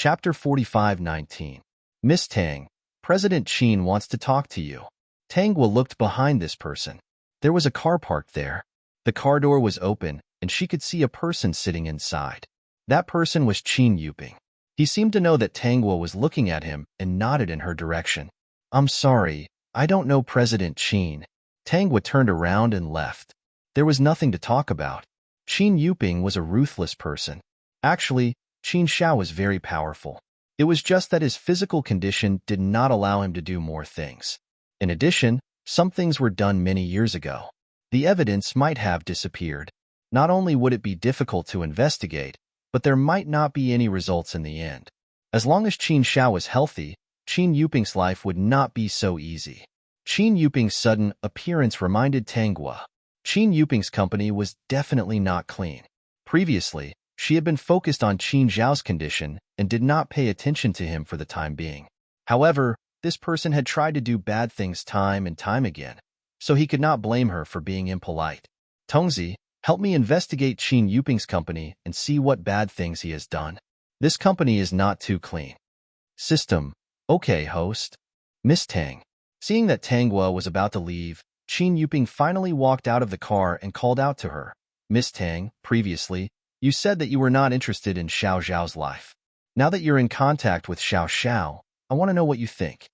Chapter 45-19. Miss Tang, President Qin wants to talk to you. Tangwa looked behind this person. There was a car parked there. The car door was open, and she could see a person sitting inside. That person was Qin Yuping. He seemed to know that Tangwa was looking at him and nodded in her direction. I'm sorry, I don't know President Qin. Tangwa turned around and left. There was nothing to talk about. Qin Yuping was a ruthless person. Actually, Qin Xiao was very powerful. It was just that his physical condition did not allow him to do more things. In addition, some things were done many years ago. The evidence might have disappeared. Not only would it be difficult to investigate, but there might not be any results in the end. As long as Qin Xiao was healthy, Qin Yuping's life would not be so easy. Qin Yuping's sudden appearance reminded Tangwa. Qin Yuping's company was definitely not clean. Previously, she had been focused on Qin Zhao's condition and did not pay attention to him for the time being. However, this person had tried to do bad things time and time again, so he could not blame her for being impolite. Tongzi, help me investigate Qin Yuping's company and see what bad things he has done. This company is not too clean. System. Okay, host. Miss Tang. Seeing that Tangwa was about to leave, Qin Yuping finally walked out of the car and called out to her. Miss Tang, previously, you said that you were not interested in Xiao Zhao's life. Now that you're in contact with Xiao Xiao, I want to know what you think.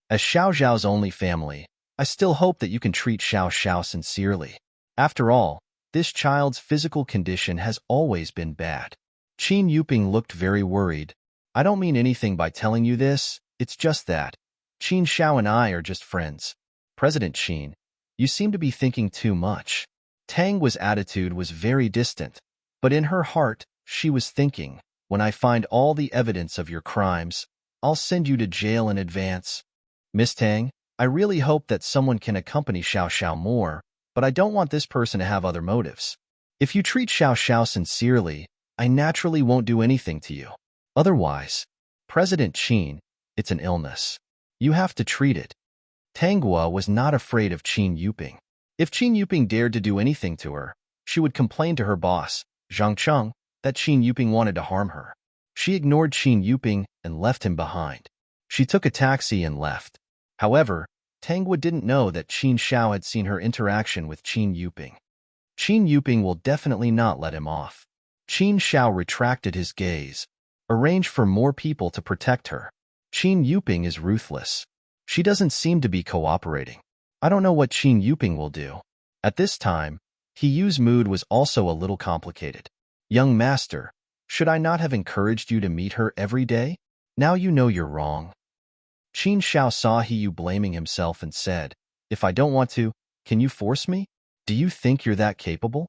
As Xiao Zhao's only family, I still hope that you can treat Xiao Xiao sincerely. After all, this child's physical condition has always been bad. Qin Yuping looked very worried. I don't mean anything by telling you this, it's just that Qin Xiao and I are just friends. President Qin, you seem to be thinking too much. Tangwa's attitude was very distant, but in her heart, she was thinking, when I find all the evidence of your crimes, I'll send you to jail in advance. Miss Tang, I really hope that someone can accompany Xiao Xiao more, but I don't want this person to have other motives. If you treat Xiao Xiao sincerely, I naturally won't do anything to you. Otherwise, President Qin, it's an illness. You have to treat it. Tangwa was not afraid of Qin Yuping. If Qin Yuping dared to do anything to her, she would complain to her boss, Zhang Cheng, that Qin Yuping wanted to harm her. She ignored Qin Yuping and left him behind. She took a taxi and left. However, Tangwa didn't know that Qin Xiao had seen her interaction with Qin Yuping. Qin Yuping will definitely not let him off. Qin Xiao retracted his gaze. Arrange for more people to protect her. Qin Yuping is ruthless. She doesn't seem to be cooperating. I don't know what Qin Yuping will do. At this time, He Yu's mood was also a little complicated. Young master, should I not have encouraged you to meet her every day? Now you know you're wrong. Qin Xiao saw He Yu blaming himself and said, if I don't want to, can you force me? Do you think you're that capable?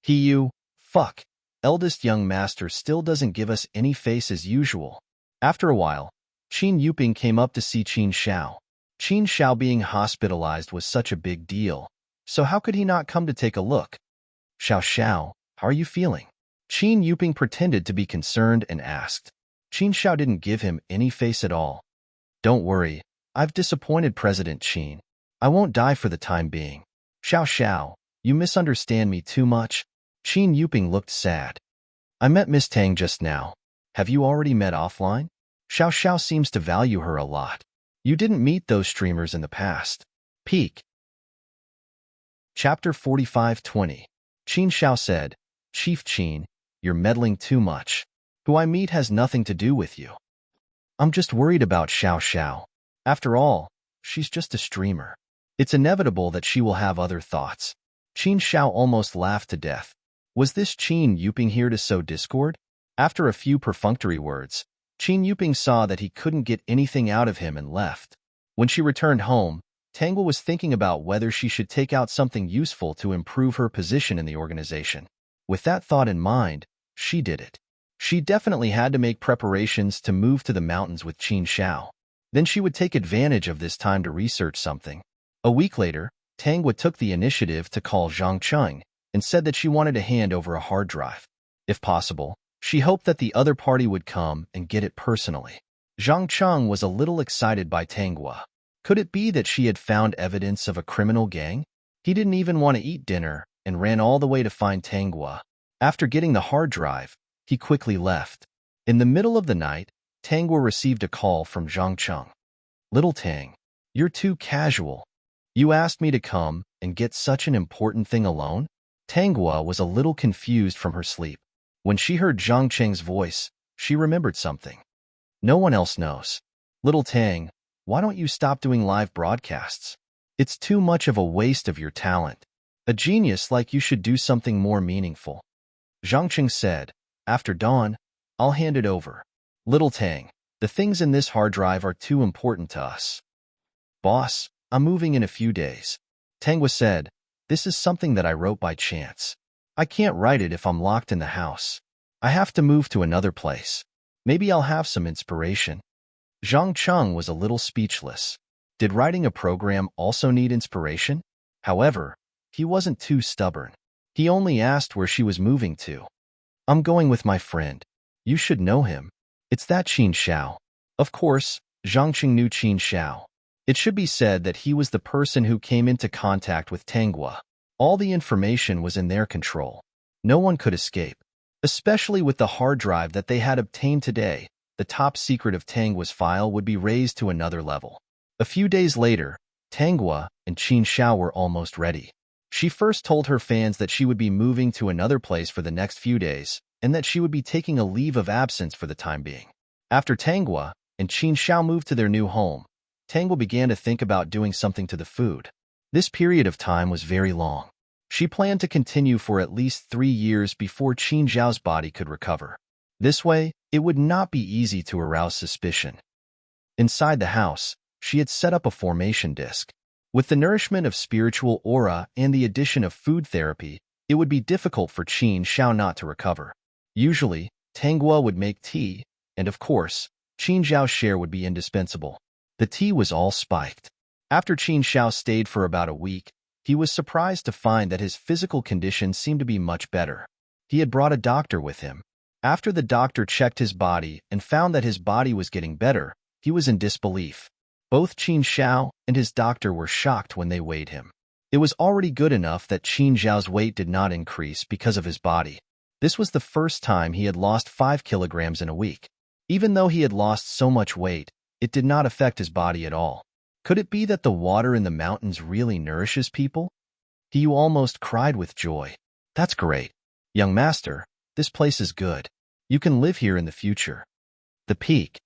He Yu, fuck. Eldest young master still doesn't give us any face as usual. After a while, Qin Yuping came up to see Qin Xiao. Qin Xiao being hospitalized was such a big deal, so how could he not come to take a look? Xiao Xiao, how are you feeling? Qin Yuping pretended to be concerned and asked. Qin Xiao didn't give him any face at all. Don't worry, I've disappointed President Qin. I won't die for the time being. Xiao Xiao, you misunderstand me too much. Qin Yuping looked sad. I met Miss Tang just now. Have you already met offline? Xiao Xiao seems to value her a lot. You didn't meet those streamers in the past. Peak. Chapter 45-20. Qin Xiao said, Chief Qin, you're meddling too much. Who I meet has nothing to do with you. I'm just worried about Xiao Xiao. After all, she's just a streamer. It's inevitable that she will have other thoughts. Qin Xiao almost laughed to death. Was this Qin Yuping here to sow discord? After a few perfunctory words, Qin Yuping saw that he couldn't get anything out of him and left. When she returned home, Tangwa was thinking about whether she should take out something useful to improve her position in the organization. With that thought in mind, she did it. She definitely had to make preparations to move to the mountains with Qin Xiao. Then she would take advantage of this time to research something. A week later, Tangwa took the initiative to call Zhang Cheng and said that she wanted to hand over a hard drive. If possible, she hoped that the other party would come and get it personally. Zhang Cheng was a little excited by Tangwa. Could it be that she had found evidence of a criminal gang? He didn't even want to eat dinner and ran all the way to find Tangwa. After getting the hard drive, he quickly left. In the middle of the night, Tangwa received a call from Zhang Cheng. Little Tang, you're too casual. You asked me to come and get such an important thing alone? Tangwa was a little confused from her sleep. When she heard Zhang Cheng's voice, she remembered something. No one else knows. Little Tang, why don't you stop doing live broadcasts? It's too much of a waste of your talent. A genius like you should do something more meaningful. Zhang Cheng said, after dawn, I'll hand it over. Little Tang, the things in this hard drive are too important to us. Boss, I'm moving in a few days. Tangwa said, this is something that I wrote by chance. I can't write it if I'm locked in the house. I have to move to another place. Maybe I'll have some inspiration. Zhang Cheng was a little speechless. Did writing a program also need inspiration? However, he wasn't too stubborn. He only asked where she was moving to. I'm going with my friend. You should know him. It's that Qin Xiao. Of course, Zhang Cheng knew Qin Xiao. It should be said that he was the person who came into contact with Tangwa. All the information was in their control. No one could escape. Especially with the hard drive that they had obtained today, the top secret of Tangwa's file would be raised to another level. A few days later, Tangwa and Qin Xiao were almost ready. She first told her fans that she would be moving to another place for the next few days, and that she would be taking a leave of absence for the time being. After Tangwa and Qin Xiao moved to their new home, Tangwa began to think about doing something to the food. This period of time was very long. She planned to continue for at least 3 years before Qin Xiao's body could recover. This way, it would not be easy to arouse suspicion. Inside the house, she had set up a formation disc. With the nourishment of spiritual aura and the addition of food therapy, it would be difficult for Qin Xiao not to recover. Usually, Tangwa would make tea, and of course, Qin Xiao's share would be indispensable. The tea was all spiked. After Qin Xiao stayed for about a week, he was surprised to find that his physical condition seemed to be much better. He had brought a doctor with him. After the doctor checked his body and found that his body was getting better, he was in disbelief. Both Qin Xiao and his doctor were shocked when they weighed him. It was already good enough that Qin Xiao's weight did not increase because of his body. This was the first time he had lost 5 kilograms in a week. Even though he had lost so much weight, it did not affect his body at all. Could it be that the water in the mountains really nourishes people? He almost cried with joy. That's great. Young master, this place is good. You can live here in the future. The Peak.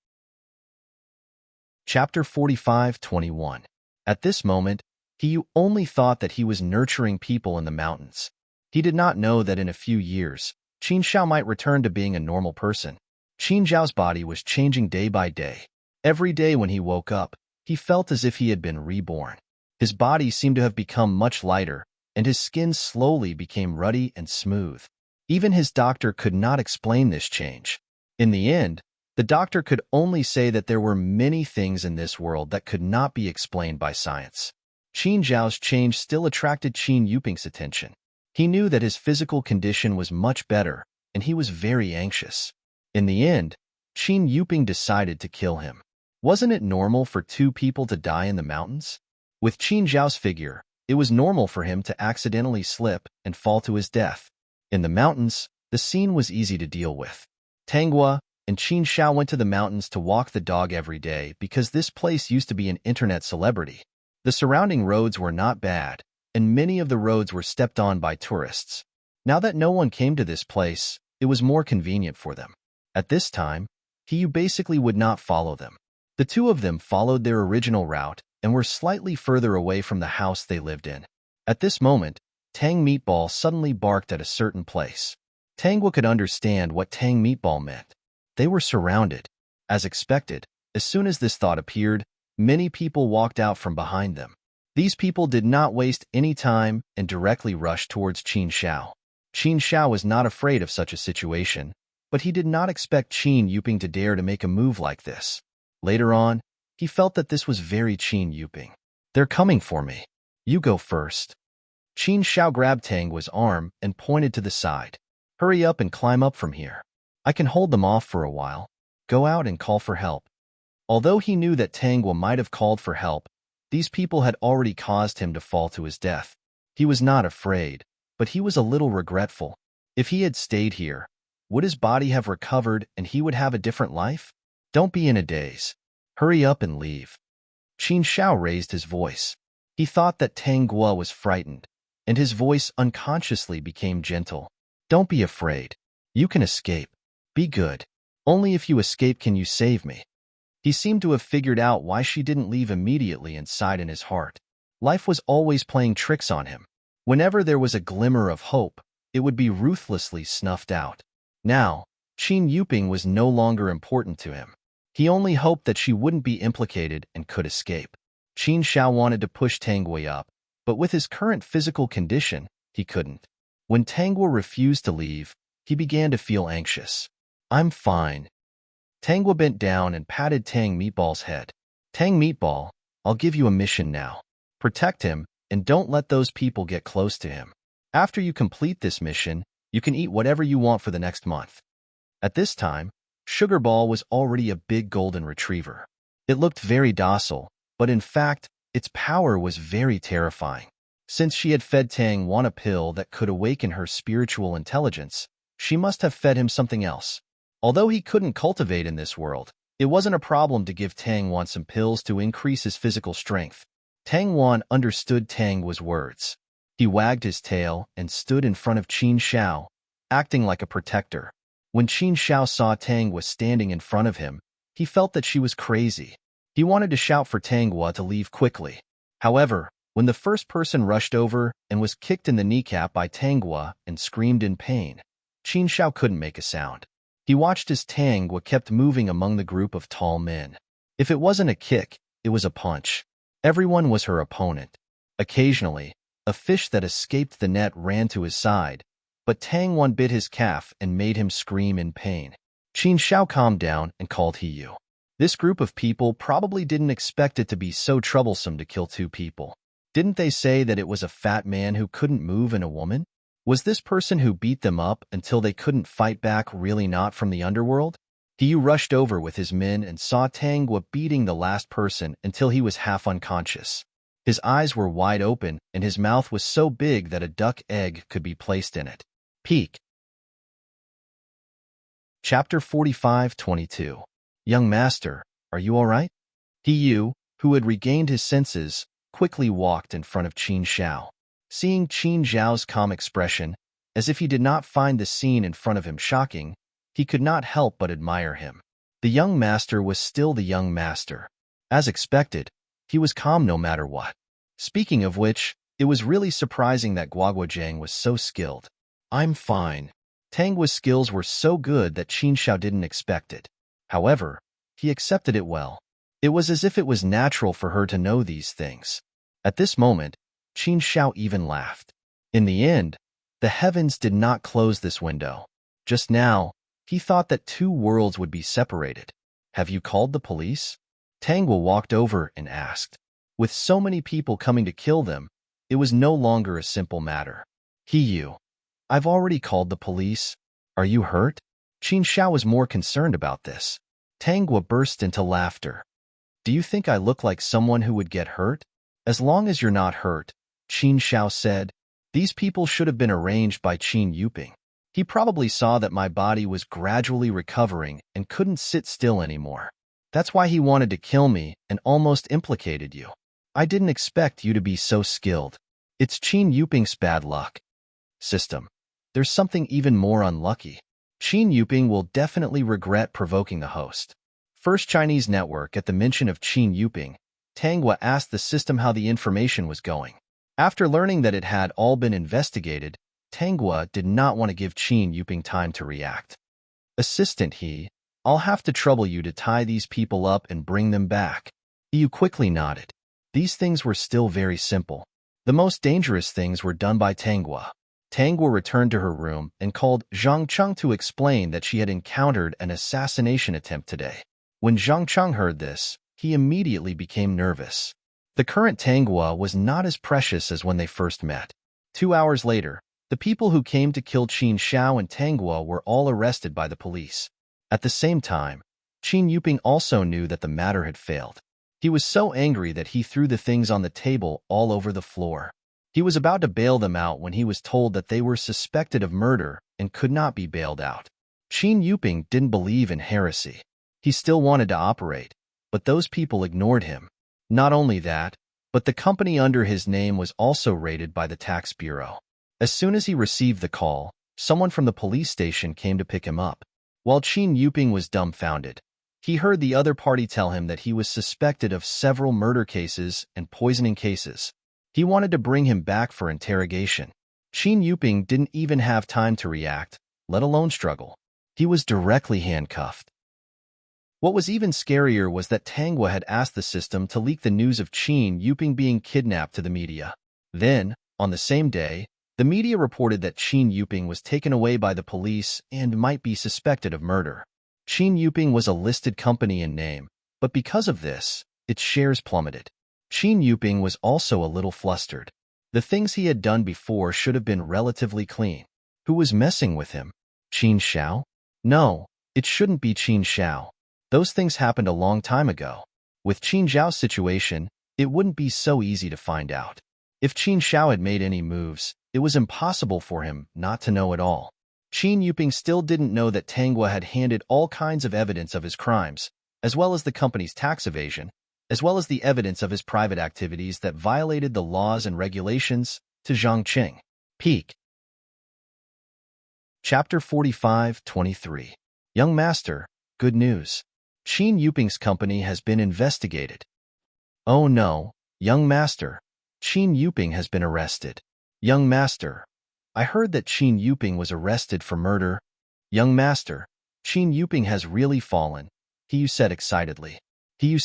Chapter 45-21. At this moment, he only thought that he was nurturing people in the mountains. He did not know that in a few years, Qin Xiao might return to being a normal person. Qin Xiao's body was changing day by day. Every day when he woke up, he felt as if he had been reborn. His body seemed to have become much lighter, and his skin slowly became ruddy and smooth. Even his doctor could not explain this change. In the end, the doctor could only say that there were many things in this world that could not be explained by science. Qin Xiao's change still attracted Qin Yuping's attention. He knew that his physical condition was much better, and he was very anxious. In the end, Qin Yuping decided to kill him. Wasn't it normal for 2 people to die in the mountains? With Qin Xiao's figure, it was normal for him to accidentally slip and fall to his death. In the mountains, the scene was easy to deal with. Tangwa and Qin Xiao went to the mountains to walk the dog every day because this place used to be an internet celebrity. The surrounding roads were not bad, and many of the roads were stepped on by tourists. Now that no one came to this place, it was more convenient for them. At this time, he basically would not follow them. The 2 of them followed their original route and were slightly further away from the house they lived in. At this moment, Tang Meatball suddenly barked at a certain place. Tangwa could understand what Tang Meatball meant. They were surrounded. As expected, as soon as this thought appeared, many people walked out from behind them. These people did not waste any time and directly rushed towards Qin Xiao. Qin Xiao was not afraid of such a situation, but he did not expect Qin Yuping to dare to make a move like this. Later on, he felt that this was very Qin Yuping. They're coming for me. You go first. Qin Xiao grabbed Tangwa's arm and pointed to the side. Hurry up and climb up from here. I can hold them off for a while. Go out and call for help. Although he knew that Tangwa might have called for help, these people had already caused him to fall to his death. He was not afraid, but he was a little regretful. If he had stayed here, Would his body have recovered and he would have a different life? Don't be in a daze. Hurry up and leave. Qin Shao raised his voice. He thought that Tang Guo was frightened, and his voice unconsciously became gentle. Don't be afraid. You can escape. Be good. Only if you escape can you save me. He seemed to have figured out why she didn't leave immediately and sighed in his heart. Life was always playing tricks on him. Whenever there was a glimmer of hope, it would be ruthlessly snuffed out. Now, Qin Yuping was no longer important to him. He only hoped that she wouldn't be implicated and could escape. Qin Shao wanted to push Tangwei up, but with his current physical condition, he couldn't. When Tangwei refused to leave, he began to feel anxious. I'm fine. Tangwei bent down and patted Tang Meatball's head. Tang Meatball, I'll give you a mission now. Protect him, and don't let those people get close to him. After you complete this mission, you can eat whatever you want for the next month. At this time, Sugar Ball was already a big golden retriever. It looked very docile, but in fact, its power was very terrifying. Since she had fed Tang Wan a pill that could awaken her spiritual intelligence, she must have fed him something else. Although he couldn't cultivate in this world, it wasn't a problem to give Tang Wan some pills to increase his physical strength. Tang Wan understood Tang Wa's words. He wagged his tail and stood in front of Qin Shao, acting like a protector. When Qin Shao saw Tang was standing in front of him, he felt that she was crazy. He wanted to shout for Tang Wa to leave quickly. However, when the first person rushed over and was kicked in the kneecap by Tang Wa and screamed in pain, Qin Shao couldn't make a sound. He watched as Tang Wa kept moving among the group of tall men. If it wasn't a kick, it was a punch. Everyone was her opponent. Occasionally, a fish that escaped the net ran to his side, but Tang Wan bit his calf and made him scream in pain. Qin Shao calmed down and called He Yu. This group of people probably didn't expect it to be so troublesome to kill two people. Didn't they say that it was a fat man who couldn't move and a woman? Was this person who beat them up until they couldn't fight back really not from the underworld? He Yu rushed over with his men and saw Tang Wa beating the last person until he was half unconscious. His eyes were wide open and his mouth was so big that a duck egg could be placed in it. Peak. Chapter 45-22. Young Master, are you all right? He Yu, who had regained his senses, quickly walked in front of Qin Shao. Seeing Qin Zhao's calm expression, as if he did not find the scene in front of him shocking, he could not help but admire him. The young master was still the young master. As expected, he was calm no matter what. Speaking of which, it was really surprising that Guoguozhang was so skilled. I'm fine. Tang Wa's skills were so good that Qin Shao didn't expect it. However, he accepted it well. It was as if it was natural for her to know these things. At this moment, Qin Shao even laughed. In the end, the heavens did not close this window. Just now, he thought that two worlds would be separated. Have you called the police? Tang Wa walked over and asked. With so many people coming to kill them, it was no longer a simple matter. He Yu, I've already called the police. Are you hurt? Qin Shao was more concerned about this. Tang Wa burst into laughter. Do you think I look like someone who would get hurt? As long as you're not hurt, Qin Shao said. These people should have been arranged by Qin Yuping. He probably saw that my body was gradually recovering and couldn't sit still anymore. That's why he wanted to kill me and almost implicated you. I didn't expect you to be so skilled. It's Qin Yuping's bad luck. System. There's something even more unlucky. Qin Yuping will definitely regret provoking the host. First Chinese network at the mention of Qin Yuping, Tang Wa asked the system how the information was going. After learning that it had all been investigated, Tang Wa did not want to give Qin Yuping time to react. Assistant I'll have to trouble you to tie these people up and bring them back. Yu quickly nodded. These things were still very simple. The most dangerous things were done by Tang Wa. Tang Wa returned to her room and called Zhang Cheng to explain that she had encountered an assassination attempt today. When Zhang Cheng heard this, he immediately became nervous. The current Tang Wa was not as precious as when they first met. 2 hours later, the people who came to kill Qin Shao and Tang Wa were all arrested by the police. At the same time, Qin Yuping also knew that the matter had failed. He was so angry that he threw the things on the table all over the floor. He was about to bail them out when he was told that they were suspected of murder and could not be bailed out. Qin Yuping didn't believe in heresy. He still wanted to operate, but those people ignored him. Not only that, but the company under his name was also raided by the tax bureau. As soon as he received the call, someone from the police station came to pick him up. While Qin Yuping was dumbfounded, he heard the other party tell him that he was suspected of several murder cases and poisoning cases. He wanted to bring him back for interrogation. Qin Yuping didn't even have time to react, let alone struggle. He was directly handcuffed. What was even scarier was that Tanghua had asked the system to leak the news of Qin Yuping being kidnapped to the media. Then, on the same day, the media reported that Qin Yuping was taken away by the police and might be suspected of murder. Qin Yuping was a listed company in name, but because of this, its shares plummeted. Qin Yuping was also a little flustered. The things he had done before should have been relatively clean. Who was messing with him? Qin Xiao? No, it shouldn't be Qin Xiao. Those things happened a long time ago. With Qin Xiao's situation, it wouldn't be so easy to find out. If Qin Xiao had made any moves, it was impossible for him not to know it all. Qin Yuping still didn't know that Tanghua had handed all kinds of evidence of his crimes, as well as the company's tax evasion, as well as the evidence of his private activities that violated the laws and regulations, to Zhang Qing. Peak. Chapter 45-23. Young Master, good news. Qin Yuping's company has been investigated. Oh no, young master. Qin Yuping has been arrested. Young master. I heard that Qin Yuping was arrested for murder. Young master. Qin Yuping has really fallen, He said excitedly. He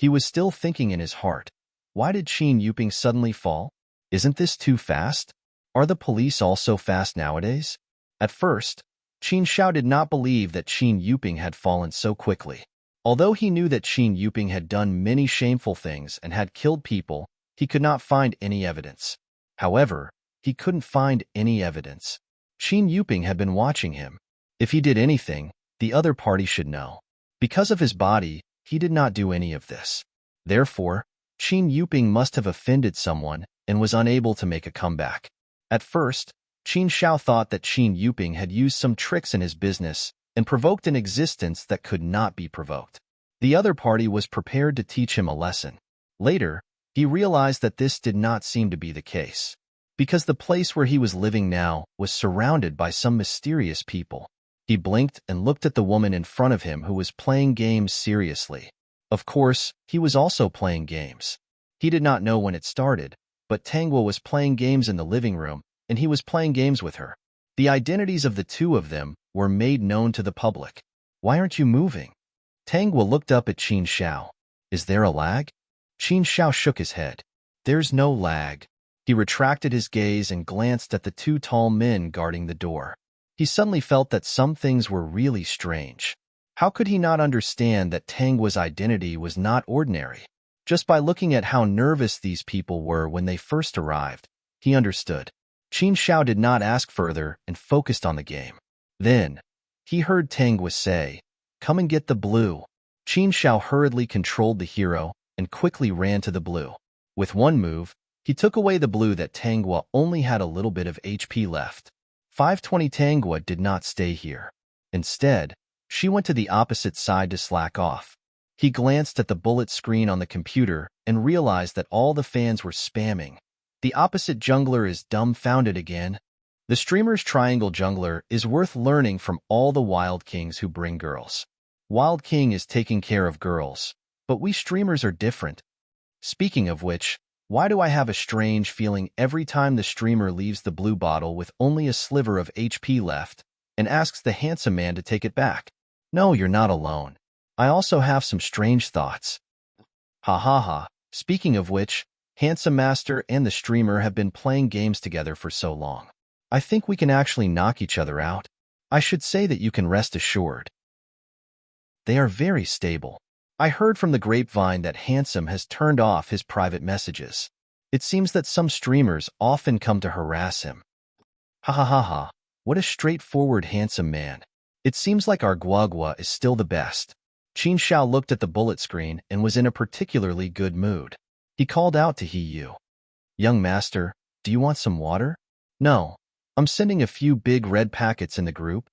was still thinking in his heart. Why did Qin Yuping suddenly fall? Isn't this too fast? Are the police also fast nowadays? At first, Qin Xiao did not believe that Qin Yuping had fallen so quickly. Although he knew that Qin Yuping had done many shameful things and had killed people, he could not find any evidence. However, he couldn't find any evidence. Qin Yuping had been watching him. If he did anything, the other party should know. Because of his body, he did not do any of this. Therefore, Qin Yuping must have offended someone and was unable to make a comeback. At first, Qin Xiao thought that Qin Yuping had used some tricks in his business and provoked an existence that could not be provoked. The other party was prepared to teach him a lesson. Later, he realized that this did not seem to be the case, because the place where he was living now was surrounded by some mysterious people. He blinked and looked at the woman in front of him who was playing games seriously. Of course, he was also playing games. He did not know when it started, but Tanghua was playing games in the living room, and he was playing games with her. The identities of the two of them were made known to the public. Why aren't you moving? Tanghua looked up at Qin Xiao. Is there a lag? Qin Xiao shook his head. There's no lag. He retracted his gaze and glanced at the two tall men guarding the door. He suddenly felt that some things were really strange. How could he not understand that Tanghua's identity was not ordinary? Just by looking at how nervous these people were when they first arrived, he understood. Qin Xiao did not ask further and focused on the game. Then, he heard Tanghua say, "Come and get the blue." Qin Xiao hurriedly controlled the hero and quickly ran to the blue. With one move, he took away the blue that Tanghua only had a little bit of HP left. 520 Tanghua did not stay here. Instead, she went to the opposite side to slack off. He glanced at the bullet screen on the computer and realized that all the fans were spamming. The opposite jungler is dumbfounded again. The streamer's triangle jungler is worth learning from all the Wild Kings who bring girls. Wild King is taking care of girls, but we streamers are different. Speaking of which, why do I have a strange feeling every time the streamer leaves the blue bottle with only a sliver of HP left and asks the handsome man to take it back? No, you're not alone. I also have some strange thoughts. Ha ha ha. Speaking of which, Handsome Master and the streamer have been playing games together for so long. I think we can actually knock each other out. I should say that you can rest assured. They are very stable. I heard from the grapevine that Handsome has turned off his private messages. It seems that some streamers often come to harass him. Ha ha ha ha. What a straightforward handsome man. It seems like our Guagua is still the best. Qin Xiao looked at the bullet screen and was in a particularly good mood. He called out to He Yu. Young master, do you want some water? No. I'm sending a few big red packets in the group.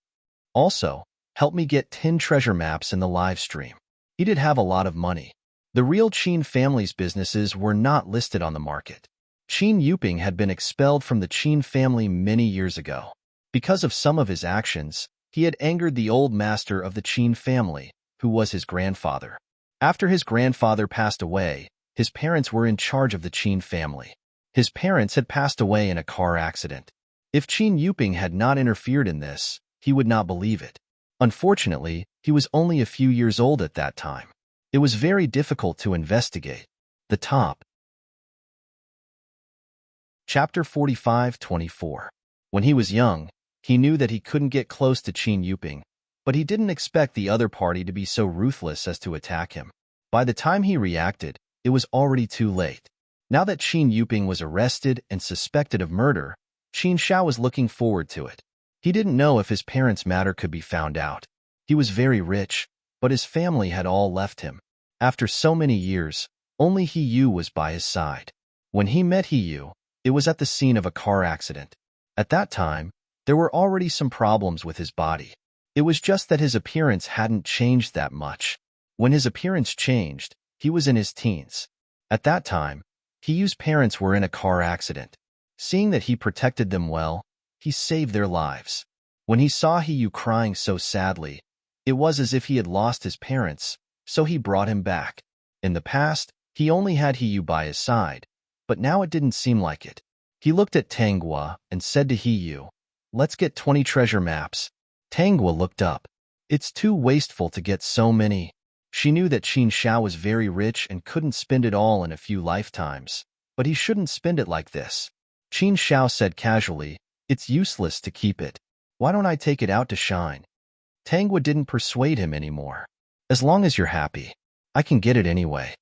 Also, help me get 10 treasure maps in the live stream. He did have a lot of money. The real Qin family's businesses were not listed on the market. Qin Yuping had been expelled from the Qin family many years ago. Because of some of his actions, he had angered the old master of the Qin family, who was his grandfather. After his grandfather passed away, his parents were in charge of the Qin family. His parents had passed away in a car accident. If Qin Yuping had not interfered in this, he would not believe it. Unfortunately, he was only a few years old at that time. It was very difficult to investigate. The top. Chapter 45-24. When he was young, he knew that he couldn't get close to Qin Yuping, but he didn't expect the other party to be so ruthless as to attack him. By the time he reacted, it was already too late. Now that Qin Yuping was arrested and suspected of murder, Qin Shao was looking forward to it. He didn't know if his parents' matter could be found out. He was very rich, but his family had all left him. After so many years, only He Yu was by his side. When he met He Yu, it was at the scene of a car accident. At that time, there were already some problems with his body. It was just that his appearance hadn't changed that much. When his appearance changed, he was in his teens. At that time, He Yu's parents were in a car accident. Seeing that he protected them well, he saved their lives. When he saw He Yu crying so sadly, it was as if he had lost his parents, so he brought him back. In the past, he only had He Yu by his side, but now it didn't seem like it. He looked at Tanghua and said to He Yu, "Let's get 20 treasure maps." Tanghua looked up. It's too wasteful to get so many. She knew that Qin Shao was very rich and couldn't spend it all in a few lifetimes, but he shouldn't spend it like this. Qin Shao said casually, "It's useless to keep it. Why don't I take it out to shine?" Tanghua didn't persuade him anymore. "As long as you're happy, I can get it anyway."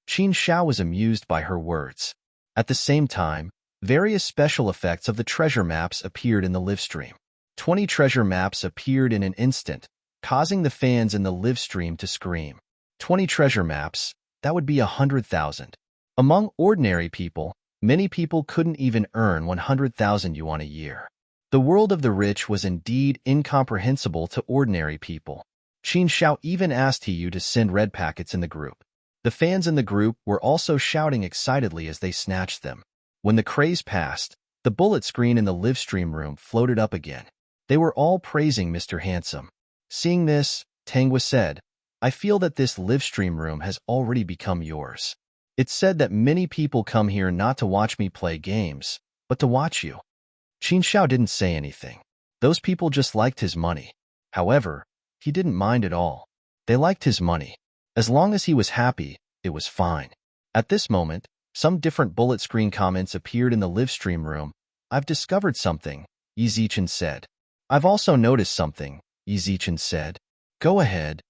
Qin Shao was amused by her words. At the same time, various special effects of the treasure maps appeared in the live stream. 20 treasure maps appeared in an instant, causing the fans in the live stream to scream. 20 treasure maps, that would be 100,000. Among ordinary people, many people couldn't even earn 100,000 yuan a year. The world of the rich was indeed incomprehensible to ordinary people. Qin Shao even asked He Yu to send red packets in the group. The fans in the group were also shouting excitedly as they snatched them. When the craze passed, the bullet screen in the live stream room floated up again. They were all praising Mr. Handsome. Seeing this, Tanghua said, "I feel that this live stream room has already become yours. It's said that many people come here not to watch me play games, but to watch you." Qin Shao didn't say anything. Those people just liked his money. However, he didn't mind at all. They liked his money. As long as he was happy, it was fine. At this moment, some different bullet screen comments appeared in the live stream room. "I've discovered something," Yi Zichen said. "I've also noticed something," Yi Zichen said. "Go ahead."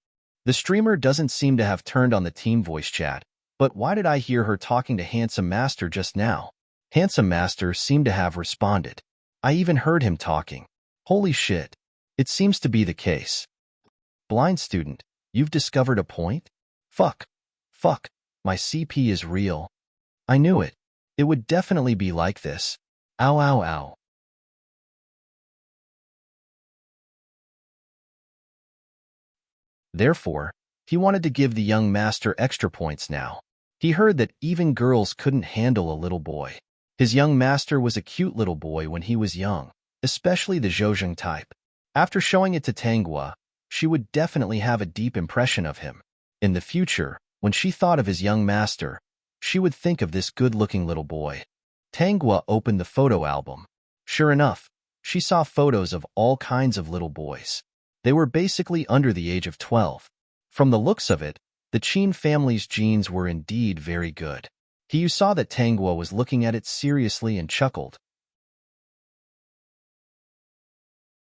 The streamer doesn't seem to have turned on the team voice chat, but why did I hear her talking to Handsome Master just now? Handsome Master seemed to have responded. I even heard him talking. Holy shit. It seems to be the case. Blind student, you've discovered a point? Fuck. Fuck. My CP is real. I knew it. It would definitely be like this. Ow, ow, ow. Therefore, he wanted to give the young master extra points now. He heard that even girls couldn't handle a little boy. His young master was a cute little boy when he was young, especially the Zhouzheng type. After showing it to Tanghua, she would definitely have a deep impression of him. In the future, when she thought of his young master, she would think of this good-looking little boy. Tanghua opened the photo album. Sure enough, she saw photos of all kinds of little boys. They were basically under the age of 12. From the looks of it, the Qin family's genes were indeed very good. He Yu saw that Tanghua was looking at it seriously and chuckled.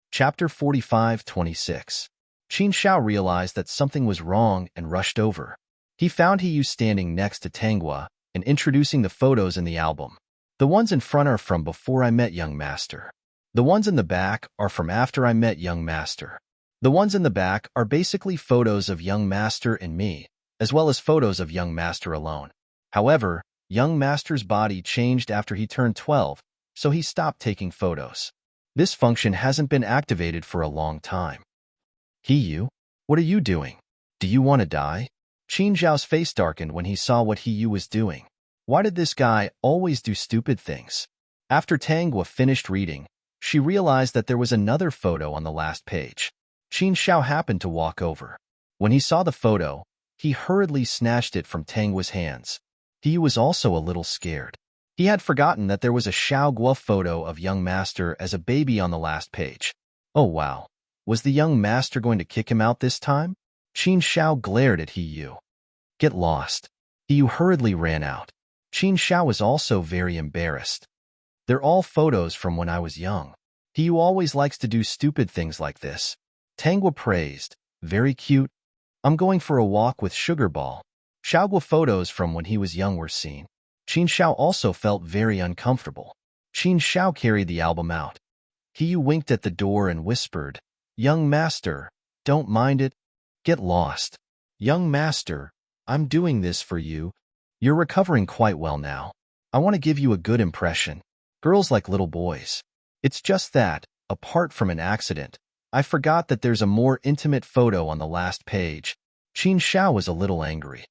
Chapter 45-26. Qin Shao realized that something was wrong and rushed over. He found He Yu standing next to Tanghua and introducing the photos in the album. The ones in front are from before I met young master. The ones in the back are from after I met young master. The ones in the back are basically photos of young master and me, as well as photos of young master alone. However, young master's body changed after he turned 12, so he stopped taking photos. This function hasn't been activated for a long time. Yu, what are you doing? Do you want to die? Qin Zhao's face darkened when he saw what Yu was doing. Why did this guy always do stupid things? After Tanghua finished reading, she realized that there was another photo on the last page. Qin Zhao happened to walk over. When he saw the photo, he hurriedly snatched it from Tanghua's hands. He was also a little scared. He had forgotten that there was a Xiaoguo photo of young master as a baby on the last page. Oh wow, was the young master going to kick him out this time? Qin Zhao glared at Yu. Get lost. Yu hurriedly ran out. Qin Zhao was also very embarrassed. They're all photos from when I was young. Yu always likes to do stupid things like this. Tanghua praised. Very cute. I'm going for a walk with Sugarball. Xiaoguo photos from when he was young were seen. Qin Zhao also felt very uncomfortable. Qin Zhao carried the album out. Yu winked at the door and whispered, Young master, don't mind it. Get lost. Young master, I'm doing this for you. You're recovering quite well now. I want to give you a good impression. Girls like little boys. It's just that, apart from an accident, I forgot that there's a more intimate photo on the last page. Qin Zhao was a little angry.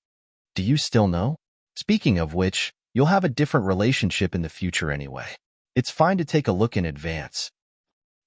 Do you still know? Speaking of which, you'll have a different relationship in the future anyway. It's fine to take a look in advance.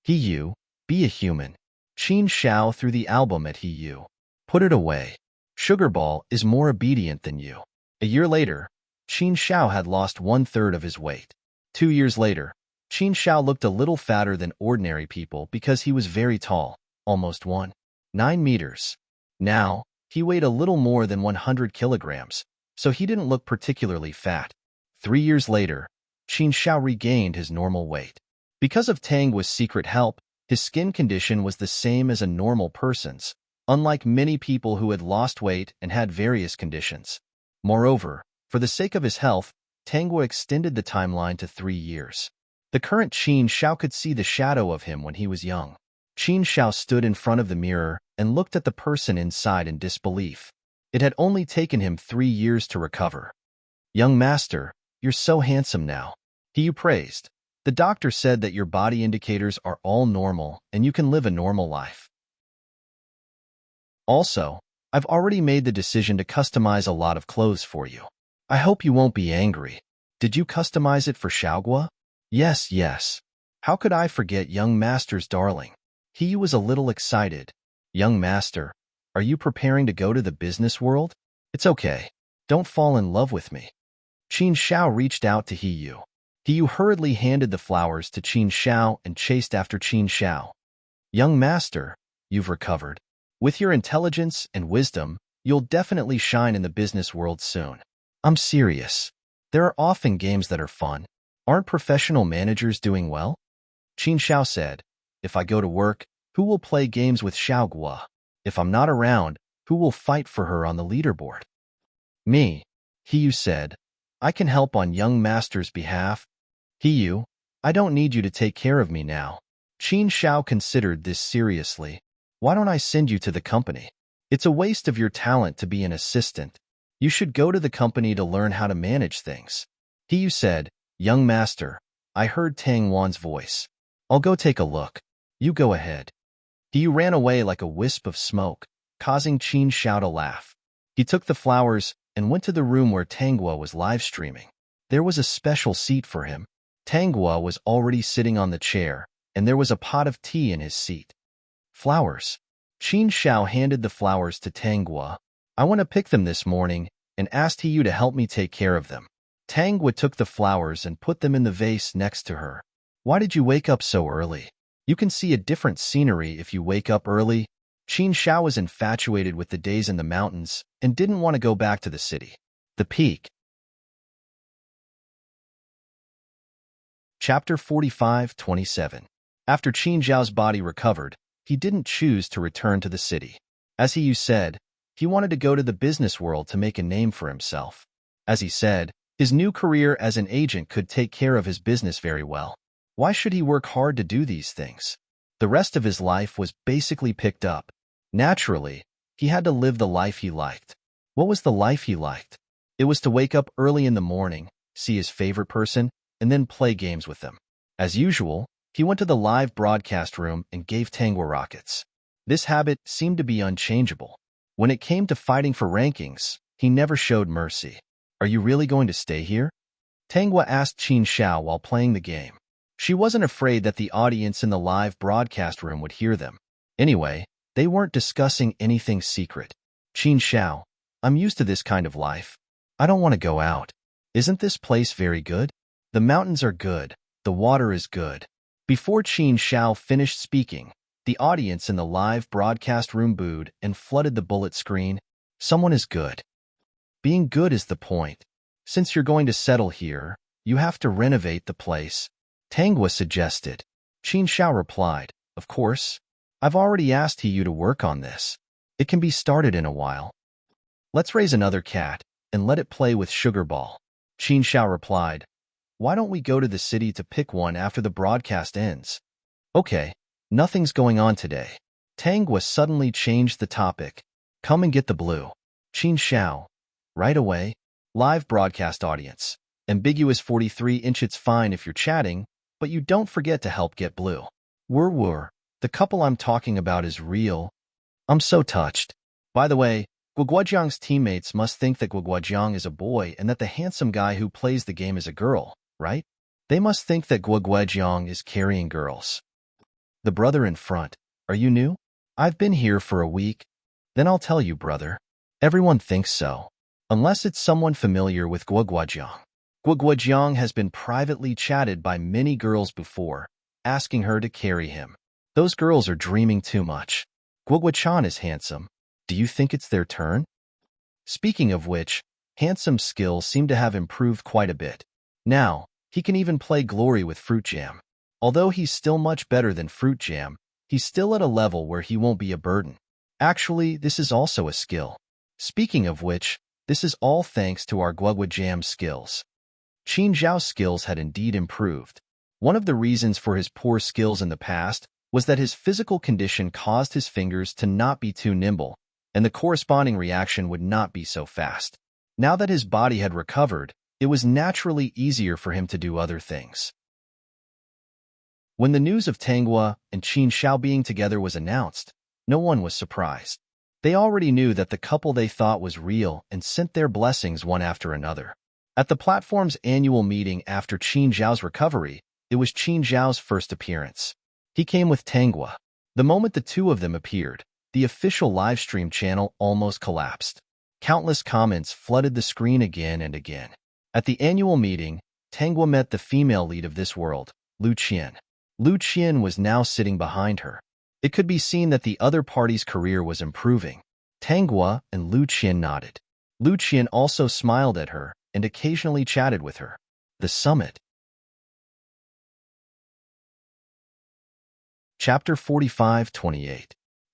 Yu, be a human. Qin Zhao threw the album at Yu. Put it away. Sugarball is more obedient than you. A year later, Qin Zhao had lost 1/3 of his weight. 2 years later, Qin Zhao looked a little fatter than ordinary people because he was very tall, almost 1.9 meters. Now, he weighed a little more than 100 kilograms, so he didn't look particularly fat. 3 years later, Qin Zhao regained his normal weight. Because of Tanghua's secret help, his skin condition was the same as a normal person's, unlike many people who had lost weight and had various conditions. Moreover, for the sake of his health, Tanghua extended the timeline to 3 years. The current Qin Zhao could see the shadow of him when he was young. Qin Zhao stood in front of the mirror and looked at the person inside in disbelief. It had only taken him 3 years to recover. Young master, you're so handsome now. Yu praised. The doctor said that your body indicators are all normal and you can live a normal life. Also, I've already made the decision to customize a lot of clothes for you. I hope you won't be angry. Did you customize it for Xiaoguo? Yes. How could I forget young master's darling? He was a little excited. Young master, are you preparing to go to the business world? It's okay. Don't fall in love with me. Qin Zhao reached out to Yu. Yu hurriedly handed the flowers to Qin Zhao and chased after Qin Zhao. Young master, you've recovered. With your intelligence and wisdom, you'll definitely shine in the business world soon. I'm serious. There are often games that are fun. Aren't professional managers doing well? Qin Zhao said, If I go to work, who will play games with Xiaoguo? If I'm not around, who will fight for her on the leaderboard? Me. Yu said, I can help on young master's behalf. Yu, I don't need you to take care of me now. Qin Zhao considered this seriously. Why don't I send you to the company? It's a waste of your talent to be an assistant. You should go to the company to learn how to manage things. Yu said, Young master, I heard Tang Wan's voice. I'll go take a look. You go ahead. Yu ran away like a wisp of smoke, causing Qin Zhao to laugh. He took the flowers and went to the room where Tanghua was live streaming. There was a special seat for him. Tanghua was already sitting on the chair, and there was a pot of tea in his seat. Flowers. Qin Zhao handed the flowers to Tanghua. I want to pick them this morning, and asked Yu to help me take care of them. Tanghua took the flowers and put them in the vase next to her. Why did you wake up so early? You can see a different scenery if you wake up early. Qin Zhao was infatuated with the days in the mountains and didn't want to go back to the city. The peak. Chapter 45-27. After Qin Zhao's body recovered, he didn't choose to return to the city. As Yu said, he wanted to go to the business world to make a name for himself. As he said, his new career as an agent could take care of his business very well. Why should he work hard to do these things? The rest of his life was basically picked up. Naturally, he had to live the life he liked. What was the life he liked? It was to wake up early in the morning, see his favorite person, and then play games with them. As usual, he went to the live broadcast room and gave Tanghua rockets. This habit seemed to be unchangeable. When it came to fighting for rankings, he never showed mercy. Are you really going to stay here? Tanghua asked Qin Xiao while playing the game. She wasn't afraid that the audience in the live broadcast room would hear them. Anyway, they weren't discussing anything secret. Qin Xiao, I'm used to this kind of life. I don't want to go out. Isn't this place very good? The mountains are good. The water is good. Before Qin Xiao finished speaking, the audience in the live broadcast room booed and flooded the bullet screen. Someone is good. Being good is the point. Since you're going to settle here, you have to renovate the place. Tanghua suggested. Qin Xiao replied, of course. I've already asked you to work on this. It can be started in a while. Let's raise another cat and let it play with Sugar Ball. Qin Xiao replied, why don't we go to the city to pick one after the broadcast ends? Okay, nothing's going on today. Tanghua suddenly changed the topic. Come and get the blue. Qin Xiao. Right away. Live broadcast audience. Ambiguous 43-inch. It's fine if you're chatting, but you don't forget to help get blue. Wur. The couple I'm talking about is real. I'm so touched. By the way, Guoguojiang's teammates must think that Guoguojiang is a boy and that the handsome guy who plays the game is a girl, right? They must think that Guoguojiang is carrying girls. The brother in front. Are you new? I've been here for a week. Then I'll tell you, brother. Everyone thinks so. Unless it's someone familiar with Guoguojiang. Guoguojiang has been privately chatted by many girls before, asking her to carry him. Those girls are dreaming too much. Guoguo-chan is handsome. Do you think it's their turn? Speaking of which, Handsome's skills seem to have improved quite a bit. Now, he can even play Glory with Fruit Jam. Although he's still much better than Fruit Jam, he's still at a level where he won't be a burden. Actually, this is also a skill. Speaking of which, this is all thanks to our Guoguo Jam skills. Qin Zhao's skills had indeed improved. One of the reasons for his poor skills in the past was that his physical condition caused his fingers to not be too nimble, and the corresponding reaction would not be so fast. Now that his body had recovered, it was naturally easier for him to do other things. When the news of Tanghua and Qin Xiao being together was announced, no one was surprised. They already knew that the couple they thought was real and sent their blessings one after another. At the platform's annual meeting after Qin Zhao's recovery, it was Qin Zhao's first appearance. He came with Tanghua. The moment the two of them appeared, the official livestream channel almost collapsed. Countless comments flooded the screen again and again. At the annual meeting, Tanghua met the female lead of this world, Lu Qian. Lu Qian was now sitting behind her. It could be seen that the other party's career was improving. Tanghua and Lu Qian nodded. Lu Qian also smiled at her and occasionally chatted with her. The summit. Chapter 45-28.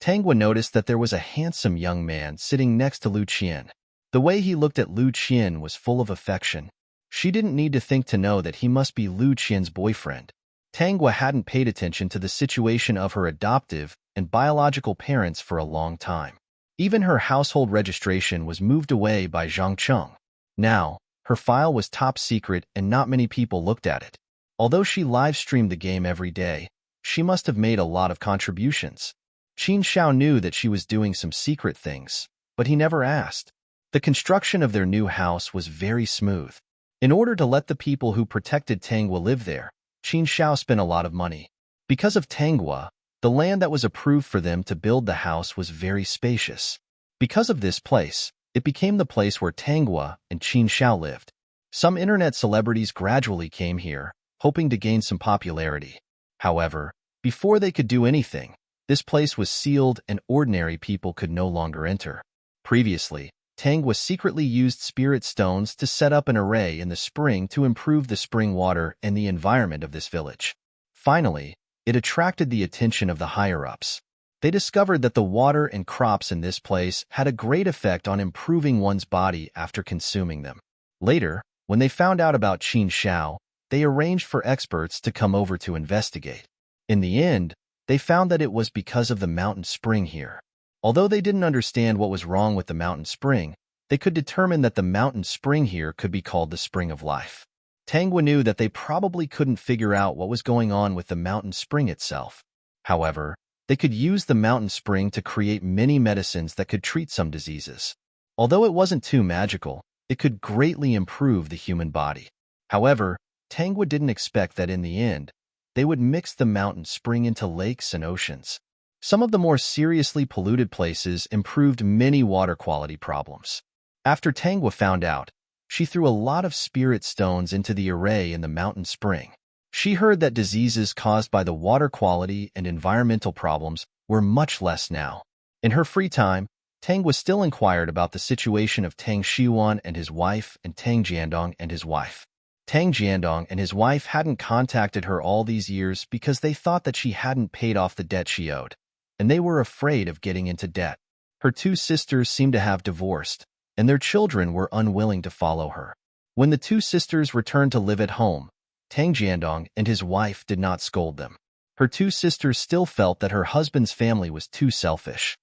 Tanghua noticed that there was a handsome young man sitting next to Lu Qian. The way he looked at Lu Qian was full of affection. She didn't need to think to know that he must be Lu Qian's boyfriend. Tanghua hadn't paid attention to the situation of her adoptive and biological parents for a long time. Even her household registration was moved away by Zhang Cheng. Now, her file was top secret and not many people looked at it. Although she live-streamed the game every day, she must have made a lot of contributions. Qin Xiao knew that she was doing some secret things, but he never asked. The construction of their new house was very smooth. In order to let the people who protected Tanghua live there, Qin Xiao spent a lot of money. Because of Tanghua, the land that was approved for them to build the house was very spacious. Because of this place, it became the place where Tanghua and Qin Xiao lived. Some internet celebrities gradually came here, hoping to gain some popularity. However, before they could do anything, this place was sealed and ordinary people could no longer enter. Previously, Tanghua secretly used spirit stones to set up an array in the spring to improve the spring water and the environment of this village. Finally, it attracted the attention of the higher-ups. They discovered that the water and crops in this place had a great effect on improving one's body after consuming them. Later, when they found out about Qin Xiao, they arranged for experts to come over to investigate. In the end, they found that it was because of the mountain spring here. Although they didn't understand what was wrong with the mountain spring, they could determine that the mountain spring here could be called the Spring of Life. Tanghua knew that they probably couldn't figure out what was going on with the mountain spring itself. However, They could use the mountain spring to create many medicines that could treat some diseases. Although it wasn't too magical, it could greatly improve the human body. However, Tangwa didn't expect that in the end, they would mix the mountain spring into lakes and oceans. Some of the more seriously polluted places improved many water quality problems. After Tangwa found out, she threw a lot of spirit stones into the array in the mountain spring. She heard that diseases caused by the water quality and environmental problems were much less now. In her free time, Tangwa still inquired about the situation of Tang Xiuan and his wife and Tang Jiandong and his wife. Tang Jiandong and his wife hadn't contacted her all these years because they thought that she hadn't paid off the debt she owed, and they were afraid of getting into debt. Her two sisters seemed to have divorced, and their children were unwilling to follow her. When the two sisters returned to live at home, Tang Jiandong and his wife did not scold them. Her two sisters still felt that her husband's family was too selfish.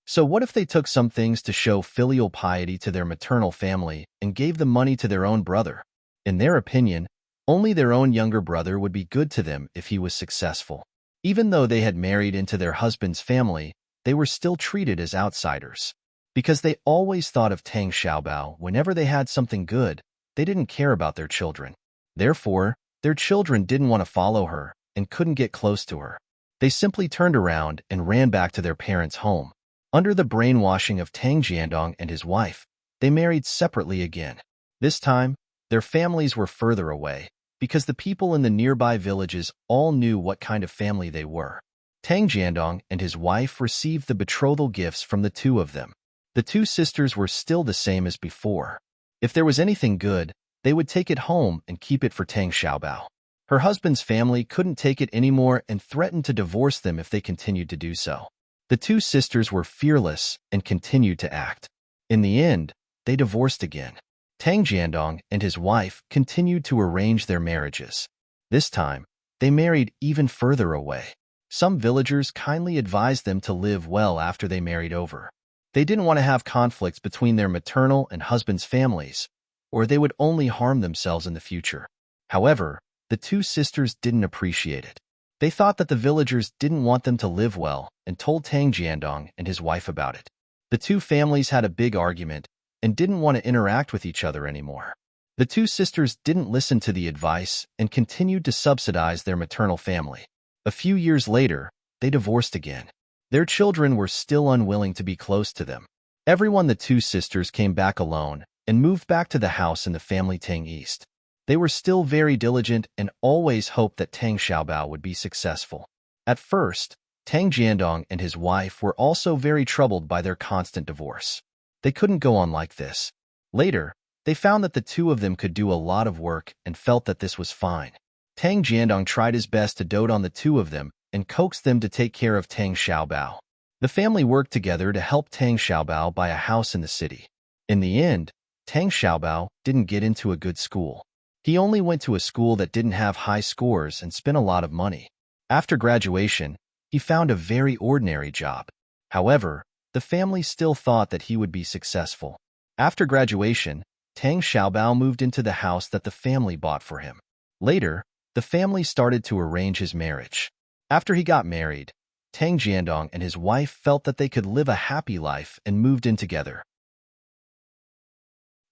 So what if they took some things to show filial piety to their maternal family and gave the money to their own brother? In their opinion, only their own younger brother would be good to them if he was successful. Even though they had married into their husband's family, they were still treated as outsiders. Because they always thought of Tang Xiaobao whenever they had something good, they didn't care about their children. Therefore, their children didn't want to follow her and couldn't get close to her. They simply turned around and ran back to their parents' home. Under the brainwashing of Tang Jiandong and his wife, they married separately again. This time, their families were further away, because the people in the nearby villages all knew what kind of family they were. Tang Jiandong and his wife received the betrothal gifts from the two of them. The two sisters were still the same as before. If there was anything good, they would take it home and keep it for Tang Xiaobao. Her husband's family couldn't take it anymore and threatened to divorce them if they continued to do so. The two sisters were fearless and continued to act. In the end, they divorced again. Tang Jiandong and his wife continued to arrange their marriages. This time, they married even further away. Some villagers kindly advised them to live well after they married over. They didn't want to have conflicts between their maternal and husband's families, or they would only harm themselves in the future. However, the two sisters didn't appreciate it. They thought that the villagers didn't want them to live well and told Tang Jiandong and his wife about it. The two families had a big argument and didn't want to interact with each other anymore. The two sisters didn't listen to the advice and continued to subsidize their maternal family. A few years later, they divorced again. Their children were still unwilling to be close to them. The two sisters came back alone and moved back to the house in the family Tang East. They were still very diligent and always hoped that Tang Xiaobao would be successful. At first, Tang Jiandong and his wife were also very troubled by their constant divorce. They couldn't go on like this. Later, they found that the two of them could do a lot of work and felt that this was fine. Tang Jiandong tried his best to dote on the two of them and coaxed them to take care of Tang Xiaobao. The family worked together to help Tang Xiaobao buy a house in the city. In the end, Tang Xiaobao didn't get into a good school. He only went to a school that didn't have high scores and spent a lot of money. After graduation, he found a very ordinary job. However, the family still thought that he would be successful. After graduation, Tang Xiaobao moved into the house that the family bought for him. Later, the family started to arrange his marriage. After he got married, Tang Jiandong and his wife felt that they could live a happy life and moved in together.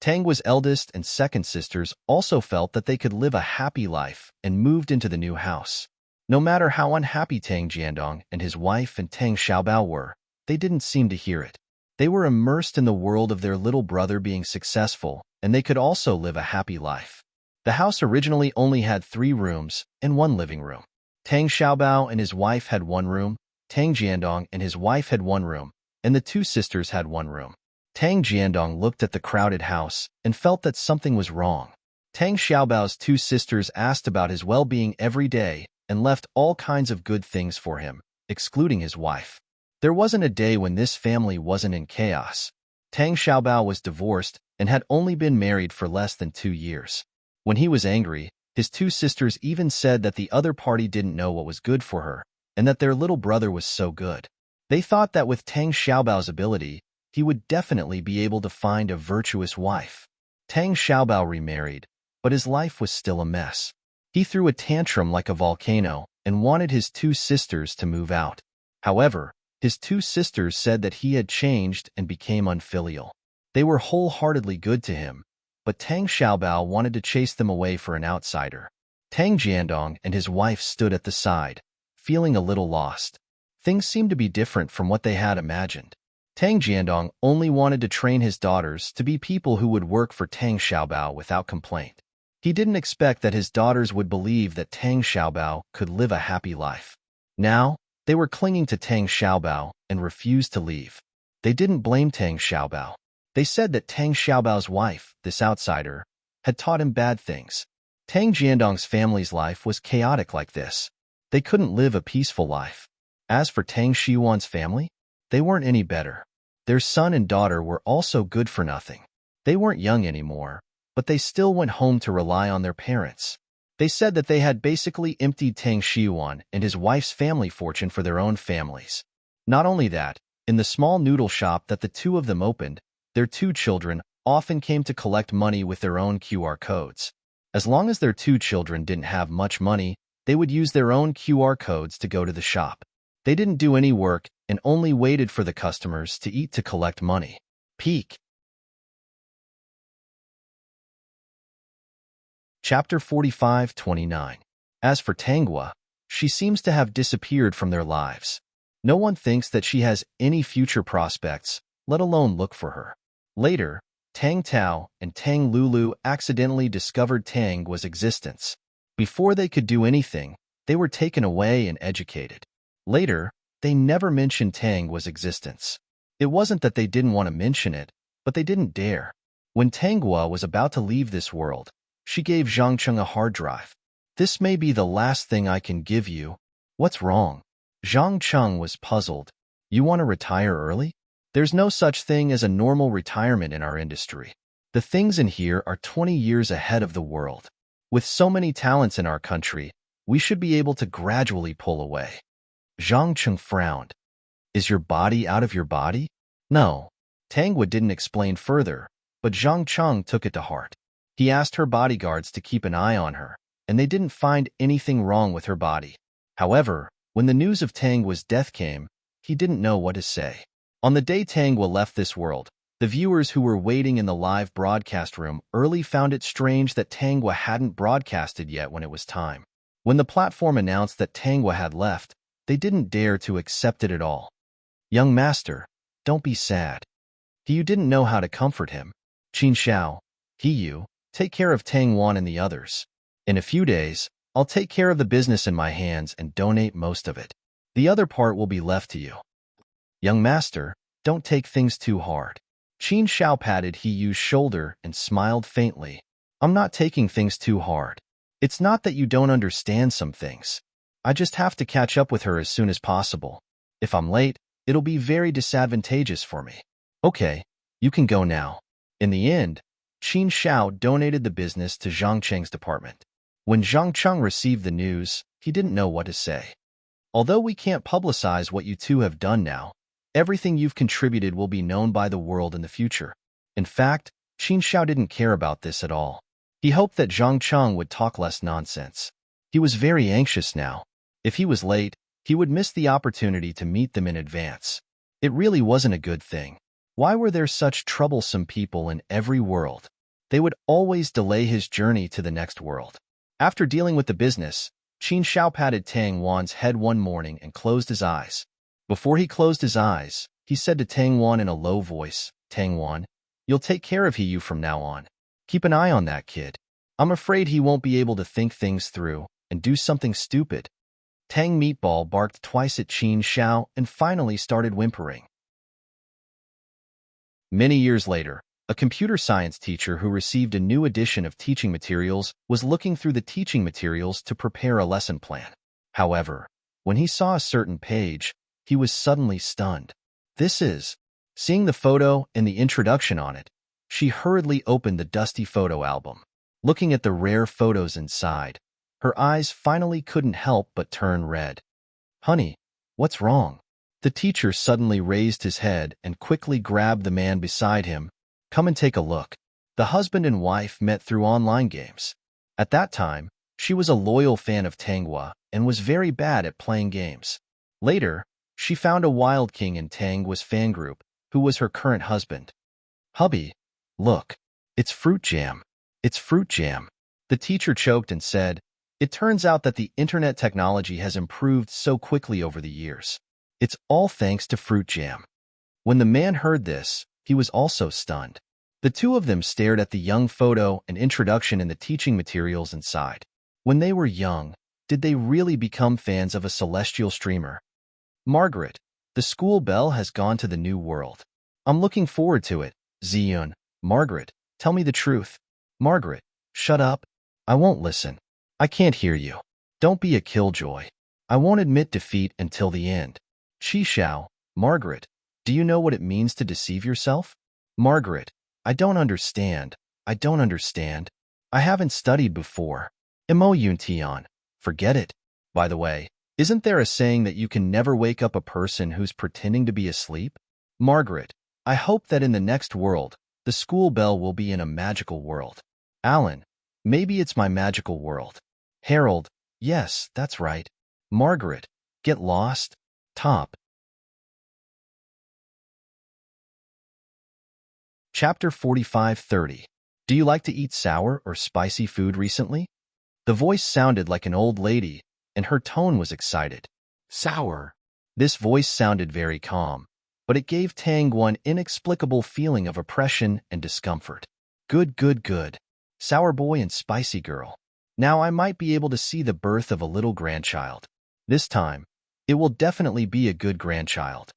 Tangwa's eldest and second sisters also felt that they could live a happy life and moved into the new house. No matter how unhappy Tang Jiandong and his wife and Tang Xiaobao were, they didn't seem to hear it. They were immersed in the world of their little brother being successful, and they could also live a happy life. The house originally only had 3 rooms and 1 living room. Tang Xiaobao and his wife had 1 room, Tang Jiandong and his wife had 1 room, and the 2 sisters had 1 room. Tang Jiandong looked at the crowded house and felt that something was wrong. Tang Xiaobao's 2 sisters asked about his well-being every day and left all kinds of good things for him, excluding his wife. There wasn't a day when this family wasn't in chaos. Tang Xiaobao was divorced and had only been married for less than 2 years. When he was angry, his 2 sisters even said that the other party didn't know what was good for her and that their little brother was so good. They thought that with Tang Xiaobao's ability, he would definitely be able to find a virtuous wife. Tang Xiaobao remarried, but his life was still a mess. He threw a tantrum like a volcano and wanted his two sisters to move out. However, his two sisters said that he had changed and became unfilial. They were wholeheartedly good to him, but Tang Xiaobao wanted to chase them away for an outsider. Tang Jiandong and his wife stood at the side, feeling a little lost. Things seemed to be different from what they had imagined. Tang Jiandong only wanted to train his daughters to be people who would work for Tang Xiaobao without complaint. He didn't expect that his daughters would believe that Tang Xiaobao could live a happy life. Now, they were clinging to Tang Xiaobao and refused to leave. They didn't blame Tang Xiaobao. They said that Tang Xiaobao's wife, this outsider, had taught him bad things. Tang Jiandong's family's life was chaotic like this. They couldn't live a peaceful life. As for Tang Xiuan's family, they weren't any better. Their son and daughter were also good for nothing. They weren't young anymore, but they still went home to rely on their parents. They said that they had basically emptied Tang Xiuan and his wife's family fortune for their own families. Not only that, in the small noodle shop that the two of them opened, their two children often came to collect money with their own QR codes. As long as their two children didn't have much money, they would use their own QR codes to go to the shop. They didn't do any work and only waited for the customers to eat to collect money. Peak. Chapter 45-29. As for Tanghua, she seems to have disappeared from their lives. No one thinks that she has any future prospects, let alone look for her. Later, Tang Tao and Tang Lulu accidentally discovered Tangua's existence. Before they could do anything, they were taken away and educated. Later, they never mentioned Tangua's existence. It wasn't that they didn't want to mention it, but they didn't dare. When Tanghua was about to leave this world, she gave Zhang Cheng a hard drive. "This may be the last thing I can give you. What's wrong?" Zhang Cheng was puzzled. "You want to retire early? There's no such thing as a normal retirement in our industry. The things in here are 20 years ahead of the world. With so many talents in our country, we should be able to gradually pull away." Zhang Cheng frowned. "Is your body out of your body?" "No." Tanghua didn't explain further, but Zhang Cheng took it to heart. He asked her bodyguards to keep an eye on her, and they didn't find anything wrong with her body. However, when the news of Tangua's death came, he didn't know what to say. On the day Tanghua left this world, the viewers who were waiting in the live broadcast room early found it strange that Tanghua hadn't broadcasted yet when it was time. When the platform announced that Tanghua had left, they didn't dare to accept it at all. "Young master, don't be sad." He didn't know how to comfort him. "Qin Xiao, you, take care of Tang Wan and the others. In a few days, I'll take care of the business in my hands and donate most of it. The other part will be left to you." "Young master, don't take things too hard." Qin Xiao patted Yu's shoulder and smiled faintly. "I'm not taking things too hard. It's not that you don't understand some things. I just have to catch up with her as soon as possible. If I'm late, it'll be very disadvantageous for me." "Okay, you can go now." In the end, Qin Xiao donated the business to Zhang Cheng's department. When Zhang Cheng received the news, he didn't know what to say. "Although we can't publicize what you two have done now, everything you've contributed will be known by the world in the future." In fact, Qin Xiao didn't care about this at all. He hoped that Zhang Cheng would talk less nonsense. He was very anxious now. If he was late, he would miss the opportunity to meet them in advance. It really wasn't a good thing. Why were there such troublesome people in every world? They would always delay his journey to the next world. After dealing with the business, Qin Xiao patted Tang Wan's head one morning and closed his eyes. Before he closed his eyes, he said to Tang Wan in a low voice, "Tang Wan, you'll take care of Yu from now on. Keep an eye on that kid. I'm afraid he won't be able to think things through and do something stupid." Tang Meatball barked twice at Qin Xiao and finally started whimpering. Many years later, a computer science teacher who received a new edition of teaching materials was looking through the teaching materials to prepare a lesson plan. However, when he saw a certain page, he was suddenly stunned. Seeing the photo and the introduction on it, she hurriedly opened the dusty photo album. Looking at the rare photos inside, her eyes finally couldn't help but turn red. "Honey, what's wrong?" The teacher suddenly raised his head and quickly grabbed the man beside him. "Come and take a look." The husband and wife met through online games. At that time, she was a loyal fan of Tanghua and was very bad at playing games. Later, she found a wild king in Tang was fan group, who was her current husband. "Hubby, look, it's fruit jam. It's fruit jam." The teacher choked and said, "It turns out that the internet technology has improved so quickly over the years. It's all thanks to fruit jam." When the man heard this, he was also stunned. The two of them stared at the young photo and introduction in the teaching materials inside. When they were young, did they really become fans of a celestial streamer? "Margaret, the school bell has gone to the new world. I'm looking forward to it, Ziyun." "Margaret, tell me the truth." "Margaret, shut up. I won't listen. I can't hear you. Don't be a killjoy. I won't admit defeat until the end." "Chi Xiao, Margaret, do you know what it means to deceive yourself?" "Margaret, I don't understand. I don't understand. I haven't studied before." "Imo Yuntian, forget it. By the way, isn't there a saying that you can never wake up a person who's pretending to be asleep?" "Margaret, I hope that in the next world, the school bell will be in a magical world." "Alan, maybe it's my magical world." "Harold, yes, that's right." "Margaret, get lost." Top. Chapter 45:30. Do you like to eat sour or spicy food recently? The voice sounded like an old lady, and her tone was excited. "Sour." This voice sounded very calm, but it gave Tang one inexplicable feeling of oppression and discomfort. Good, good, good. Sour boy and spicy girl. Now I might be able to see the birth of a little grandchild. This time, it will definitely be a good grandchild.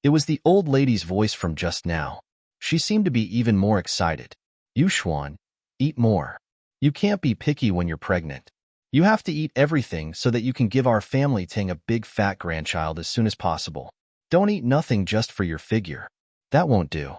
It was the old lady's voice from just now. She seemed to be even more excited. "Yuxuan, eat more. You can't be picky when you're pregnant. You have to eat everything so that you can give our family Tang a big fat grandchild as soon as possible. Don't eat nothing just for your figure. That won't do."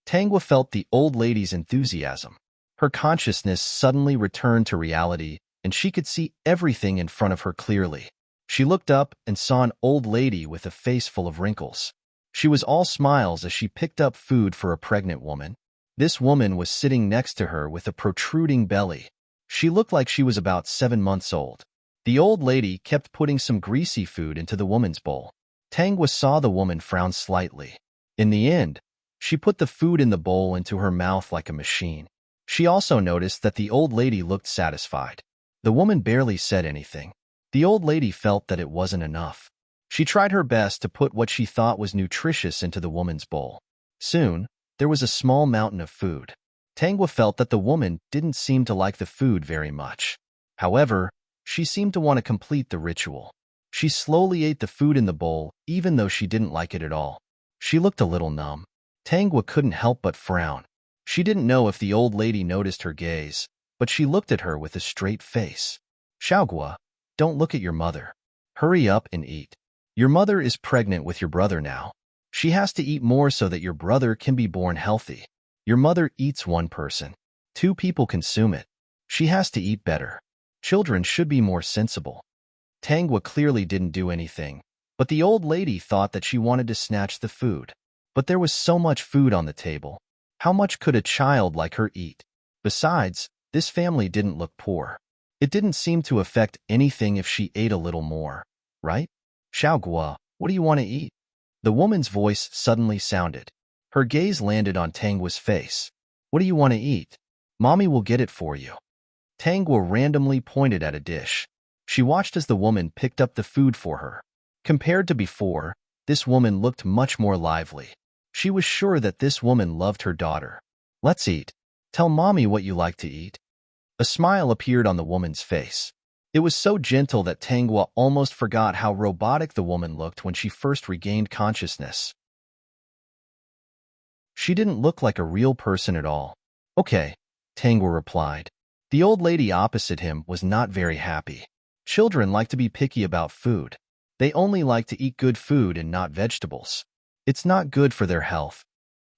Tangwa felt the old lady's enthusiasm. Her consciousness suddenly returned to reality, and she could see everything in front of her clearly. She looked up and saw an old lady with a face full of wrinkles. She was all smiles as she picked up food for a pregnant woman. This woman was sitting next to her with a protruding belly. She looked like she was about 7 months old. The old lady kept putting some greasy food into the woman's bowl. Tangwa saw the woman frown slightly. In the end, she put the food in the bowl into her mouth like a machine. She also noticed that the old lady looked satisfied. The woman barely said anything. The old lady felt that it wasn't enough. She tried her best to put what she thought was nutritious into the woman's bowl. Soon, there was a small mountain of food. Tangwa felt that the woman didn't seem to like the food very much. However, she seemed to want to complete the ritual. She slowly ate the food in the bowl, even though she didn't like it at all. She looked a little numb. Tangwa couldn't help but frown. She didn't know if the old lady noticed her gaze, but she looked at her with a straight face. "Xiaogua, don't look at your mother. Hurry up and eat. Your mother is pregnant with your brother now. She has to eat more so that your brother can be born healthy. Your mother eats one person. 2 people consume it. She has to eat better. Children should be more sensible." Tangwa clearly didn't do anything, but the old lady thought that she wanted to snatch the food. But there was so much food on the table. How much could a child like her eat? Besides, this family didn't look poor. It didn't seem to affect anything if she ate a little more, right? "Xiaogua, what do you want to eat?" The woman's voice suddenly sounded. Her gaze landed on Tangwa's face. "What do you want to eat? Mommy will get it for you." Tangwa randomly pointed at a dish. She watched as the woman picked up the food for her. Compared to before, this woman looked much more lively. She was sure that this woman loved her daughter. "Let's eat. Tell Mommy what you like to eat." A smile appeared on the woman's face. It was so gentle that Tangwa almost forgot how robotic the woman looked when she first regained consciousness. She didn't look like a real person at all. "Okay," Tangwa replied. The old lady opposite him was not very happy. Children like to be picky about food. They only like to eat good food and not vegetables. It's not good for their health.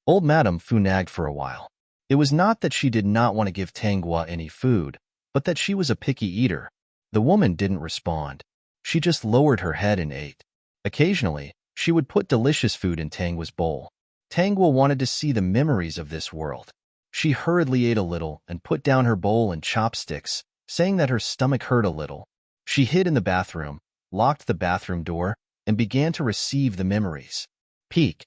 Old Madame Fu nagged for a while. It was not that she did not want to give Tangwa any food, but that she was a picky eater. The woman didn't respond. She just lowered her head and ate. Occasionally, she would put delicious food in Tangwa's bowl. Tangwa wanted to see the memories of this world. She hurriedly ate a little and put down her bowl and chopsticks, saying that her stomach hurt a little. She hid in the bathroom, locked the bathroom door, and began to receive the memories. Peak.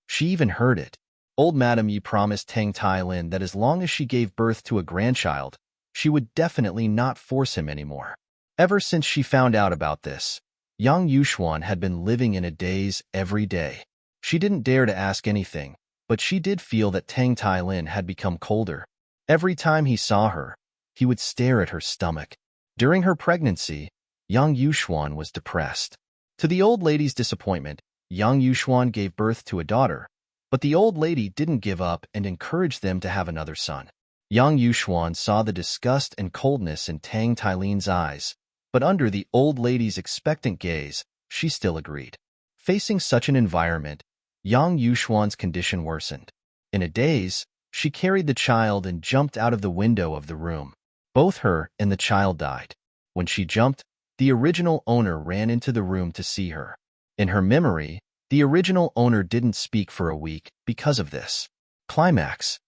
She even heard it. Old Madam Yi promised Tang Tai-lin that as long as she gave birth to a grandchild, she would definitely not force him anymore. Ever since she found out about this, Yang Yuxuan had been living in a daze every day. She didn't dare to ask anything, but she did feel that Tang Tai-lin had become colder. Every time he saw her, he would stare at her stomach. During her pregnancy, Yang Yuxuan was depressed. To the old lady's disappointment, Yang Yuxuan gave birth to a daughter, but the old lady didn't give up and encouraged them to have another son. Yang Yuxuan saw the disgust and coldness in Tang Tai-lin's eyes, but under the old lady's expectant gaze, she still agreed. Facing such an environment, Yang Yuxuan's condition worsened. In a daze, she carried the child and jumped out of the window of the room. Both her and the child died. When she jumped, the original owner ran into the room to see her. In her memory, the original owner didn't speak for a week because of this. Climax.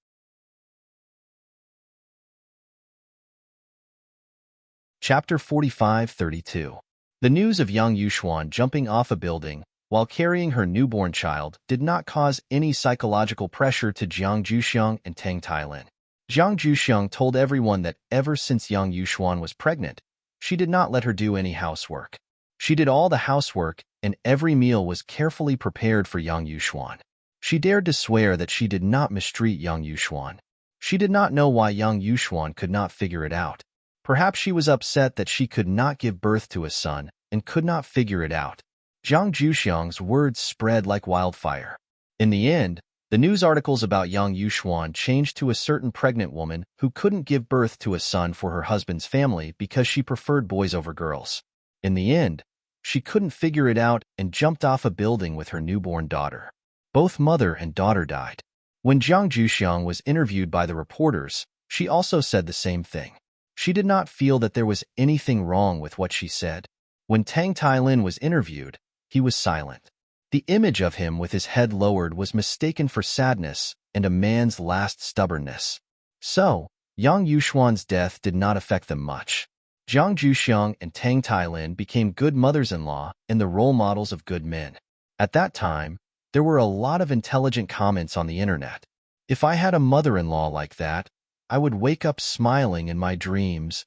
Chapter 45-32. The news of Yang Yuxuan jumping off a building while carrying her newborn child did not cause any psychological pressure to Jiang Juxiang and Tang Tai-lin. Jiang Juxiang told everyone that ever since Yang Yuxuan was pregnant, she did not let her do any housework. She did all the housework, and every meal was carefully prepared for Yang Yuxuan. She dared to swear that she did not mistreat Yang Yuxuan. She did not know why Yang Yuxuan could not figure it out. Perhaps she was upset that she could not give birth to a son and could not figure it out. Jiang Juxiang's words spread like wildfire. In the end, the news articles about Yang Yuxuan changed to a certain pregnant woman who couldn't give birth to a son for her husband's family because she preferred boys over girls. In the end, she couldn't figure it out and jumped off a building with her newborn daughter. Both mother and daughter died. When Jiang Juxiang was interviewed by the reporters, she also said the same thing. She did not feel that there was anything wrong with what she said. When Tang Tai-lin was interviewed, he was silent. The image of him with his head lowered was mistaken for sadness and a man's last stubbornness. So, Yang Yuxuan's death did not affect them much. Jiang Juxiang and Tang Tai-lin became good mothers-in-law and the role models of good men. At that time, there were a lot of intelligent comments on the internet. If I had a mother-in-law like that, I would wake up smiling in my dreams.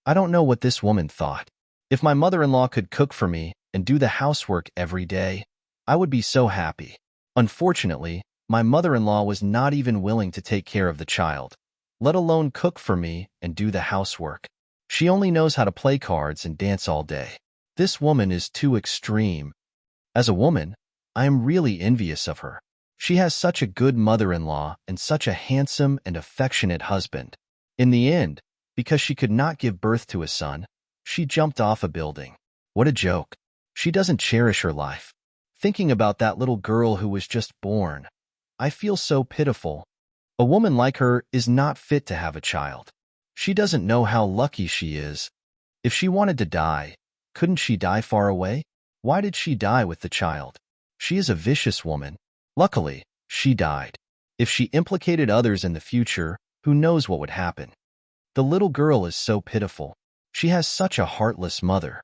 I don't know what this woman thought. If my mother-in-law could cook for me and do the housework every day, I would be so happy. Unfortunately, my mother-in-law was not even willing to take care of the child, let alone cook for me and do the housework. She only knows how to play cards and dance all day. This woman is too extreme. As a woman, I am really envious of her. She has such a good mother-in-law and such a handsome and affectionate husband. In the end, because she could not give birth to a son, she jumped off a building. What a joke. She doesn't cherish her life. Thinking about that little girl who was just born, I feel so pitiful. A woman like her is not fit to have a child. She doesn't know how lucky she is. If she wanted to die, couldn't she die far away? Why did she die with the child? She is a vicious woman. Luckily, she died. If she implicated others in the future, who knows what would happen? The little girl is so pitiful. She has such a heartless mother.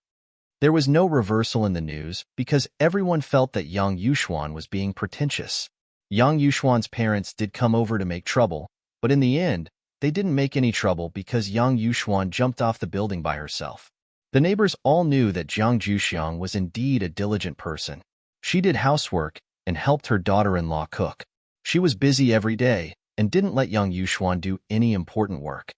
There was no reversal in the news because everyone felt that Yang Yuxuan was being pretentious. Yang Yuxuan's parents did come over to make trouble, but in the end, they didn't make any trouble because Yang Yuxuan jumped off the building by herself. The neighbors all knew that Jiang Juxiang was indeed a diligent person. She did housework and helped her daughter-in-law cook. She was busy every day and didn't let Yang Yuxuan do any important work.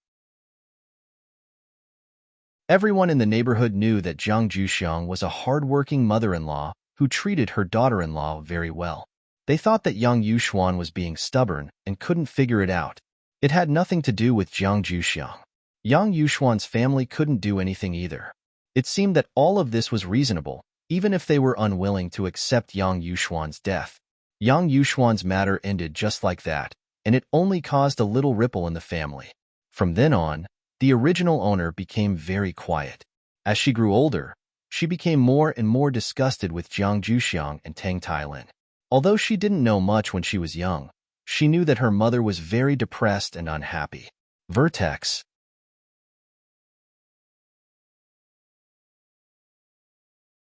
Everyone in the neighborhood knew that Jiang Juxiang was a hard-working mother-in-law who treated her daughter-in-law very well. They thought that Yang Yuxuan was being stubborn and couldn't figure it out. It had nothing to do with Jiang Juxiang. Yang Yuxuan's family couldn't do anything either. It seemed that all of this was reasonable, even if they were unwilling to accept Yang Yuxuan's death. Yang Yuxuan's matter ended just like that, and it only caused a little ripple in the family. From then on, the original owner became very quiet. As she grew older, she became more and more disgusted with Jiang Juxiang and Tang Tai-lin. Although she didn't know much when she was young, She knew that her mother was very depressed and unhappy. Vertex.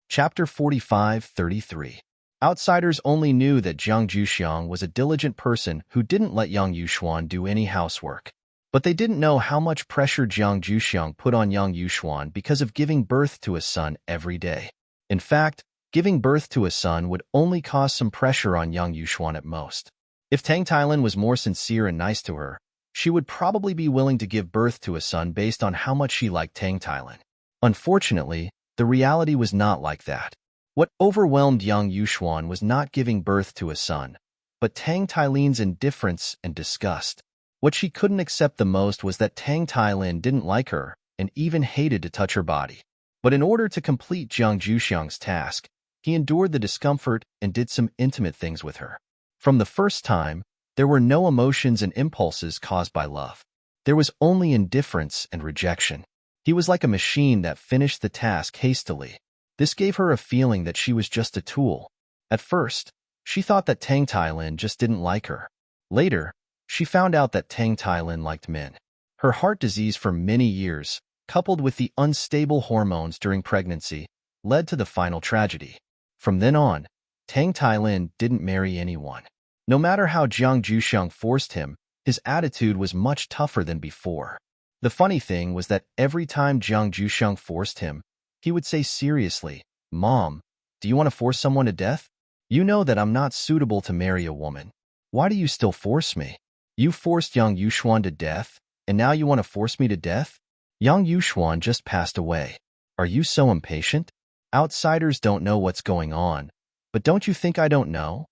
Chapter 45-33. Outsiders only knew that Jiang Juxiang was a diligent person who didn't let Yang Yuxuan do any housework. But they didn't know how much pressure Jiang Juxiang put on Yang Yuxuan because of giving birth to a son every day. In fact, giving birth to a son would only cause some pressure on Yang Yuxuan at most. If Tang Tailin was more sincere and nice to her, she would probably be willing to give birth to a son based on how much she liked Tang Tailin. Unfortunately, the reality was not like that. What overwhelmed Yang Yuxuan was not giving birth to a son, but Tang Tailin's indifference and disgust. What she couldn't accept the most was that Tang Tailin didn't like her and even hated to touch her body. But in order to complete Jiang Juxiang's task, he endured the discomfort and did some intimate things with her. From the first time, there were no emotions and impulses caused by love. There was only indifference and rejection. He was like a machine that finished the task hastily. This gave her a feeling that she was just a tool. At first, she thought that Tang Tailin just didn't like her. Later, she found out that Tang Tailin liked men. Her heart disease for many years, coupled with the unstable hormones during pregnancy, led to the final tragedy. From then on, Tang Tailin didn't marry anyone. No matter how Jiang Juxiang forced him, his attitude was much tougher than before. The funny thing was that every time Jiang Juxiang forced him, he would say seriously, "Mom, do you want to force someone to death? You know that I'm not suitable to marry a woman. Why do you still force me? You forced Yang Yuxuan to death, and now you want to force me to death? Yang Yuxuan just passed away. Are you so impatient? Outsiders don't know what's going on, but don't you think I don't know?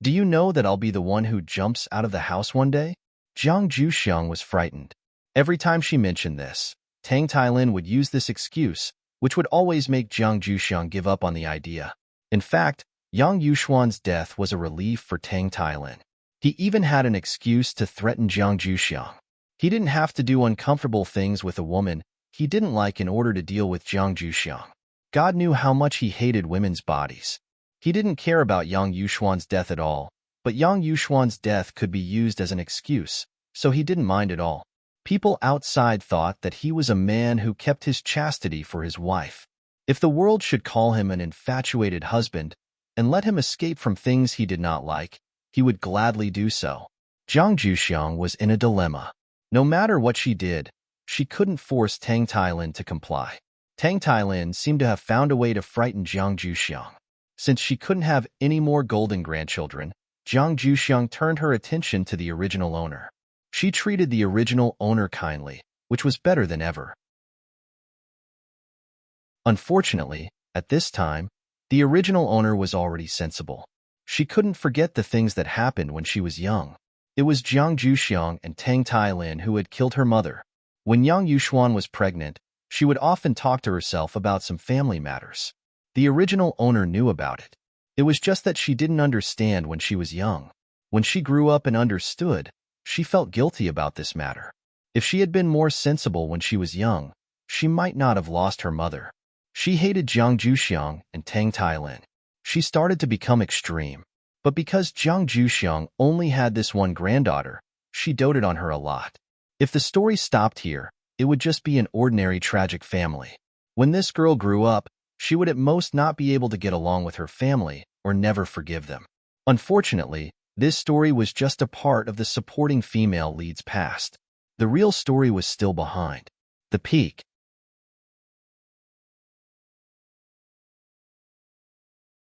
Do you know that I'll be the one who jumps out of the house one day?" Jiang Juxiang was frightened. Every time she mentioned this, Tang Tailin would use this excuse, which would always make Jiang Juxiang give up on the idea. In fact, Yang Yuxuan's death was a relief for Tang Tailin. He even had an excuse to threaten Jiang Juxiang. He didn't have to do uncomfortable things with a woman he didn't like in order to deal with Jiang Juxiang. God knew how much he hated women's bodies. He didn't care about Yang Yuxuan's death at all, but Yang Yuxuan's death could be used as an excuse, so he didn't mind at all. People outside thought that he was a man who kept his chastity for his wife. If the world should call him an infatuated husband and let him escape from things he did not like, he would gladly do so. Jiang Juxiang was in a dilemma. No matter what she did, she couldn't force Tang Tailin to comply. Tang Tailin seemed to have found a way to frighten Jiang Juxiang. Since she couldn't have any more golden grandchildren, Jiang Juxiang turned her attention to the original owner. She treated the original owner kindly, which was better than ever. Unfortunately, at this time, the original owner was already sensible. She couldn't forget the things that happened when she was young. It was Jiang Juxiang and Tang Tailin who had killed her mother. When Yang Yuxuan was pregnant, she would often talk to herself about some family matters. The original owner knew about it. It was just that she didn't understand when she was young. When she grew up and understood, she felt guilty about this matter. If she had been more sensible when she was young, she might not have lost her mother. She hated Jiang Juxiang and Tang Tailin. She started to become extreme. But because Jiang Juxiang only had this one granddaughter, she doted on her a lot. If the story stopped here, it would just be an ordinary tragic family. When this girl grew up, she would at most not be able to get along with her family or never forgive them. Unfortunately, this story was just a part of the supporting female lead's past. The real story was still behind. The peak.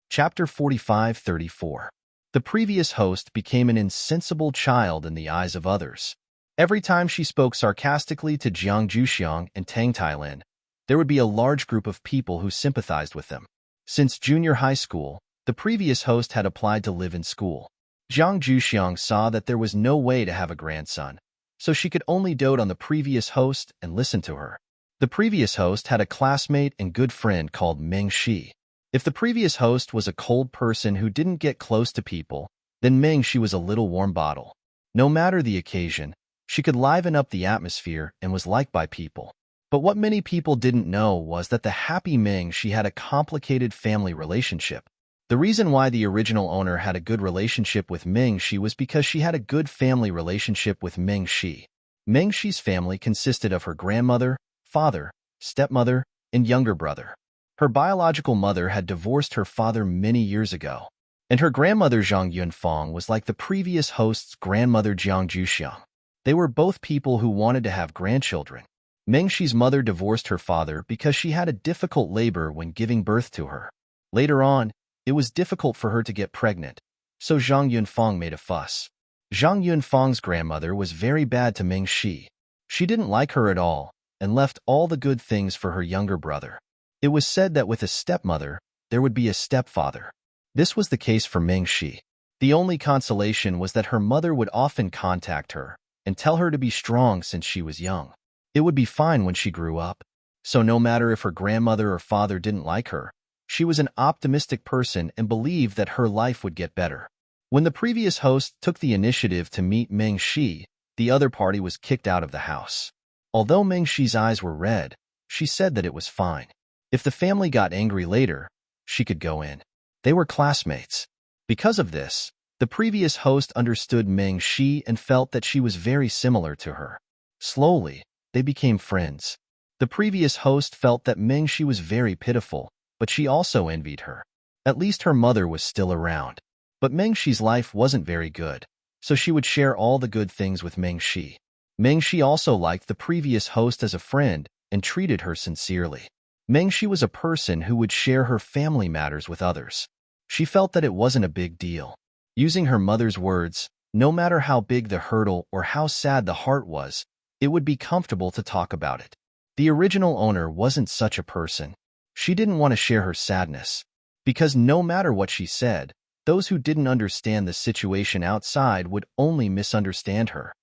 Chapter 45-34. The previous host became an insensible child in the eyes of others. Every time she spoke sarcastically to Jiang Juxiang and Tang Tailin, there would be a large group of people who sympathized with them. Since junior high school, the previous host had applied to live in school. Jiang Juxiang saw that there was no way to have a grandson, so she could only dote on the previous host and listen to her. The previous host had a classmate and good friend called Meng Shi. If the previous host was a cold person who didn't get close to people, then Meng Shi was a little warm bottle. No matter the occasion, she could liven up the atmosphere and was liked by people. But what many people didn't know was that the happy Meng Shi had a complicated family relationship. The reason why the original owner had a good relationship with Meng Shi was because she had a good family relationship with Meng Shi. Meng Shi's family consisted of her grandmother, father, stepmother, and younger brother. Her biological mother had divorced her father many years ago, and her grandmother Zhang Yunfang was like the previous host's grandmother Jiang Juxiang. They were both people who wanted to have grandchildren. Meng Shi's mother divorced her father because she had a difficult labor when giving birth to her. Later on, it was difficult for her to get pregnant, so Zhang Yunfang made a fuss. Zhang Yunfang's grandmother was very bad to Meng Shi. She didn't like her at all and left all the good things for her younger brother. It was said that with a stepmother, there would be a stepfather. This was the case for Meng Shi. The only consolation was that her mother would often contact her and tell her to be strong since she was young. It would be fine when she grew up. So no matter if her grandmother or father didn't like her, she was an optimistic person and believed that her life would get better. When the previous host took the initiative to meet Meng Shi, the other party was kicked out of the house. Although Meng Shi's eyes were red, she said that it was fine. If the family got angry later, she could go in. They were classmates. Because of this, the previous host understood Meng Shi and felt that she was very similar to her. Slowly, they became friends. The previous host felt that Meng Shi was very pitiful, but she also envied her. At least her mother was still around. But Meng Shi's life wasn't very good, so she would share all the good things with Meng Shi. Meng Shi also liked the previous host as a friend and treated her sincerely. Meng Shi was a person who would share her family matters with others. She felt that it wasn't a big deal. Using her mother's words, no matter how big the hurdle or how sad the heart was, it would be comfortable to talk about it. The original owner wasn't such a person. She didn't want to share her sadness, because no matter what she said, those who didn't understand the situation outside would only misunderstand her.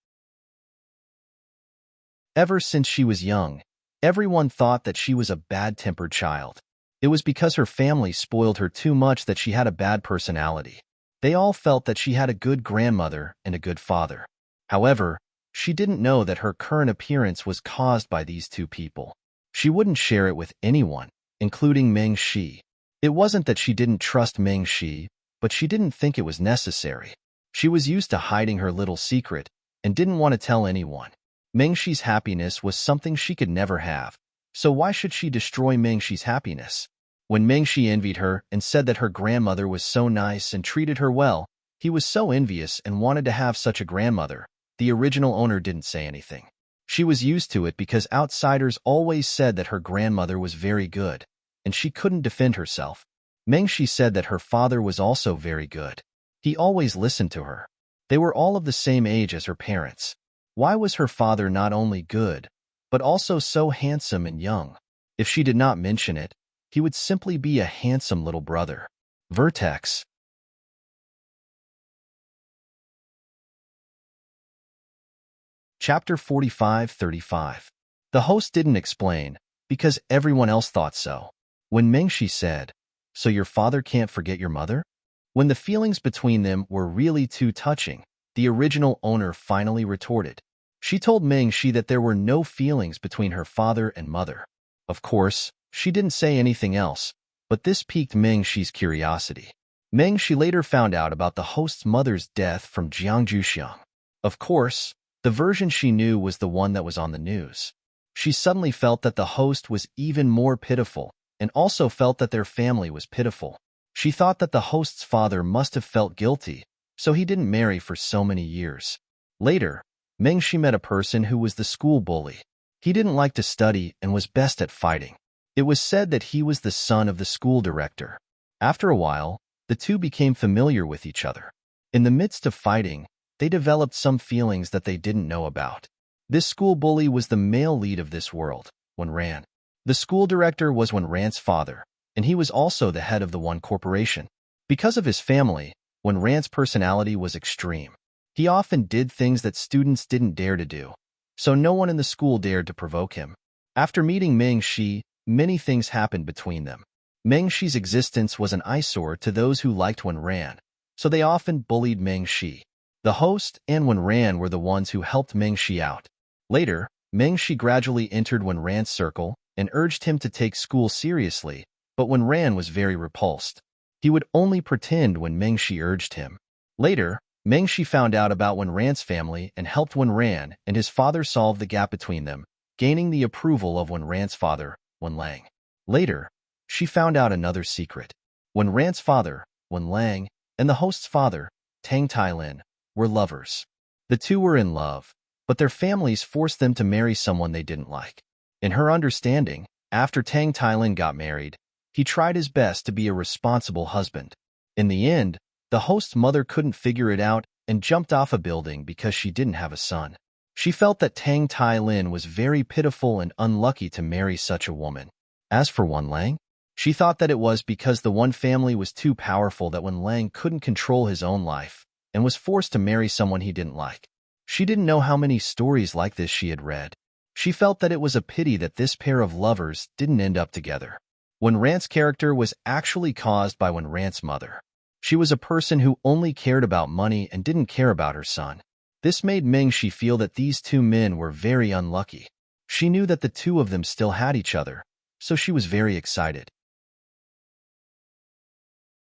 Ever since she was young, everyone thought that she was a bad-tempered child. It was because her family spoiled her too much that she had a bad personality. They all felt that she had a good grandmother and a good father. However, she didn't know that her current appearance was caused by these two people. She wouldn't share it with anyone, including Meng Shi. It wasn't that she didn't trust Meng Shi, but she didn't think it was necessary. She was used to hiding her little secret and didn't want to tell anyone. Meng Shi's happiness was something she could never have, so why should she destroy Meng Shi's happiness? When Meng Shi envied her and said that her grandmother was so nice and treated her well, he was so envious and wanted to have such a grandmother. The original owner didn't say anything. She was used to it because outsiders always said that her grandmother was very good, and she couldn't defend herself. Meng Shi said that her father was also very good. He always listened to her. They were all of the same age as her parents. Why was her father not only good, but also so handsome and young? If she did not mention it, he would simply be a handsome little brother. Vertex. Chapter 45-35. The host didn't explain, because everyone else thought so. When Meng Shi said, "So your father can't forget your mother?" When the feelings between them were really too touching, the original owner finally retorted. She told Meng Shi that there were no feelings between her father and mother. Of course, she didn't say anything else, but this piqued Meng Shi's curiosity. Meng Shi later found out about the host's mother's death from Jiang Juxiang. Of course, the version she knew was the one that was on the news. She suddenly felt that the host was even more pitiful, and also felt that their family was pitiful. She thought that the host's father must have felt guilty, so he didn't marry for so many years. Later, Meng Shi met a person who was the school bully. He didn't like to study and was best at fighting. It was said that he was the son of the school director. After a while, the two became familiar with each other. In the midst of fighting, they developed some feelings that they didn't know about. This school bully was the male lead of this world, Wenran. The school director was Wenran's father, and he was also the head of the One Corporation. Because of his family, Wenran's personality was extreme. He often did things that students didn't dare to do, so no one in the school dared to provoke him. After meeting Meng Shi, many things happened between them. Meng Shi's existence was an eyesore to those who liked Wenran, so they often bullied Meng Shi. The host and Wenran were the ones who helped Meng Shi out. Later, Meng Shi gradually entered Wenran's circle and urged him to take school seriously, but Wenran was very repulsed. He would only pretend when Mengshi urged him. Later, Mengshi found out about Wenran's family and helped Wenran and his father solve the gap between them, gaining the approval of Wenran's father, Wenlang. Later, she found out another secret. Wenran's father, Wenlang, and the host's father, Tang Tailin, were lovers. The two were in love, but their families forced them to marry someone they didn't like. In her understanding, after Tang Tailin got married, he tried his best to be a responsible husband. In the end, the host's mother couldn't figure it out and jumped off a building because she didn't have a son. She felt that Tang Tailin was very pitiful and unlucky to marry such a woman. As for Wenlang, she thought that it was because the one family was too powerful that Wenlang couldn't control his own life and was forced to marry someone he didn't like. She didn't know how many stories like this she had read. She felt that it was a pity that this pair of lovers didn't end up together. Wenran's character was actually caused by Wenran's mother. She was a person who only cared about money and didn't care about her son. This made Mengshi feel that these two men were very unlucky. She knew that the two of them still had each other, so she was very excited.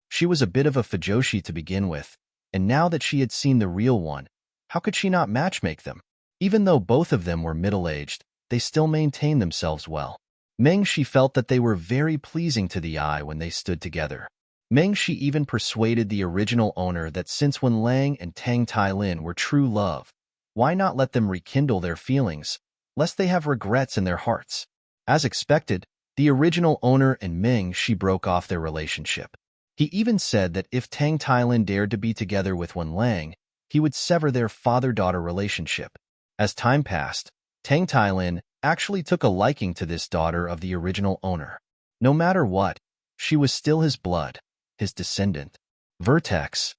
She was a bit of a fujoshi to begin with, and now that she had seen the real one, how could she not matchmake them? Even though both of them were middle-aged, they still maintained themselves well. Mengshi felt that they were very pleasing to the eye when they stood together. Mengshi even persuaded the original owner that since Wenlang and Tang Tailin were true love, why not let them rekindle their feelings, lest they have regrets in their hearts? As expected, the original owner and Mengshi broke off their relationship. He even said that if Tang Tailin dared to be together with Wenlang, he would sever their father-daughter relationship. As time passed, Tang Tailin actually took a liking to this daughter of the original owner. No matter what, she was still his blood, his descendant. Vertex.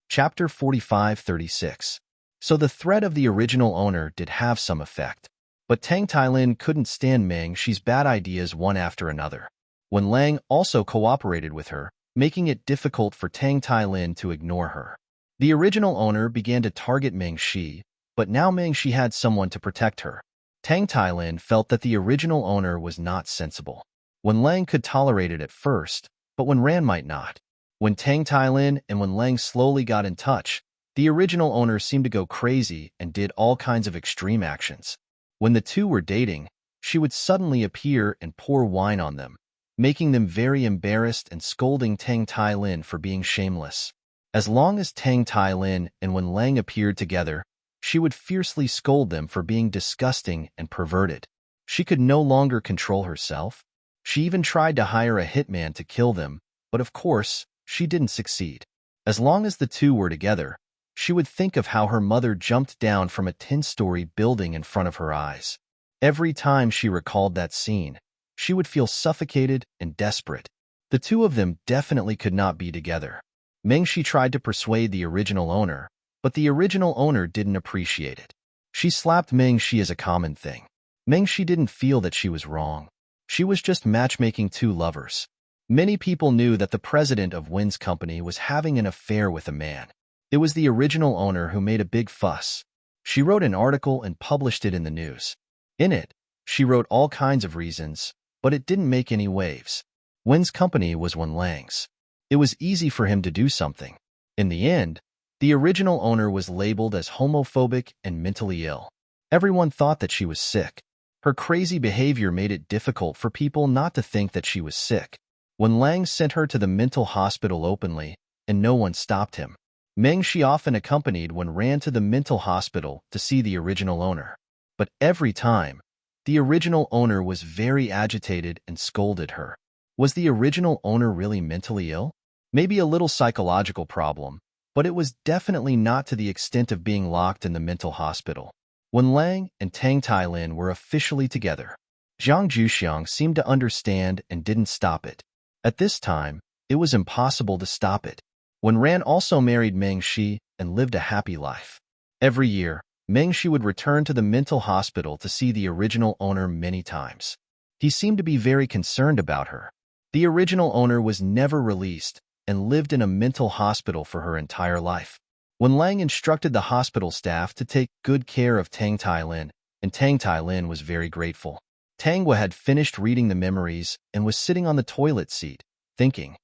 Chapter 45-36. So the threat of the original owner did have some effect. But Tang Tailin couldn't stand Mengshi's bad ideas one after another. Wenlang also cooperated with her, making it difficult for Tang Tailin to ignore her. The original owner began to target Mengshi, but now Mengshi had someone to protect her. Tang Tailin felt that the original owner was not sensible. Wenlang could tolerate it at first, but Wenran might not. When Tang Tailin and Wenlang slowly got in touch, the original owner seemed to go crazy and did all kinds of extreme actions. When the two were dating, she would suddenly appear and pour wine on them, making them very embarrassed and scolding Tang Tailin for being shameless. As long as Tang Tailin and Wenlang appeared together, she would fiercely scold them for being disgusting and perverted. She could no longer control herself. She even tried to hire a hitman to kill them, but of course, she didn't succeed. As long as the two were together, she would think of how her mother jumped down from a 10-story building in front of her eyes. Every time she recalled that scene, she would feel suffocated and desperate. The two of them definitely could not be together. Mengshi tried to persuade the original owner, but the original owner didn't appreciate it. She slapped Mengshi as a common thing. Mengshi didn't feel that she was wrong. She was just matchmaking two lovers. Many people knew that the president of Wen's company was having an affair with a man. It was the original owner who made a big fuss. She wrote an article and published it in the news. In it, she wrote all kinds of reasons, but it didn't make any waves. Wen's company was Wenlang's. It was easy for him to do something. In the end, the original owner was labeled as homophobic and mentally ill. Everyone thought that she was sick. Her crazy behavior made it difficult for people not to think that she was sick. Wenlang sent her to the mental hospital openly, and no one stopped him. Mengshi often accompanied Wenran to the mental hospital to see the original owner. But every time, the original owner was very agitated and scolded her. Was the original owner really mentally ill? Maybe a little psychological problem, but it was definitely not to the extent of being locked in the mental hospital. Wenlang and Tang Tailin were officially together. Zhang Juxiang seemed to understand and didn't stop it. At this time, it was impossible to stop it. Wenran also married Mengshi and lived a happy life. Every year, Mengshi would return to the mental hospital to see the original owner many times. He seemed to be very concerned about her. The original owner was never released and lived in a mental hospital for her entire life. Wenlang instructed the hospital staff to take good care of Tang Tailin, and Tang Tailin was very grateful. Tangwa had finished reading the memories and was sitting on the toilet seat, thinking.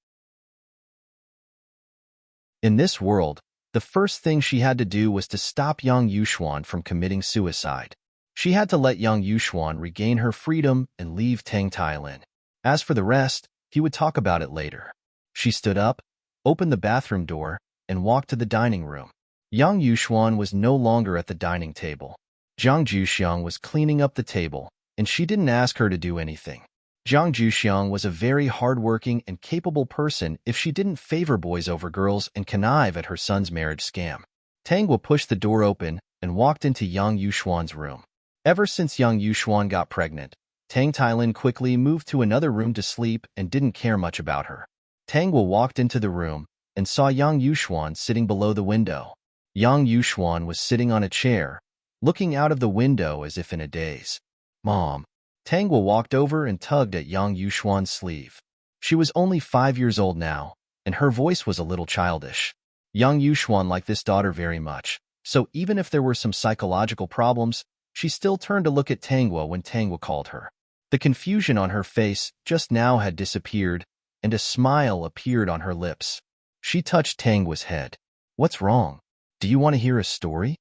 In this world, the first thing she had to do was to stop Yang Yuxuan from committing suicide. She had to let Yang Yuxuan regain her freedom and leave Tang Tailin. As for the rest, he would talk about it later. She stood up, opened the bathroom door, and walked to the dining room. Yang Yuxuan was no longer at the dining table. Zhang Juxiang was cleaning up the table, and she didn't ask her to do anything. Zhang Juxiang was a very hardworking and capable person if she didn't favor boys over girls and connive at her son's marriage scam. Tangwa pushed the door open and walked into Yang Yuxuan's room. Ever since Yang Yuxuan got pregnant, Tang Tailin quickly moved to another room to sleep and didn't care much about her. Tangwa walked into the room and saw Yang Yuxuan sitting below the window. Yang Yuxuan was sitting on a chair, looking out of the window as if in a daze. "Mom." Tangwa walked over and tugged at Yang Yuxuan's sleeve. She was only 5 years old now, and her voice was a little childish. Yang Yuxuan liked this daughter very much, so even if there were some psychological problems, she still turned to look at Tangwa when Tangwa called her. The confusion on her face just now had disappeared, and a smile appeared on her lips. She touched Tangwa's head. "What's wrong? Do you want to hear a story?"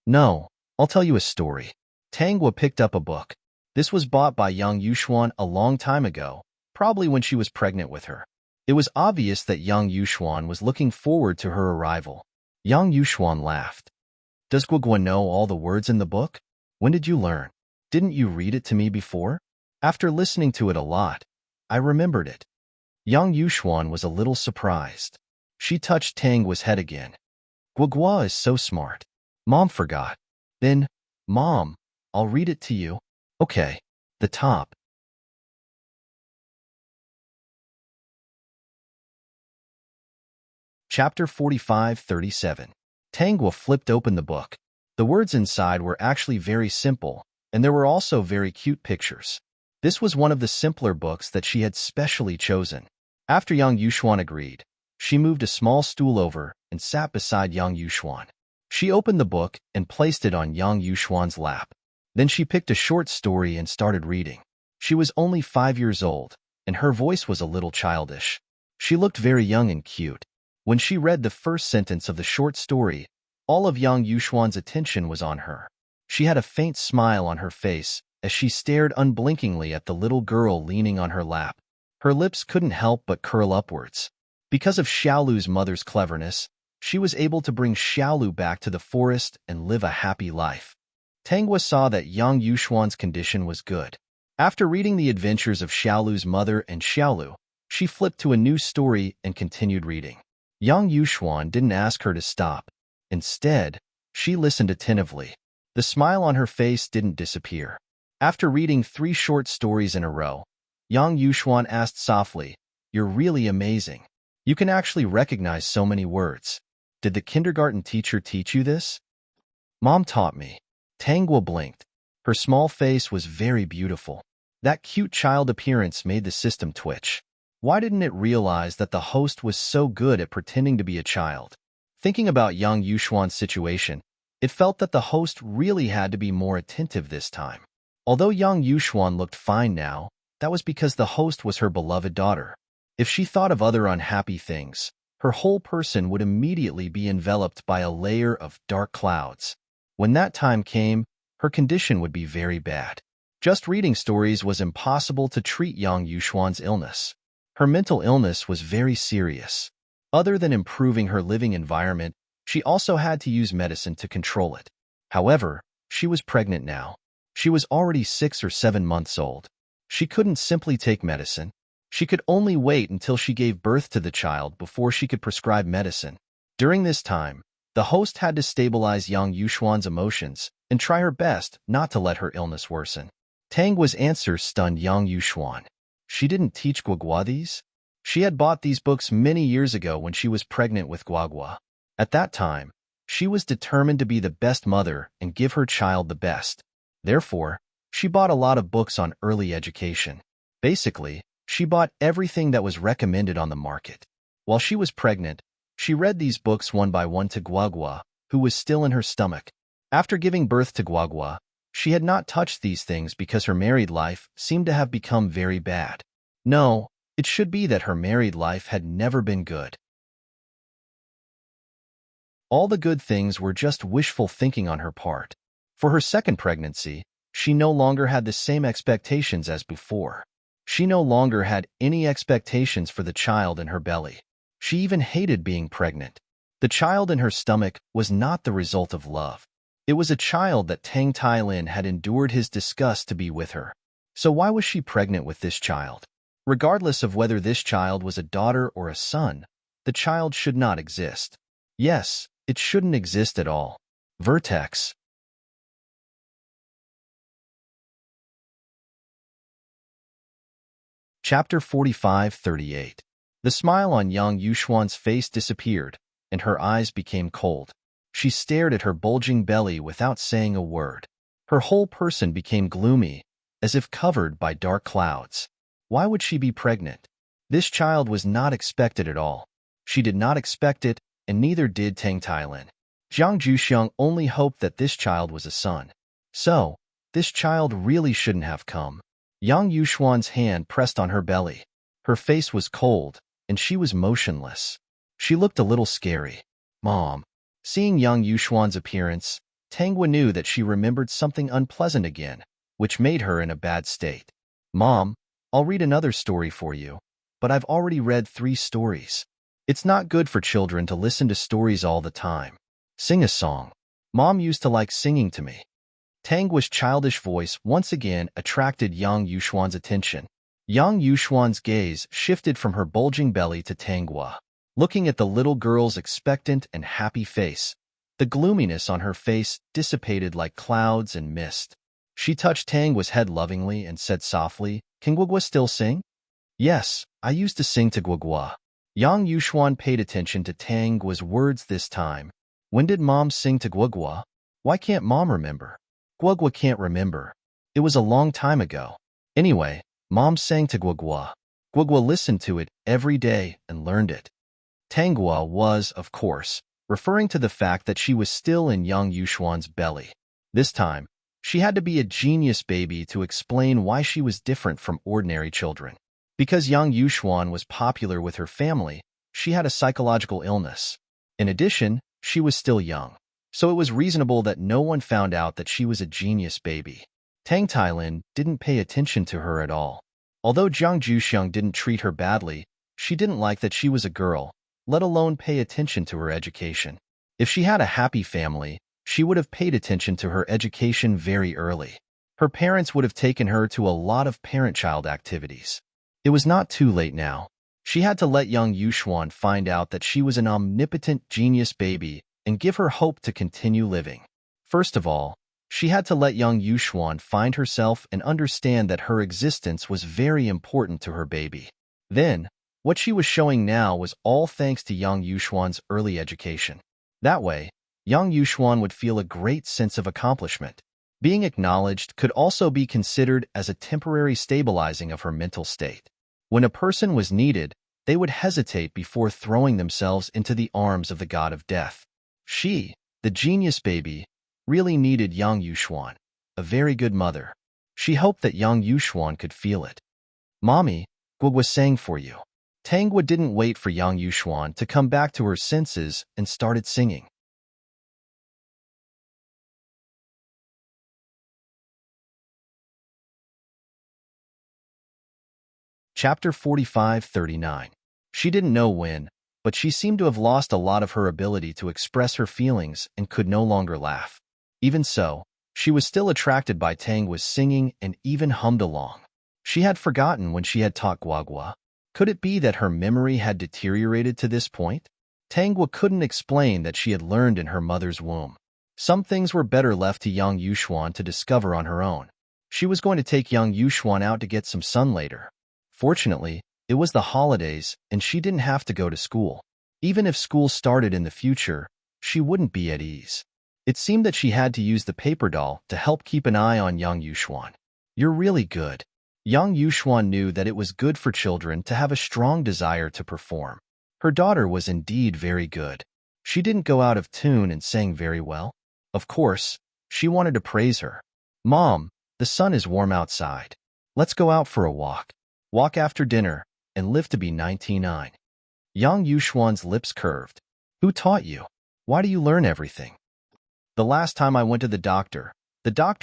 "No, I'll tell you a story." Tangwa picked up a book. This was bought by Yang Yuxuan a long time ago, probably when she was pregnant with her. It was obvious that Yang Yuxuan was looking forward to her arrival. Yang Yuxuan laughed. "Does Guogua know all the words in the book? When did you learn? Didn't you read it to me before?" After listening to it a lot, I remembered it. Yang Yuxuan was a little surprised. She touched Tangwa's head again. "Guogua is so smart. Mom forgot." "Then, Mom, I'll read it to you." "Okay." The top. Chapter 45-37. Tangwa flipped open the book. The words inside were actually very simple, and there were also very cute pictures. This was one of the simpler books that she had specially chosen. After Yang Yuxuan agreed, she moved a small stool over and sat beside Yang Yuxuan. She opened the book and placed it on Yang Yuxuan's lap. Then she picked a short story and started reading. She was only 5 years old, and her voice was a little childish. She looked very young and cute. When she read the first sentence of the short story, all of Yang Yuxuan's attention was on her. She had a faint smile on her face as she stared unblinkingly at the little girl leaning on her lap. Her lips couldn't help but curl upwards. Because of Xiaolu's mother's cleverness, she was able to bring Xiaolu back to the forest and live a happy life. Tangwa saw that Yang Yuxuan's condition was good. After reading the adventures of Xiaolu's mother and Xiaolu, she flipped to a new story and continued reading. Yang Yuxuan didn't ask her to stop. Instead, she listened attentively. The smile on her face didn't disappear. After reading 3 short stories in a row, Yang Yuxuan asked softly, "You're really amazing. You can actually recognize so many words. Did the kindergarten teacher teach you this?" "Mom taught me." Tangwa blinked. Her small face was very beautiful. That cute child appearance made the system twitch. Why didn't it realize that the host was so good at pretending to be a child? Thinking about Yang Yuxuan's situation, it felt that the host really had to be more attentive this time. Although Yang Yuxuan looked fine now, that was because the host was her beloved daughter. If she thought of other unhappy things, her whole person would immediately be enveloped by a layer of dark clouds. When that time came, her condition would be very bad. Just reading stories was impossible to treat Yang Yuxuan's illness. Her mental illness was very serious. Other than improving her living environment, she also had to use medicine to control it. However, she was pregnant now. She was already 6 or 7 months old. She couldn't simply take medicine. She could only wait until she gave birth to the child before she could prescribe medicine. During this time, the host had to stabilize Yang Yuxuan's emotions and try her best not to let her illness worsen. Tangwa's answer stunned Yang Yuxuan. She didn't teach Guogua these? She had bought these books many years ago when she was pregnant with Guogua. At that time, she was determined to be the best mother and give her child the best. Therefore, she bought a lot of books on early education. Basically, she bought everything that was recommended on the market. While she was pregnant, she read these books one by one to Guogua, who was still in her stomach. After giving birth to Guogua, She had not touched these things because her married life seemed to have become very bad. No, it should be that her married life had never been good. All the good things were just wishful thinking on her part. For her second pregnancy, she no longer had the same expectations as before. She no longer had any expectations for the child in her belly. She even hated being pregnant. The child in her stomach was not the result of love. It was a child that Tang Tailin had endured his disgust to be with her. So why was she pregnant with this child? Regardless of whether this child was a daughter or a son, the child should not exist. Yes, it shouldn't exist at all. Vertex. Chapter 45-38. The smile on Yang Yuxuan's face disappeared, and her eyes became cold. She stared at her bulging belly without saying a word. Her whole person became gloomy, as if covered by dark clouds. Why would she be pregnant? This child was not expected at all. She did not expect it, and neither did Tang Tailin. Jiang Juxiang only hoped that this child was a son. So, this child really shouldn't have come. Yang Yuxuan's hand pressed on her belly. Her face was cold, and she was motionless. She looked a little scary. Mom. Seeing Yang Yuxuan's appearance, Tangwa knew that she remembered something unpleasant again, which made her in a bad state. Mom, I'll read another story for you, but I've already read 3 stories. It's not good for children to listen to stories all the time. Sing a song. Mom used to like singing to me. Tangwa's childish voice once again attracted Yang Yuxuan's attention. Yang Yuxuan's gaze shifted from her bulging belly to Tangwa. Looking at the little girl's expectant and happy face, the gloominess on her face dissipated like clouds and mist. She touched Tangwa's head lovingly and said softly, "Can Guogua still sing?" "Yes, I used to sing to Guogua." Yang Yuxuan paid attention to Tangwa's words this time. When did Mom sing to Guogua? Why can't Mom remember? Guogua can't remember. It was a long time ago. Anyway, Mom sang to Guogua. Guogua listened to it every day and learned it. Tangwa was, of course, referring to the fact that she was still in Yang Yuxuan's belly. This time, she had to be a genius baby to explain why she was different from ordinary children. Because Yang Yuxuan was popular with her family, she had a psychological illness. In addition, she was still young, so it was reasonable that no one found out that she was a genius baby. Tang Tailin didn't pay attention to her at all. Although Jiang Juxiang didn't treat her badly, she didn't like that she was a girl, let alone pay attention to her education. If she had a happy family, she would have paid attention to her education very early. Her parents would have taken her to a lot of parent-child activities. It was not too late now. She had to let Yang Yuxuan find out that she was an omnipotent genius baby and give her hope to continue living. First of all, she had to let Yang Yuxuan find herself and understand that her existence was very important to her baby. Then, what she was showing now was all thanks to Yang Yuxuan's early education. That way, Yang Yuxuan would feel a great sense of accomplishment. Being acknowledged could also be considered as a temporary stabilizing of her mental state. When a person was needed, they would hesitate before throwing themselves into the arms of the god of death. She, the genius baby, really needed Yang Yuxuan, a very good mother. She hoped that Yang Yuxuan could feel it. "Mommy, Guogua sang for you." Tangwa didn't wait for Yang Yuxuan to come back to her senses and started singing. Chapter 45-39. She didn't know when, but she seemed to have lost a lot of her ability to express her feelings and could no longer laugh. Even so, she was still attracted by Tangwa's singing and even hummed along. She had forgotten when she had taught Guogua. Could it be that her memory had deteriorated to this point? Tangwa couldn't explain that she had learned in her mother's womb. Some things were better left to Yang Yuxuan to discover on her own. She was going to take Yang Yuxuan out to get some sun later. Fortunately, it was the holidays and she didn't have to go to school. Even if school started in the future, she wouldn't be at ease. It seemed that she had to use the paper doll to help keep an eye on Yang Yuxuan. "You're really good." Yang Yuxuan knew that it was good for children to have a strong desire to perform. Her daughter was indeed very good. She didn't go out of tune and sang very well. Of course, she wanted to praise her. Mom, the sun is warm outside. Let's go out for a walk. Walk after dinner and live to be 99. Yang Yuxuan's lips curved. Who taught you? Why do you learn everything? The last time I went to the doctor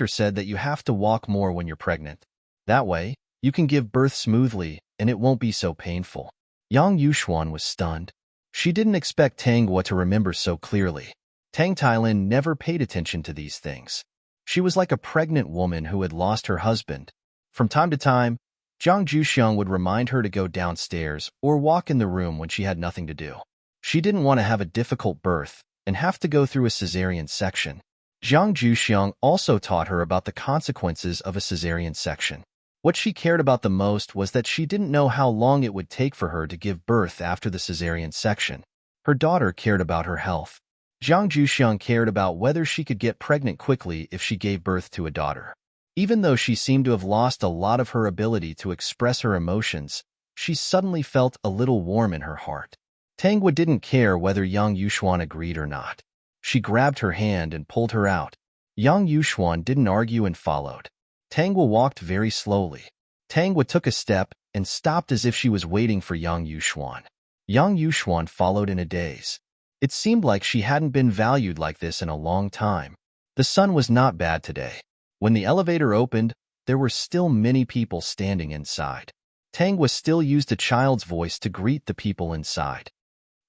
said that you have to walk more when you're pregnant. That way, you can give birth smoothly and it won't be so painful. Yang Yuxuan was stunned. She didn't expect Tang Hua to remember so clearly. Tang Tailin never paid attention to these things. She was like a pregnant woman who had lost her husband. From time to time, Zhang Juxiang would remind her to go downstairs or walk in the room when she had nothing to do. She didn't want to have a difficult birth and have to go through a cesarean section. Zhang Juxiang also taught her about the consequences of a cesarean section. What she cared about the most was that she didn't know how long it would take for her to give birth after the cesarean section. Her daughter cared about her health. Zhang Juxiang cared about whether she could get pregnant quickly if she gave birth to a daughter. Even though she seemed to have lost a lot of her ability to express her emotions, she suddenly felt a little warm in her heart. Tang Hua didn't care whether Yang Yuxuan agreed or not. She grabbed her hand and pulled her out. Yang Yuxuan didn't argue and followed. Tang Hua walked very slowly. Tang Hua took a step and stopped as if she was waiting for Yang Yuxuan. Yang Yuxuan followed in a daze. It seemed like she hadn't been valued like this in a long time. The sun was not bad today. When the elevator opened, there were still many people standing inside. Tang Hua still used a child's voice to greet the people inside.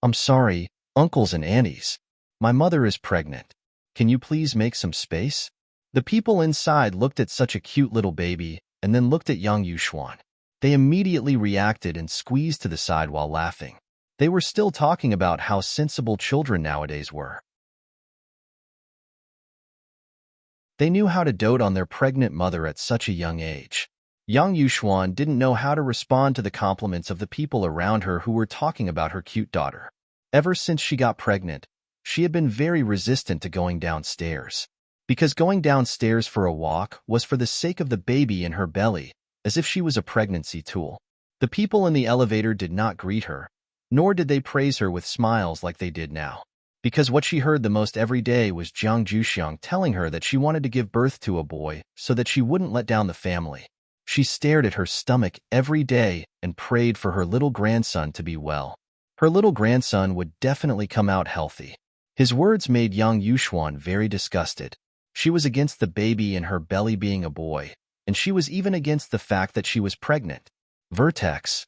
I'm sorry, uncles and aunties. My mother is pregnant. Can you please make some space? The people inside looked at such a cute little baby and then looked at Yang Yuxuan. They immediately reacted and squeezed to the side while laughing. They were still talking about how sensible children nowadays were. They knew how to dote on their pregnant mother at such a young age. Yang Yuxuan didn't know how to respond to the compliments of the people around her who were talking about her cute daughter. Ever since she got pregnant, she had been very resistant to going downstairs. Because going downstairs for a walk was for the sake of the baby in her belly, as if she was a pregnancy tool. The people in the elevator did not greet her, nor did they praise her with smiles like they did now. Because what she heard the most every day was Zhang Juxiang telling her that she wanted to give birth to a boy so that she wouldn't let down the family. She stared at her stomach every day and prayed for her little grandson to be well. Her little grandson would definitely come out healthy. His words made Yang Yuxuan very disgusted. She was against the baby in her belly being a boy, and she was even against the fact that she was pregnant. Vertex.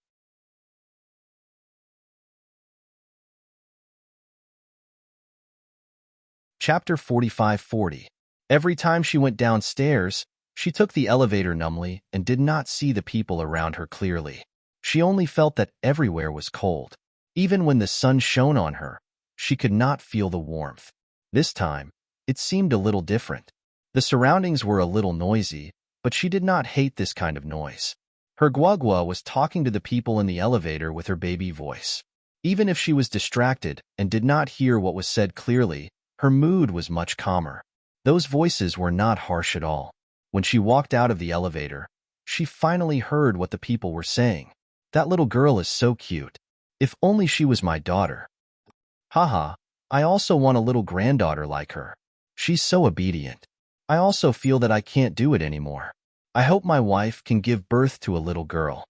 Chapter 45-40. Every time she went downstairs, she took the elevator numbly and did not see the people around her clearly. She only felt that everywhere was cold. Even when the sun shone on her, she could not feel the warmth. This time, it seemed a little different. The surroundings were a little noisy, but she did not hate this kind of noise. Her guagua was talking to the people in the elevator with her baby voice. Even if she was distracted and did not hear what was said clearly, her mood was much calmer. Those voices were not harsh at all. When she walked out of the elevator, she finally heard what the people were saying. That little girl is so cute. If only she was my daughter. Haha, I also want a little granddaughter like her. She's so obedient. I also feel that I can't do it anymore. I hope my wife can give birth to a little girl.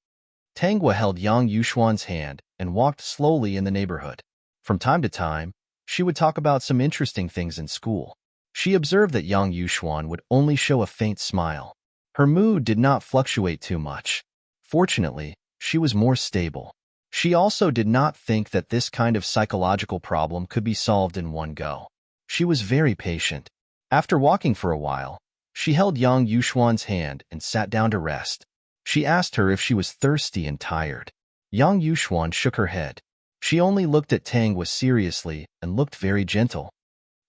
Tang Hua held Yang Yuxuan's hand and walked slowly in the neighborhood. From time to time, she would talk about some interesting things in school. She observed that Yang Yuxuan would only show a faint smile. Her mood did not fluctuate too much. Fortunately, she was more stable. She also did not think that this kind of psychological problem could be solved in one go. She was very patient. After walking for a while, she held Yang Yuxuan's hand and sat down to rest. She asked her if she was thirsty and tired. Yang Yuxuan shook her head. She only looked at Tang Hua seriously and looked very gentle.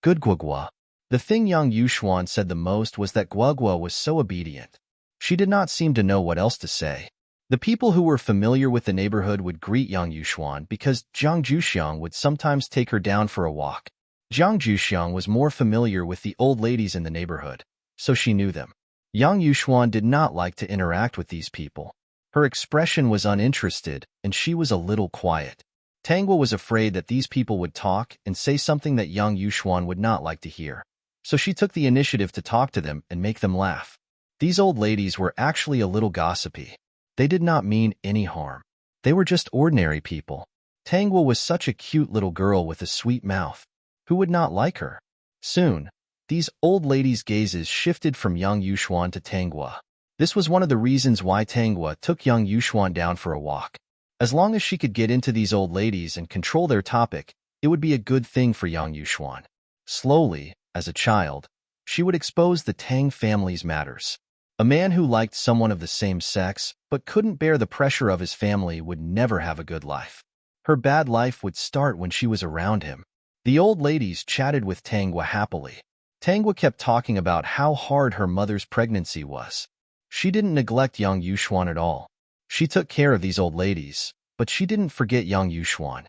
Good Guagua. The thing Yang Yuxuan said the most was that Guagua was so obedient. She did not seem to know what else to say. The people who were familiar with the neighborhood would greet Yang Yuxuan because Zhang Juxiang would sometimes take her down for a walk. Zhang Juxiang was more familiar with the old ladies in the neighborhood, so she knew them. Yang Yuxuan did not like to interact with these people. Her expression was uninterested, and she was a little quiet. Tang Hua was afraid that these people would talk and say something that Yang Yuxuan would not like to hear. so she took the initiative to talk to them and make them laugh. These old ladies were actually a little gossipy. They did not mean any harm. They were just ordinary people. Tangwa was such a cute little girl with a sweet mouth. Who would not like her? Soon, these old ladies' gazes shifted from young Yuxuan to Tangwa. This was one of the reasons why Tangwa took young Yuxuan down for a walk. As long as she could get into these old ladies and control their topic, it would be a good thing for young Yuxuan. Slowly, as a child, she would expose the Tang family's matters. A man who liked someone of the same sex but couldn't bear the pressure of his family would never have a good life. Her bad life would start when she was around him. The old ladies chatted with Tangwa happily. Tangwa kept talking about how hard her mother's pregnancy was. She didn't neglect young Yuxuan at all. She took care of these old ladies, but she didn't forget young Yuxuan.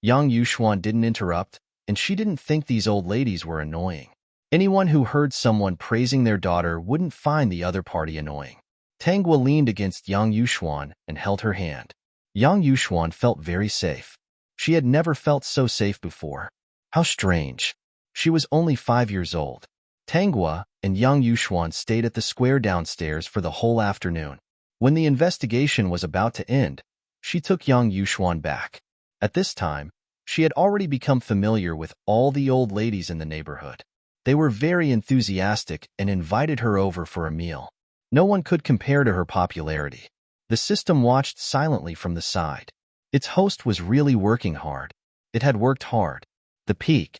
Young Yuxuan didn't interrupt, and she didn't think these old ladies were annoying. Anyone who heard someone praising their daughter wouldn't find the other party annoying. Tangwa leaned against young Yuxuan and held her hand. Young Yuxuan felt very safe. She had never felt so safe before. How strange. She was only 5 years old. Tangwa and young Yuxuan stayed at the square downstairs for the whole afternoon. When the investigation was about to end, she took young Yuxuan back. At this time, she had already become familiar with all the old ladies in the neighborhood. They were very enthusiastic and invited her over for a meal. No one could compare to her popularity. The system watched silently from the side. Its host was really working hard. It had worked hard. The peak.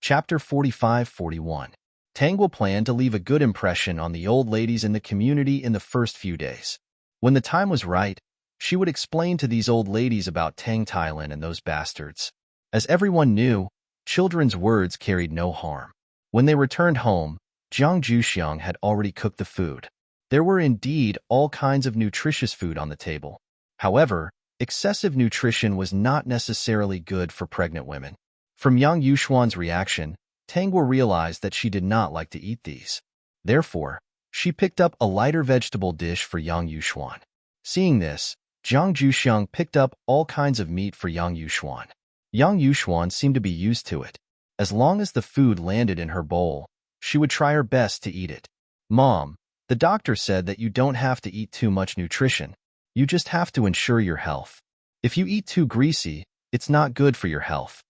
Chapter 45-41. Tangwa planned to leave a good impression on the old ladies in the community in the first few days. When the time was right, she would explain to these old ladies about Tang Thailand and those bastards. As everyone knew, children's words carried no harm. When they returned home, Jiang Zhuxiang had already cooked the food. There were indeed all kinds of nutritious food on the table. However, excessive nutrition was not necessarily good for pregnant women. From young Yuxuan's reaction, Tangwa realized that she did not like to eat these. Therefore, she picked up a lighter vegetable dish for young Yuxuan. Seeing this, Jiang Zhuxiang picked up all kinds of meat for young Yuxuan. Young Yuxuan seemed to be used to it. As long as the food landed in her bowl, she would try her best to eat it. Mom, the doctor said that you don't have to eat too much nutrition. You just have to ensure your health. If you eat too greasy, it's not good for your health.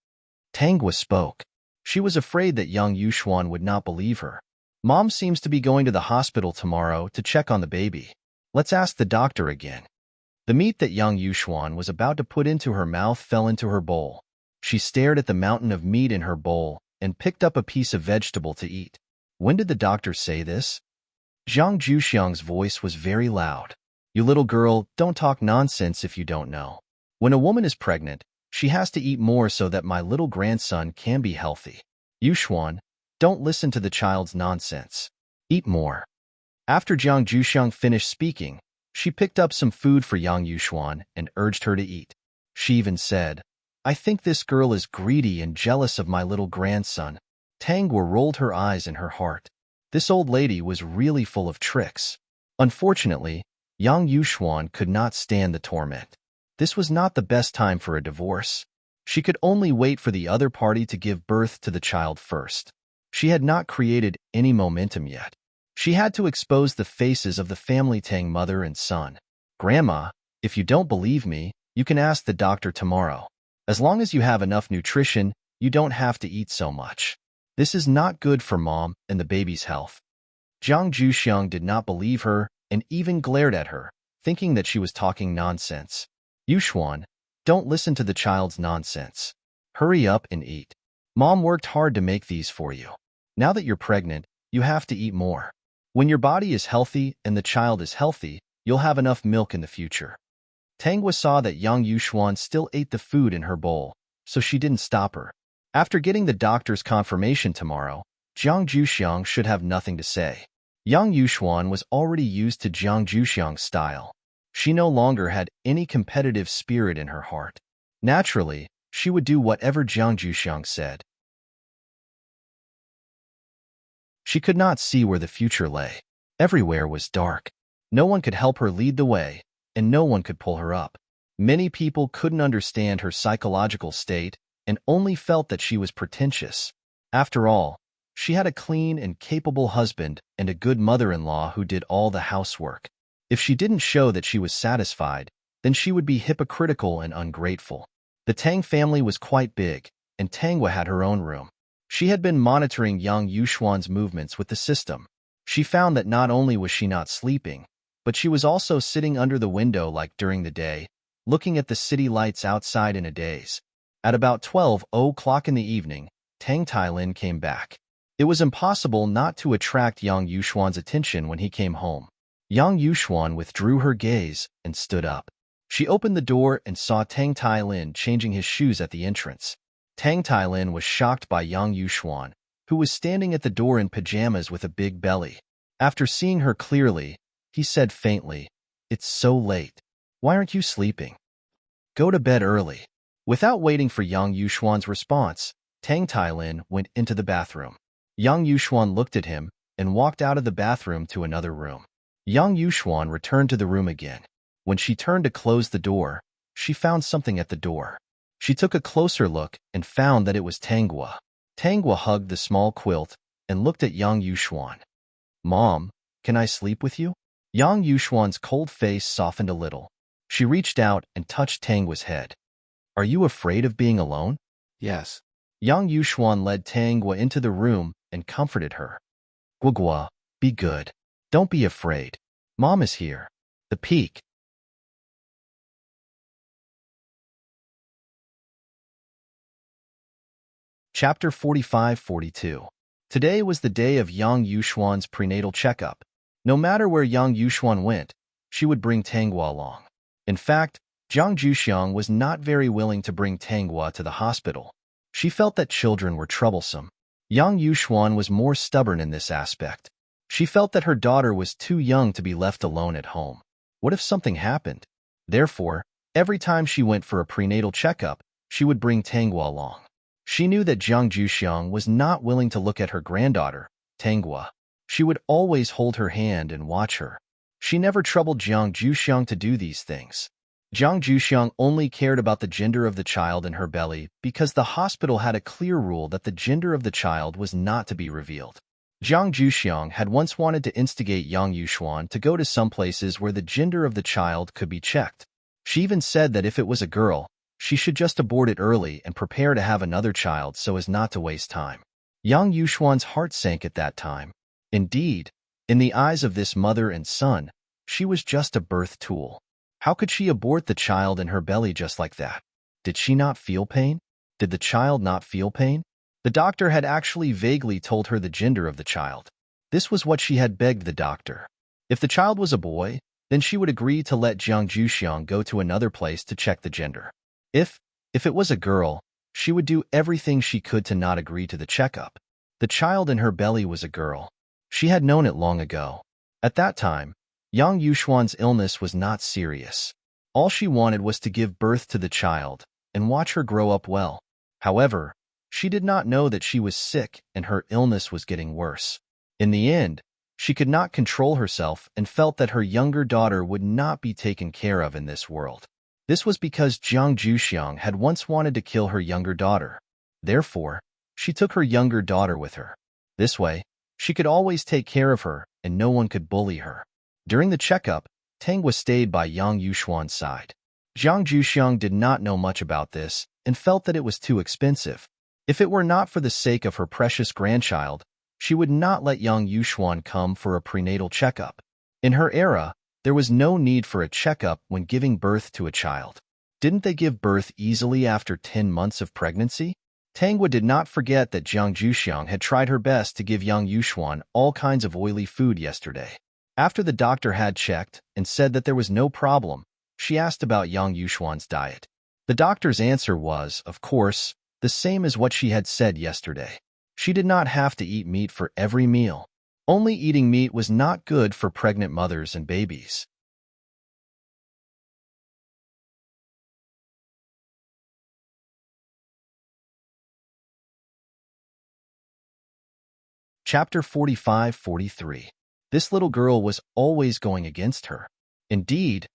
Tangwa spoke. She was afraid that young Yuxuan would not believe her. Mom seems to be going to the hospital tomorrow to check on the baby. Let's ask the doctor again. The meat that young Yuxuan was about to put into her mouth fell into her bowl. She stared at the mountain of meat in her bowl and picked up a piece of vegetable to eat. When did the doctor say this? Jiang Zhuxiang's voice was very loud. You little girl, don't talk nonsense if you don't know. When a woman is pregnant, she has to eat more so that my little grandson can be healthy. Yuxuan, don't listen to the child's nonsense. Eat more. After Jiang Zhuxiang finished speaking, she picked up some food for young Yuxuan and urged her to eat. She even said, I think this girl is greedy and jealous of my little grandson. Tangwa rolled her eyes in her heart. This old lady was really full of tricks. Unfortunately, young Yuxuan could not stand the torment. This was not the best time for a divorce. She could only wait for the other party to give birth to the child first. She had not created any momentum yet. She had to expose the faces of the family Tang mother and son. Grandma, if you don't believe me, you can ask the doctor tomorrow. As long as you have enough nutrition, you don't have to eat so much. This is not good for mom and the baby's health. Jiang Zhuxiang did not believe her and even glared at her, thinking that she was talking nonsense. Yuxuan, don't listen to the child's nonsense. Hurry up and eat. Mom worked hard to make these for you. Now that you're pregnant, you have to eat more. When your body is healthy and the child is healthy, you'll have enough milk in the future. Tangwa saw that young Yuxuan still ate the food in her bowl, so she didn't stop her. After getting the doctor's confirmation tomorrow, Jiang Zhuxiang should have nothing to say. Young Yuxuan was already used to Jiang Zhuxiang's style. She no longer had any competitive spirit in her heart. Naturally, she would do whatever Jiang Zhuxiang said. She could not see where the future lay. Everywhere was dark. No one could help her lead the way, and no one could pull her up. Many people couldn't understand her psychological state and only felt that she was pretentious. After all, she had a clean and capable husband and a good mother-in-law who did all the housework. If she didn't show that she was satisfied, then she would be hypocritical and ungrateful. The Tang family was quite big, and Tangwa had her own room. She had been monitoring young Yuxuan's movements with the system. She found that not only was she not sleeping, but she was also sitting under the window like during the day, looking at the city lights outside in a daze. At about 12 o'clock in the evening, Tang Tailin came back. It was impossible not to attract Yang Yuxuan's attention when he came home. Yang Yuxuan withdrew her gaze and stood up. She opened the door and saw Tang Tailin changing his shoes at the entrance. Tang Tailin was shocked by Yang Yuxuan, who was standing at the door in pajamas with a big belly. After seeing her clearly, he said faintly, "It's so late. Why aren't you sleeping? Go to bed early." Without waiting for Yang Yuxuan's response, Tang Tailin went into the bathroom. Yang Yuxuan looked at him and walked out of the bathroom to another room. Yang Yuxuan returned to the room again. When she turned to close the door, she found something at the door. She took a closer look and found that it was Tangwa. Tangwa hugged the small quilt and looked at Yang Yuxuan. "Mom, can I sleep with you?" Yang Yuxuan's cold face softened a little. She reached out and touched Tangwa's head. "Are you afraid of being alone?" Yes. Yang Yuxuan led Tangwa into the room and comforted her. "Guagua, be good. Don't be afraid. Mom is here." The Peak. Chapter 45-42. Today was the day of Yang Yuxuan's prenatal checkup. No matter where Yang Yuxuan went, she would bring Tangwa along. In fact, Jiang Juxiang was not very willing to bring Tangwa to the hospital. She felt that children were troublesome. Yang Yuxuan was more stubborn in this aspect. She felt that her daughter was too young to be left alone at home. What if something happened? Therefore, every time she went for a prenatal checkup, she would bring Tangwa along. She knew that Jiang Juxiang was not willing to look at her granddaughter, Tangwa. She would always hold her hand and watch her. She never troubled Jiang Juxiang to do these things. Jiang Juxiang only cared about the gender of the child in her belly because the hospital had a clear rule that the gender of the child was not to be revealed. Jiang Juxiang had once wanted to instigate Yang Yuxuan to go to some places where the gender of the child could be checked. She even said that if it was a girl, she should just abort it early and prepare to have another child so as not to waste time. Yang Yuxuan's heart sank at that time. Indeed, in the eyes of this mother and son, she was just a birth tool. How could she abort the child in her belly just like that? Did she not feel pain? Did the child not feel pain? The doctor had actually vaguely told her the gender of the child. This was what she had begged the doctor. If the child was a boy, then she would agree to let Jiang Juxiang go to another place to check the gender. If it was a girl, she would do everything she could to not agree to the checkup. The child in her belly was a girl. She had known it long ago. At that time, Yang Yuxuan's illness was not serious. All she wanted was to give birth to the child and watch her grow up well. However, she did not know that she was sick and her illness was getting worse. In the end, she could not control herself and felt that her younger daughter would not be taken care of in this world. This was because Jiang Juxiang had once wanted to kill her younger daughter. Therefore, she took her younger daughter with her. This way, she could always take care of her and no one could bully her. During the checkup, Tangwa stayed by Yang Yuxuan's side. Jiang Juxiang did not know much about this and felt that it was too expensive. If it were not for the sake of her precious grandchild, she would not let Yang Yuxuan come for a prenatal checkup. In her era, there was no need for a checkup when giving birth to a child. Didn't they give birth easily after 10 months of pregnancy? Tangwa did not forget that Jiang Juxiang had tried her best to give Yang Yuxuan all kinds of oily food yesterday. After the doctor had checked and said that there was no problem, she asked about Yang Yuxuan's diet. The doctor's answer was, of course, the same as what she had said yesterday. She did not have to eat meat for every meal. Only eating meat was not good for pregnant mothers and babies. Chapter 45-43. This little girl was always going against her. Indeed,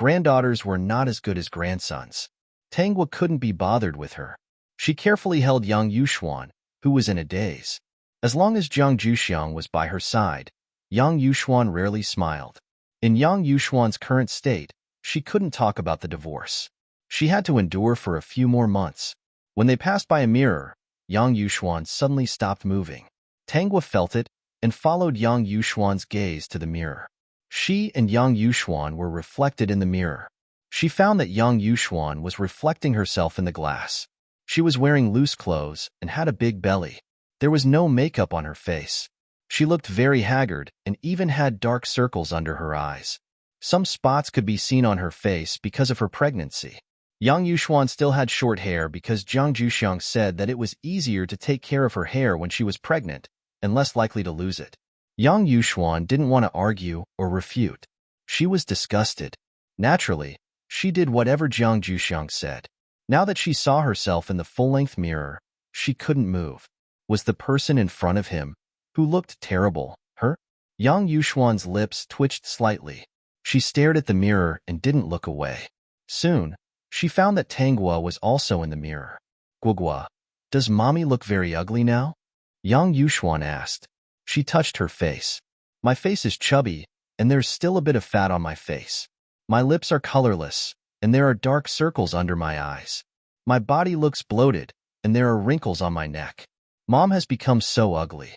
Granddaughters were not as good as grandsons. Tanghua couldn't be bothered with her. She carefully held young Yuxuan, who was in a daze. As long as Jiang Juxiang was by her side, Yang Yuxuan rarely smiled. In Yang Yuxuan's current state, she couldn't talk about the divorce. She had to endure for a few more months. When they passed by a mirror, Yang Yuxuan suddenly stopped moving. Tanghua felt it and followed Yang Yuxuan's gaze to the mirror. She and Yang Yuxuan were reflected in the mirror. She found that Yang Yuxuan was reflecting herself in the glass. She was wearing loose clothes and had a big belly. There was no makeup on her face. She looked very haggard and even had dark circles under her eyes. Some spots could be seen on her face because of her pregnancy. Yang Yuxuan still had short hair because Jiang Juxiang said that it was easier to take care of her hair when she was pregnant and less likely to lose it. Yang Yuxuan didn't want to argue or refute. She was disgusted. Naturally, she did whatever Jiang Juxiang said. Now that she saw herself in the full-length mirror, she couldn't move. Was the person in front of him, who looked terrible, her? Yang Yuxuan's lips twitched slightly. She stared at the mirror and didn't look away. Soon, she found that Tanghua was also in the mirror. Guogua, does mommy look very ugly now? Yang Yuxuan asked. She touched her face. My face is chubby, and there's still a bit of fat on my face. My lips are colorless, and there are dark circles under my eyes. My body looks bloated, and there are wrinkles on my neck. Mom has become so ugly.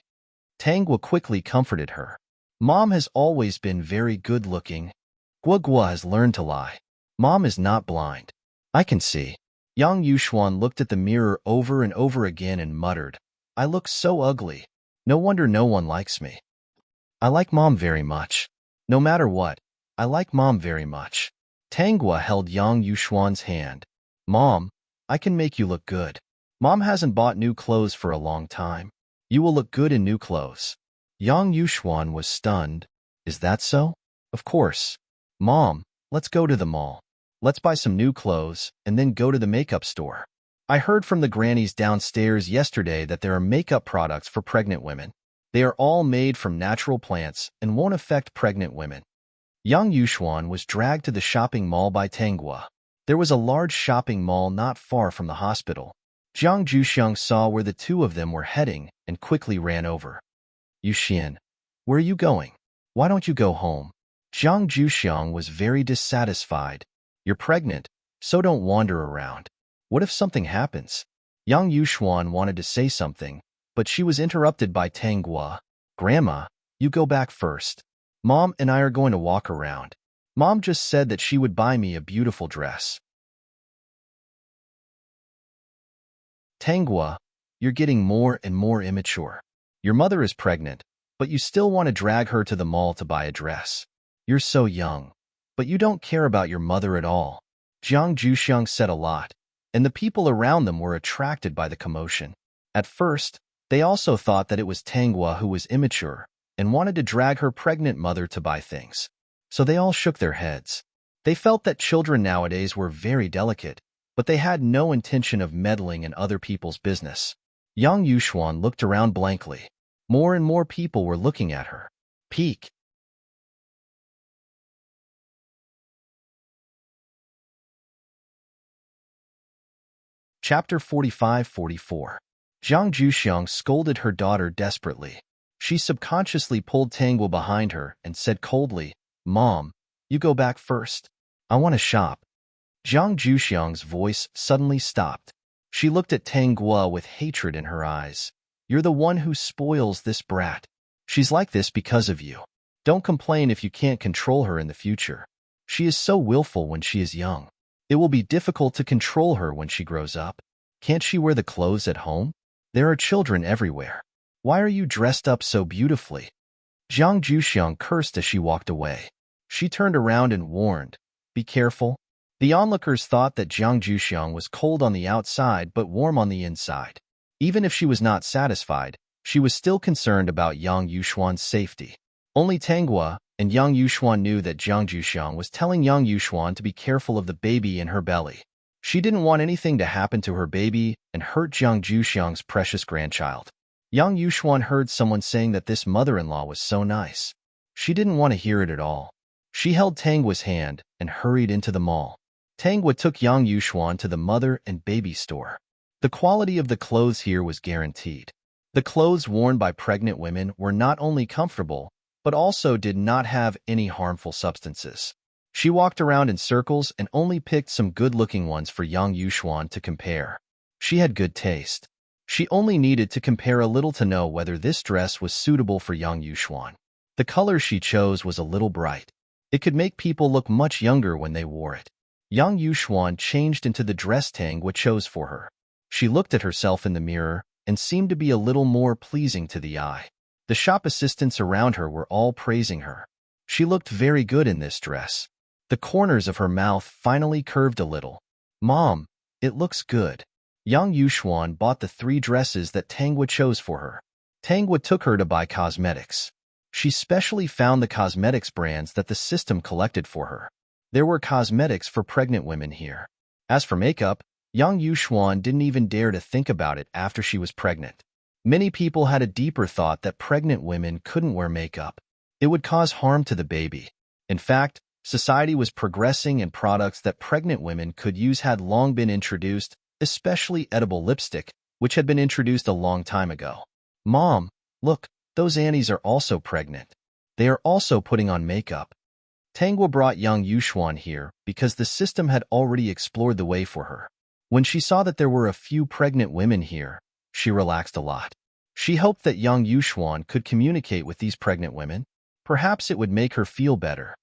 Tanghua quickly comforted her. Mom has always been very good-looking. Guogua has learned to lie. Mom is not blind. I can see. Yang Yuxuan looked at the mirror over and over again and muttered, I look so ugly. No wonder no one likes me. I like Mom very much. No matter what, I like Mom very much. Tanghua held Yang Yuxuan's hand. Mom, I can make you look good. Mom hasn't bought new clothes for a long time. You will look good in new clothes. Yang Yuxuan was stunned. Is that so? Of course. Mom, let's go to the mall. Let's buy some new clothes and then go to the makeup store. I heard from the grannies downstairs yesterday that there are makeup products for pregnant women. They are all made from natural plants and won't affect pregnant women. Yang Yuxuan was dragged to the shopping mall by Tanghua. There was a large shopping mall not far from the hospital. Jiang Juxiang saw where the two of them were heading and quickly ran over. Yuxian, where are you going? Why don't you go home? Jiang Juxiang was very dissatisfied. You're pregnant, so don't wander around. What if something happens? Yang Yuxuan wanted to say something, but she was interrupted by Tanghua. Grandma, you go back first. Mom and I are going to walk around. Mom just said that she would buy me a beautiful dress. Tanghua, you're getting more and more immature. Your mother is pregnant, but you still want to drag her to the mall to buy a dress. You're so young, but you don't care about your mother at all. Jiang Juxiang said a lot, and the people around them were attracted by the commotion. At first, they also thought that it was Tanghua who was immature and wanted to drag her pregnant mother to buy things. So they all shook their heads. They felt that children nowadays were very delicate, but they had no intention of meddling in other people's business. Yang Yuxuan looked around blankly. More and more people were looking at her. Peek. Chapter 45-44. Jiang Juxiang scolded her daughter desperately. She subconsciously pulled Tanghua behind her and said coldly, Mom, you go back first. I want to shop. Jiang Juxiang's voice suddenly stopped. She looked at Tanghua with hatred in her eyes. You're the one who spoils this brat. She's like this because of you. Don't complain if you can't control her in the future. She is so willful when she is young. It will be difficult to control her when she grows up. Can't she wear the clothes at home? There are children everywhere. Why are you dressed up so beautifully? Jiang Juxiang cursed as she walked away. She turned around and warned, Be careful. The onlookers thought that Jiang Juxiang was cold on the outside but warm on the inside. Even if she was not satisfied, she was still concerned about Yang Yuxuan's safety. Only Tanghua and Yang Yuxuan knew that Jiang Juxiang was telling Yang Yuxuan to be careful of the baby in her belly. She didn't want anything to happen to her baby and hurt Jiang Juxiang's precious grandchild. Yang Yuxuan heard someone saying that this mother-in-law was so nice. She didn't want to hear it at all. She held Tangwa's hand and hurried into the mall. Tangwa took Yang Yuxuan to the mother and baby store. The quality of the clothes here was guaranteed. The clothes worn by pregnant women were not only comfortable, but also did not have any harmful substances. She walked around in circles and only picked some good-looking ones for Yang Yuxuan to compare. She had good taste. She only needed to compare a little to know whether this dress was suitable for Yang Yuxuan. The color she chose was a little bright. It could make people look much younger when they wore it. Yang Yuxuan changed into the dress Tangwa chose for her. She looked at herself in the mirror and seemed to be a little more pleasing to the eye. The shop assistants around her were all praising her. She looked very good in this dress. The corners of her mouth finally curved a little. "Mom, it looks good." Yang Yuxuan bought the 3 dresses that Tangwa chose for her. Tangwa took her to buy cosmetics. She specially found the cosmetics brands that the system collected for her. There were cosmetics for pregnant women here. As for makeup, Yang Yuxuan didn't even dare to think about it after she was pregnant. Many people had a deeper thought that pregnant women couldn't wear makeup. It would cause harm to the baby. In fact, society was progressing and products that pregnant women could use had long been introduced, especially edible lipstick, which had been introduced a long time ago. "Mom, look, those aunties are also pregnant. They are also putting on makeup." Tangwa brought Yang Yuxuan here because the system had already explored the way for her. When she saw that there were a few pregnant women here, she relaxed a lot. She hoped that Yang Yuxuan could communicate with these pregnant women. Perhaps it would make her feel better.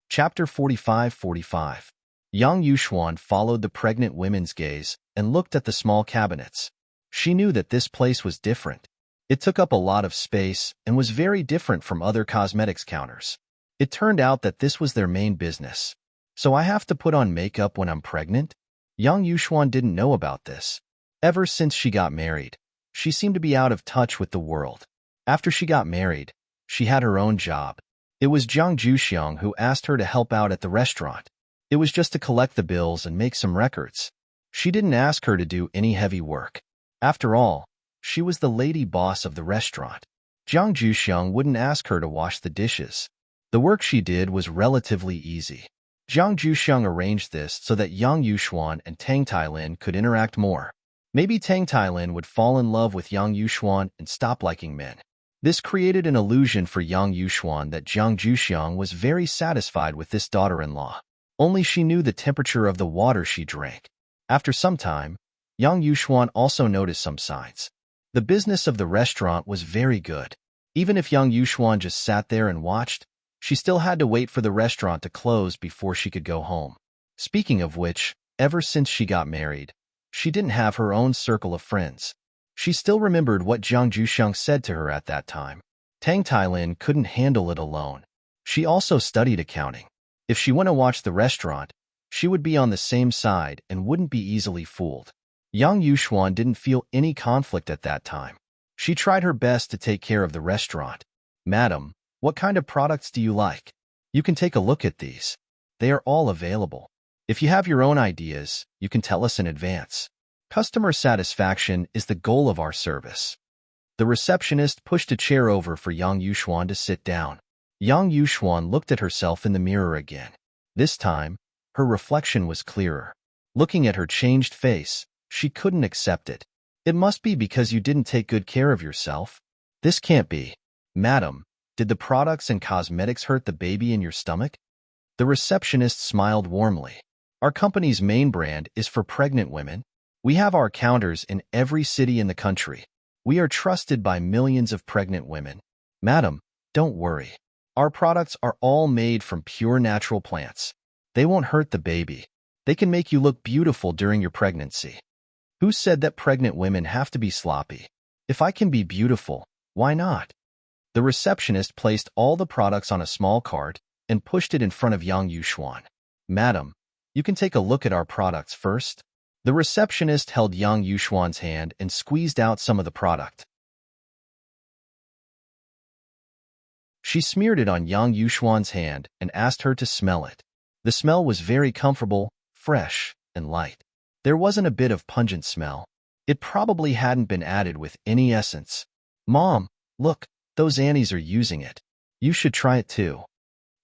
Chapter 45:45. Yang Yuxuan followed the pregnant women's gaze and looked at the small cabinets. She knew that this place was different. It took up a lot of space and was very different from other cosmetics counters. It turned out that this was their main business. "So I have to put on makeup when I'm pregnant?" Yang Yuxuan didn't know about this. Ever since she got married, she seemed to be out of touch with the world. After she got married, she had her own job. It was Jiang Juxiang who asked her to help out at the restaurant. It was just to collect the bills and make some records. She didn't ask her to do any heavy work. After all, she was the lady boss of the restaurant. Jiang Juxiang wouldn't ask her to wash the dishes. The work she did was relatively easy. Jiang Juxiang arranged this so that Yang Yuxuan and Tang Tailin could interact more. Maybe Tang Tailin would fall in love with Yang Yuxuan and stop liking men. This created an illusion for Yang Yuxuan that Jiang Juxiang was very satisfied with this daughter-in-law. Only she knew the temperature of the water she drank. After some time, Yang Yuxuan also noticed some signs. The business of the restaurant was very good. Even if Yang Yuxuan just sat there and watched, she still had to wait for the restaurant to close before she could go home. Speaking of which, ever since she got married, she didn't have her own circle of friends. She still remembered what Jiang Juxiang said to her at that time. Tang Tailin couldn't handle it alone. She also studied accounting. If she went to watch the restaurant, she would be on the same side and wouldn't be easily fooled. Yang Yuxuan didn't feel any conflict at that time. She tried her best to take care of the restaurant. "Madam, what kind of products do you like? You can take a look at these. They are all available. If you have your own ideas, you can tell us in advance. Customer satisfaction is the goal of our service." The receptionist pushed a chair over for Yang Yuxuan to sit down. Yang Yuxuan looked at herself in the mirror again. This time, her reflection was clearer. Looking at her changed face, she couldn't accept it. "It must be because you didn't take good care of yourself. This can't be. Madam, did the products and cosmetics hurt the baby in your stomach?" The receptionist smiled warmly. "Our company's main brand is for pregnant women. We have our counters in every city in the country. We are trusted by millions of pregnant women. Madam, don't worry. Our products are all made from pure natural plants. They won't hurt the baby. They can make you look beautiful during your pregnancy." Who said that pregnant women have to be sloppy? If I can be beautiful, why not? The receptionist placed all the products on a small cart and pushed it in front of Yang Yuxuan. "Madam, you can take a look at our products first." The receptionist held Yang Yuxuan's hand and squeezed out some of the product. She smeared it on Yang Yuxuan's hand and asked her to smell it. The smell was very comfortable, fresh, and light. There wasn't a bit of pungent smell. It probably hadn't been added with any essence. Mom, look, those Annies are using it. You should try it too.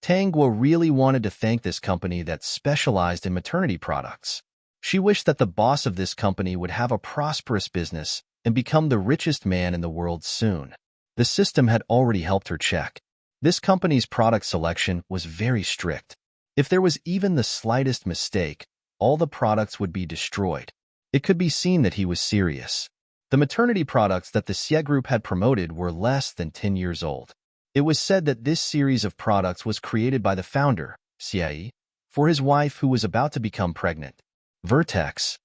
Tangwa really wanted to thank this company that specialized in maternity products. She wished that the boss of this company would have a prosperous business and become the richest man in the world soon. The system had already helped her check. This company's product selection was very strict. If there was even the slightest mistake, all the products would be destroyed. It could be seen that he was serious. The maternity products that the Xie Group had promoted were less than 10 years old. It was said that this series of products was created by the founder, Xie, for his wife who was about to become pregnant. Vertex.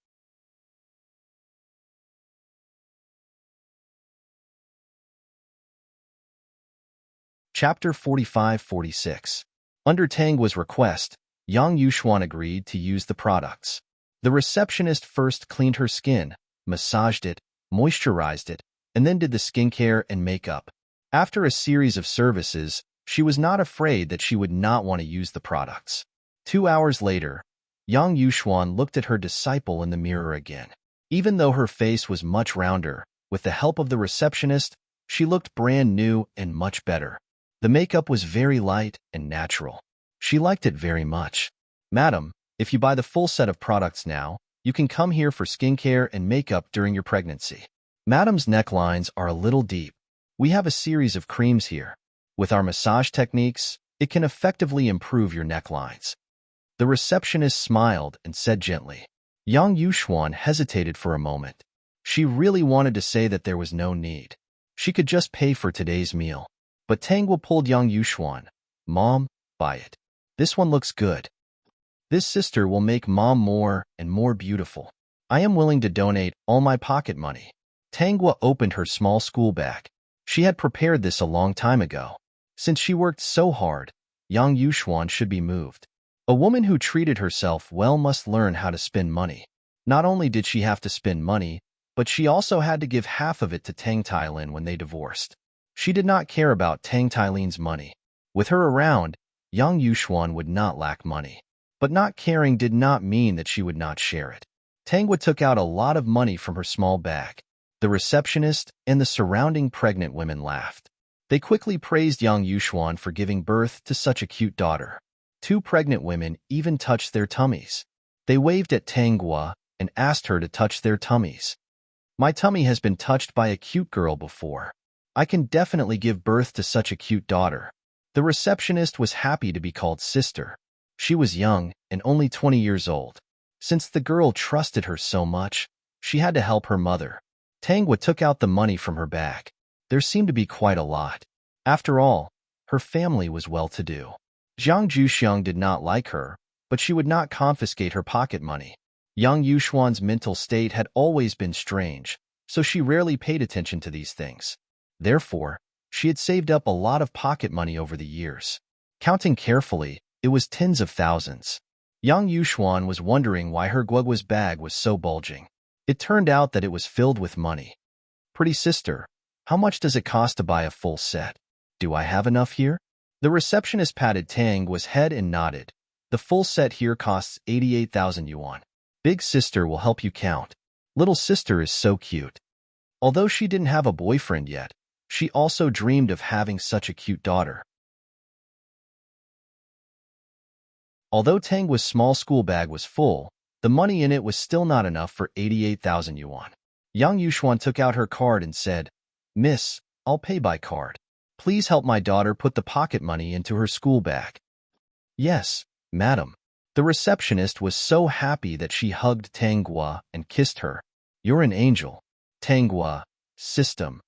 Chapter 45-46. Under Tangwa's request, Yang Yuxuan agreed to use the products. The receptionist first cleaned her skin, massaged it, moisturized it, and then did the skincare and makeup. After a series of services, she was not afraid that she would not want to use the products. 2 hours later, Yang Yuxuan looked at her disciple in the mirror again. Even though her face was much rounder, with the help of the receptionist, she looked brand new and much better. The makeup was very light and natural. She liked it very much. Madam, if you buy the full set of products now, you can come here for skincare and makeup during your pregnancy. Madam's necklines are a little deep. We have a series of creams here. With our massage techniques, it can effectively improve your necklines. The receptionist smiled and said gently. Yang Yuxuan hesitated for a moment. She really wanted to say that there was no need. She could just pay for today's meal. But Tangwa pulled Yang Yuxuan. Mom, buy it. This one looks good. This sister will make Mom more and more beautiful. I am willing to donate all my pocket money. Tangwa opened her small school bag. She had prepared this a long time ago. Since she worked so hard, Yang Yuxuan should be moved. A woman who treated herself well must learn how to spend money. Not only did she have to spend money, but she also had to give half of it to Tang Tailin when they divorced. She did not care about Tang Tailin's money. With her around, Yang Yuxuan would not lack money. But not caring did not mean that she would not share it. Tangwa took out a lot of money from her small bag. The receptionist and the surrounding pregnant women laughed. They quickly praised Yang Yuxuan for giving birth to such a cute daughter. 2 pregnant women even touched their tummies. They waved at Tangwa and asked her to touch their tummies. My tummy has been touched by a cute girl before. I can definitely give birth to such a cute daughter. The receptionist was happy to be called sister. She was young and only 20 years old. Since the girl trusted her so much, she had to help her mother. Tangwa took out the money from her bag. There seemed to be quite a lot. After all, her family was well-to-do. Zhang Zhuxiang did not like her, but she would not confiscate her pocket money. Yang Yuxuan's mental state had always been strange, so she rarely paid attention to these things. Therefore, she had saved up a lot of pocket money over the years. Counting carefully, it was tens of thousands. Yang Yuxuan was wondering why her guagua's bag was so bulging. It turned out that it was filled with money. Pretty sister, how much does it cost to buy a full set? Do I have enough here? The receptionist patted Tangwa's head and nodded. The full set here costs 88,000 yuan. Big sister will help you count. Little sister is so cute. Although she didn't have a boyfriend yet, she also dreamed of having such a cute daughter. Although Tangwa's small school bag was full, the money in it was still not enough for 88,000 yuan. Yang Yuxuan took out her card and said, Miss, I'll pay by card. Please help my daughter put the pocket money into her school bag. Yes, madam. The receptionist was so happy that she hugged Tangwa and kissed her. You're an angel. Tangwa, system.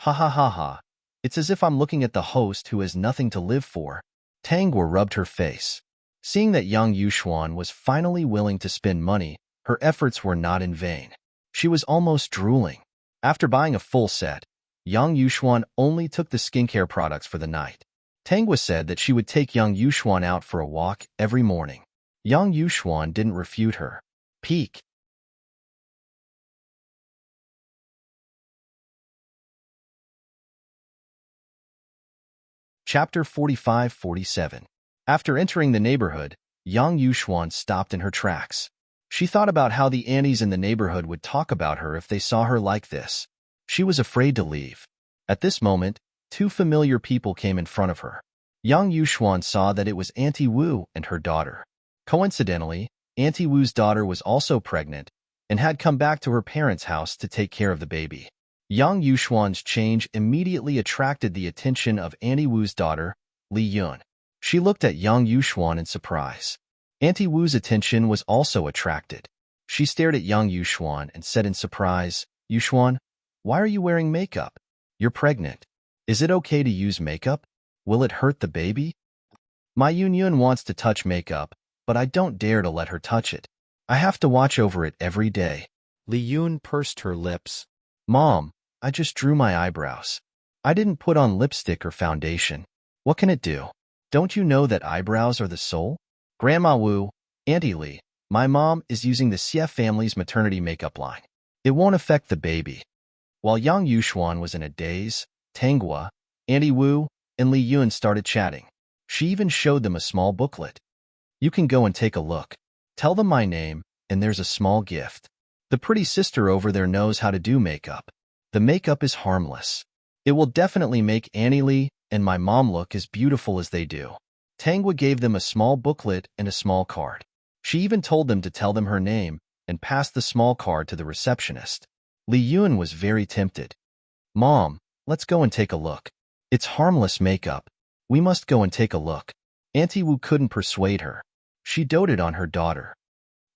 Ha ha ha ha. It's as if I'm looking at the host who has nothing to live for. Tangwa rubbed her face. Seeing that Yang Yuxuan was finally willing to spend money, her efforts were not in vain. She was almost drooling. After buying a full set, Yang Yuxuan only took the skincare products for the night. Tangwa said that she would take Yang Yuxuan out for a walk every morning. Yang Yuxuan didn't refute her. Peak. Chapter 45-47. After entering the neighborhood, Yang Yuxuan stopped in her tracks. She thought about how the aunties in the neighborhood would talk about her if they saw her like this. She was afraid to leave. At this moment, two familiar people came in front of her. Young Yuxuan saw that it was Auntie Wu and her daughter. Coincidentally, Auntie Wu's daughter was also pregnant and had come back to her parents' house to take care of the baby. Young Yuxuan's change immediately attracted the attention of Auntie Wu's daughter, Li Yun. She looked at Young Yuxuan in surprise. Auntie Wu's attention was also attracted. She stared at Young Yuxuan and said in surprise, "Yuxuan, why are you wearing makeup? You're pregnant. Is it okay to use makeup? Will it hurt the baby?" "My Yun wants to touch makeup, but I don't dare to let her touch it. I have to watch over it every day." Li Yun pursed her lips. "Mom, I just drew my eyebrows. I didn't put on lipstick or foundation. What can it do? Don't you know that eyebrows are the soul?" "Grandma Wu, Auntie Li, my mom is using the Xie family's maternity makeup line. It won't affect the baby." While Yang Yuxuan was in a daze, Tanghua, Auntie Wu, and Li Yun started chatting. She even showed them a small booklet. "You can go and take a look. Tell them my name, and there's a small gift. The pretty sister over there knows how to do makeup. The makeup is harmless. It will definitely make Annie Li and my mom look as beautiful as they do." Tanghua gave them a small booklet and a small card. She even told them to tell them her name and passed the small card to the receptionist. Li Yun was very tempted. "Mom, let's go and take a look. It's harmless makeup. We must go and take a look." Auntie Wu couldn't persuade her. She doted on her daughter.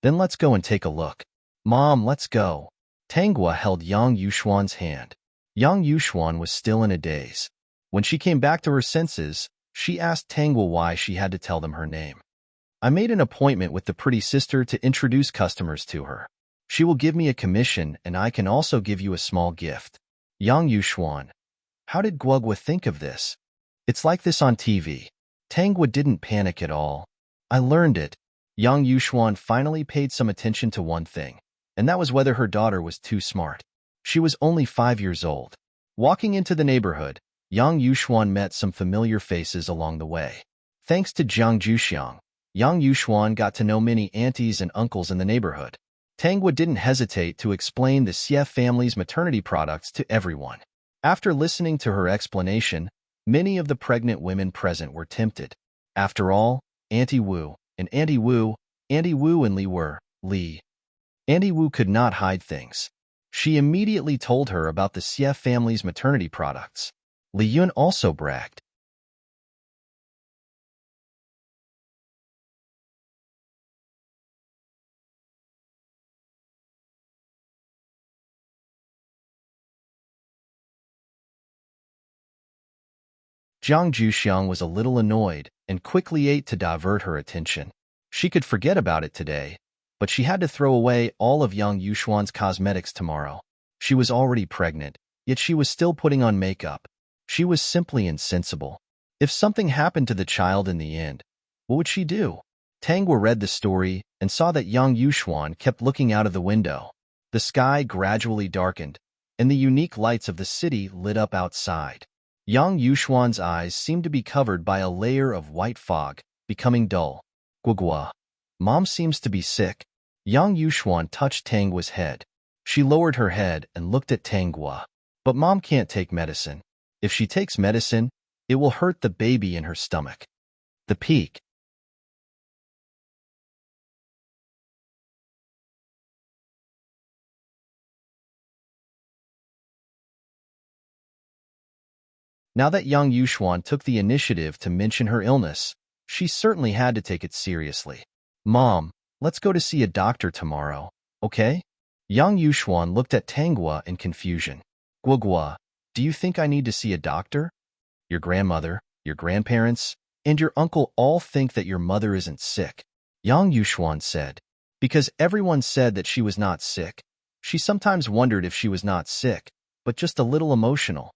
"Then let's go and take a look." "Mom, let's go." Tanghua held Yang Yuxuan's hand. Yang Yuxuan was still in a daze. When she came back to her senses, she asked Tanghua why she had to tell them her name. "I made an appointment with the pretty sister to introduce customers to her. She will give me a commission, and I can also give you a small gift." Yang Yuxuan. How did Guogua think of this? It's like this on TV. Tanghua didn't panic at all. "I learned it." Yang Yuxuan finally paid some attention to one thing, and that was whether her daughter was too smart. She was only 5 years old. Walking into the neighborhood, Yang Yuxuan met some familiar faces along the way. Thanks to Jiang Juxiang, Yang Yuxuan got to know many aunties and uncles in the neighborhood. Tanghua didn't hesitate to explain the Xie family's maternity products to everyone. After listening to her explanation, many of the pregnant women present were tempted. After all, Auntie Wu and Li were Li. Auntie Wu could not hide things. She immediately told her about the Xie family's maternity products. Li Yun also bragged. Jiang Juxiang was a little annoyed and quickly ate to divert her attention. She could forget about it today, but she had to throw away all of Yang Yuxuan's cosmetics tomorrow. She was already pregnant, yet she was still putting on makeup. She was simply insensible. If something happened to the child in the end, what would she do? Tanghua read the story and saw that Yang Yuxuan kept looking out of the window. The sky gradually darkened, and the unique lights of the city lit up outside. Yang Yuxuan's eyes seemed to be covered by a layer of white fog, becoming dull. "Guogua, Mom seems to be sick." Yang Yuxuan touched Tanghua's head. She lowered her head and looked at Tanghua. "But Mom can't take medicine. If she takes medicine, it will hurt the baby in her stomach." The peak. Now that Yang Yuxuan took the initiative to mention her illness, she certainly had to take it seriously. "Mom, let's go to see a doctor tomorrow, okay?" Yang Yuxuan looked at Tanghua in confusion. "Guogua, do you think I need to see a doctor? Your grandmother, your grandparents, and your uncle all think that your mother isn't sick," Yang Yuxuan said. Because everyone said that she was not sick, she sometimes wondered if she was not sick, but just a little emotional.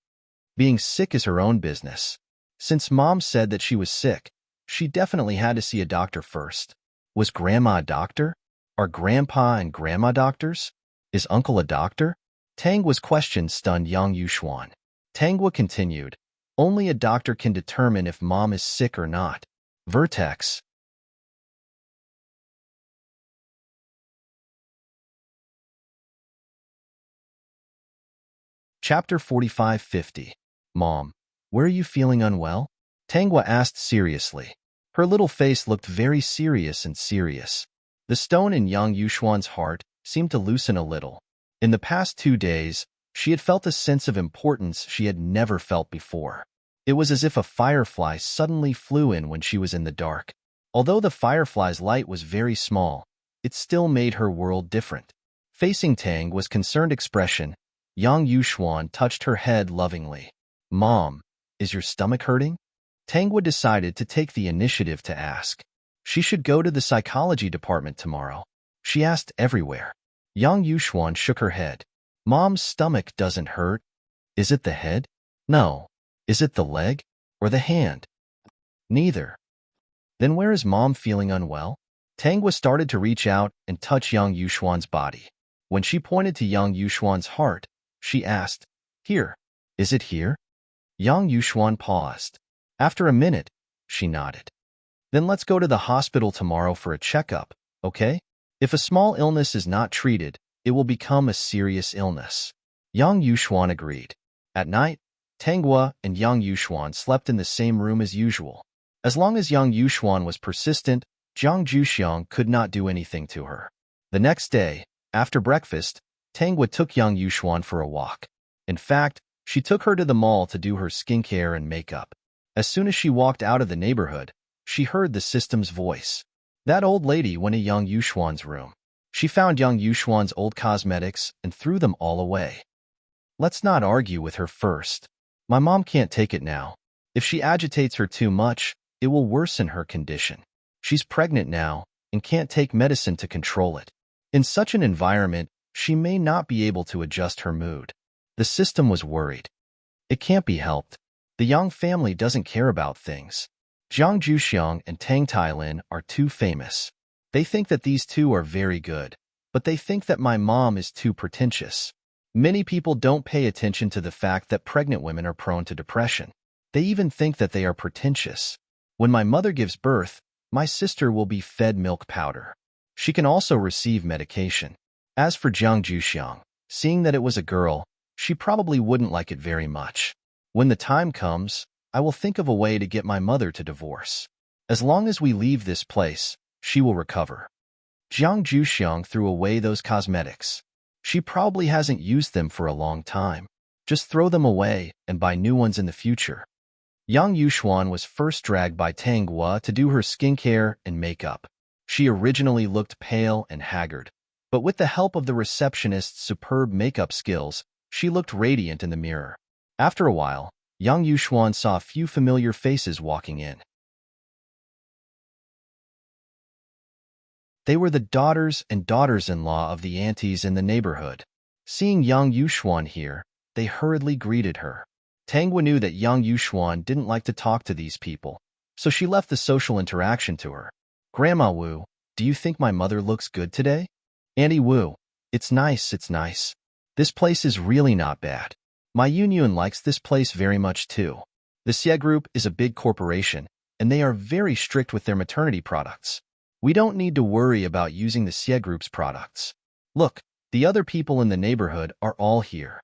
Being sick is her own business. Since Mom said that she was sick, she definitely had to see a doctor first. Was Grandma a doctor? Are Grandpa and Grandma doctors? Is Uncle a doctor? Tanghua's question stunned Yang Yuxuan. Tanghua continued, "Only a doctor can determine if Mom is sick or not." Vertex. Chapter 4550. Mom, where are you feeling unwell? Tangwa asked seriously. Her little face looked very serious and serious. The stone in Yang Yushuan's heart seemed to loosen a little. In the past 2 days, she had felt a sense of importance she had never felt before. It was as if a firefly suddenly flew in when she was in the dark. Although the firefly's light was very small, it still made her world different. Facing Tang was concerned expression. Yang Yushuan touched her head lovingly. Mom, is your stomach hurting? Tangwa decided to take the initiative to ask. She should go to the psychology department tomorrow. She asked everywhere. Yang Yushuan shook her head. Mom's stomach doesn't hurt. Is it the head? No. Is it the leg? Or the hand? Neither. Then where is Mom feeling unwell? Tangwa started to reach out and touch Yang Yushuan's body. When she pointed to Yang Yushuan's heart, she asked, Here. Is it here? Yang Yushuan paused. After a minute, she nodded. Then let's go to the hospital tomorrow for a checkup, okay? If a small illness is not treated, it will become a serious illness. Yang Yushuan agreed. At night, Tangwa and Yang Yushuan slept in the same room as usual. As long as Yang Yushuan was persistent, Jiang Juxiang could not do anything to her. The next day, after breakfast, Tangwa took Yang Yushuan for a walk. In fact, she took her to the mall to do her skincare and makeup. As soon as she walked out of the neighborhood, she heard the system's voice. That old lady went to Yang Yushuan's room. She found Yang Yushuan's old cosmetics and threw them all away. Let's not argue with her first. My mom can't take it now. If she agitates her too much, it will worsen her condition. She's pregnant now and can't take medicine to control it. In such an environment, she may not be able to adjust her mood. The system was worried. It can't be helped. The Yang family doesn't care about things. Jiang Juxiang and Tang Tailin are too famous. They think that these two are very good, but they think that my mom is too pretentious. Many people don't pay attention to the fact that pregnant women are prone to depression. They even think that they are pretentious. When my mother gives birth, my sister will be fed milk powder. She can also receive medication. As for Jiang Juxiang, seeing that it was a girl, she probably wouldn't like it very much. When the time comes, I will think of a way to get my mother to divorce. As long as we leave this place, she will recover. Jiang Juxiang threw away those cosmetics. She probably hasn't used them for a long time. Just throw them away and buy new ones in the future. Yang Yushuan was first dragged by Tangwa to do her skincare and makeup. She originally looked pale and haggard, but with the help of the receptionist's superb makeup skills, she looked radiant in the mirror. After a while, Yang Yushuan saw a few familiar faces walking in. They were the daughters and daughters-in-law of the aunties in the neighborhood. Seeing Yang Yushuan here, they hurriedly greeted her. Tangwa knew that Yang Yushuan didn't like to talk to these people, so she left the social interaction to her. Grandma Wu, do you think my mother looks good today? Auntie Wu, it's nice, it's nice. This place is really not bad. My Yunyun likes this place very much too. The Xie Group is a big corporation, and they are very strict with their maternity products. We don't need to worry about using the Xie Group's products. Look, the other people in the neighborhood are all here.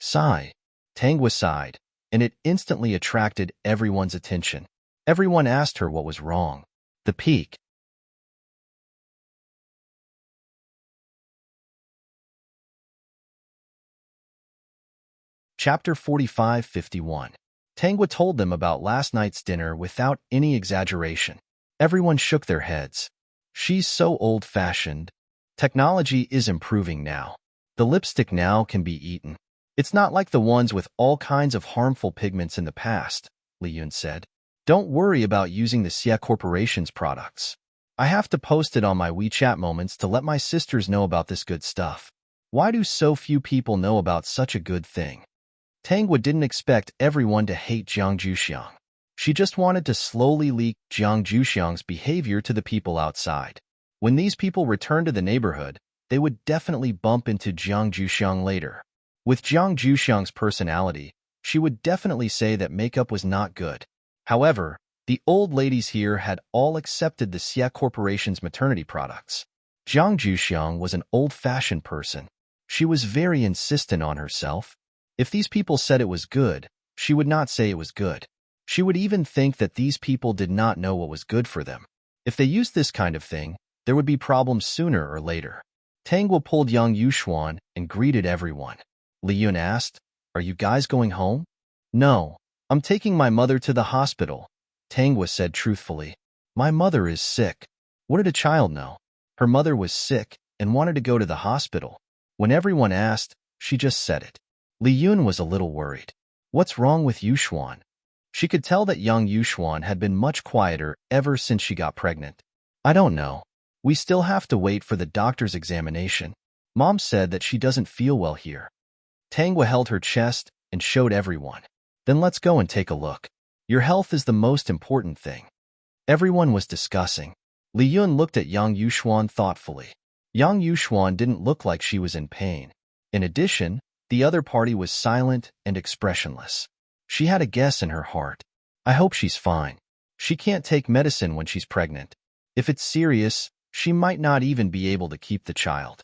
Sigh. Tangwa sighed, and it instantly attracted everyone's attention. Everyone asked her what was wrong. The peak. Chapter 4551. Tangwa told them about last night's dinner without any exaggeration. Everyone shook their heads. She's so old-fashioned. Technology is improving now. The lipstick now can be eaten. It's not like the ones with all kinds of harmful pigments in the past, Li Yun said. Don't worry about using the Xie Corporation's products. I have to post it on my WeChat moments to let my sisters know about this good stuff. Why do so few people know about such a good thing? Tangwa didn't expect everyone to hate Jiang Juxiang. She just wanted to slowly leak Jiang Juxiang's behavior to the people outside. When these people returned to the neighborhood, they would definitely bump into Jiang Juxiang later. With Jiang Juxiang's personality, she would definitely say that makeup was not good. However, the old ladies here had all accepted the Xie Corporation's maternity products. Jiang Juxiang was an old-fashioned person. She was very insistent on herself. If these people said it was good, she would not say it was good. She would even think that these people did not know what was good for them. If they used this kind of thing, there would be problems sooner or later. Tang Guo pulled young Yuxuan and greeted everyone. Li Yun asked, "Are you guys going home?" "No, I'm taking my mother to the hospital," Tang Guo said truthfully. "My mother is sick." What did a child know? Her mother was sick and wanted to go to the hospital. When everyone asked, she just said it. Li Yun was a little worried. What's wrong with Yuxuan? She could tell that young Yuxuan had been much quieter ever since she got pregnant. "I don't know. We still have to wait for the doctor's examination. Mom said that she doesn't feel well here." Tang Guo held her chest and showed everyone. "Then let's go and take a look. Your health is the most important thing." Everyone was discussing. Li Yun looked at young Yuxuan thoughtfully. Young Yuxuan didn't look like she was in pain. In addition, the other party was silent and expressionless. She had a guess in her heart. "I hope she's fine. She can't take medicine when she's pregnant. If it's serious, she might not even be able to keep the child."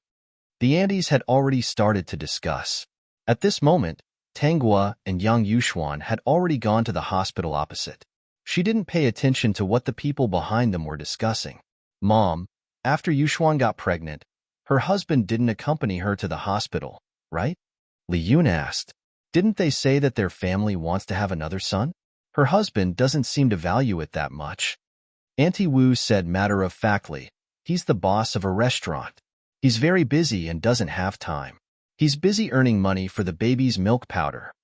The aunties had already started to discuss. At this moment, Tang Guo and young Yuxuan had already gone to the hospital opposite. She didn't pay attention to what the people behind them were discussing. "Mom, after Yuxuan got pregnant, her husband didn't accompany her to the hospital, right?" Li Yun asked. "Didn't they say that their family wants to have another son? Her husband doesn't seem to value it that much." Auntie Wu said matter-of-factly, "He's the boss of a restaurant. He's very busy and doesn't have time. He's busy earning money for the baby's milk powder."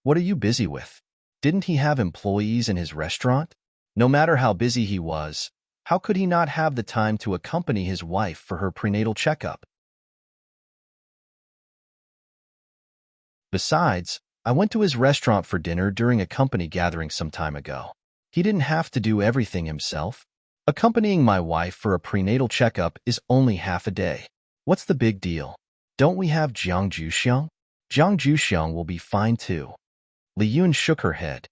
"What are you busy with? Didn't he have employees in his restaurant? No matter how busy he was, how could he not have the time to accompany his wife for her prenatal checkup? Besides, I went to his restaurant for dinner during a company gathering some time ago. He didn't have to do everything himself. Accompanying my wife for a prenatal checkup is only half a day. What's the big deal? Don't we have Jiang Juxiang? Jiang Juxiang will be fine too." Li Yun shook her head.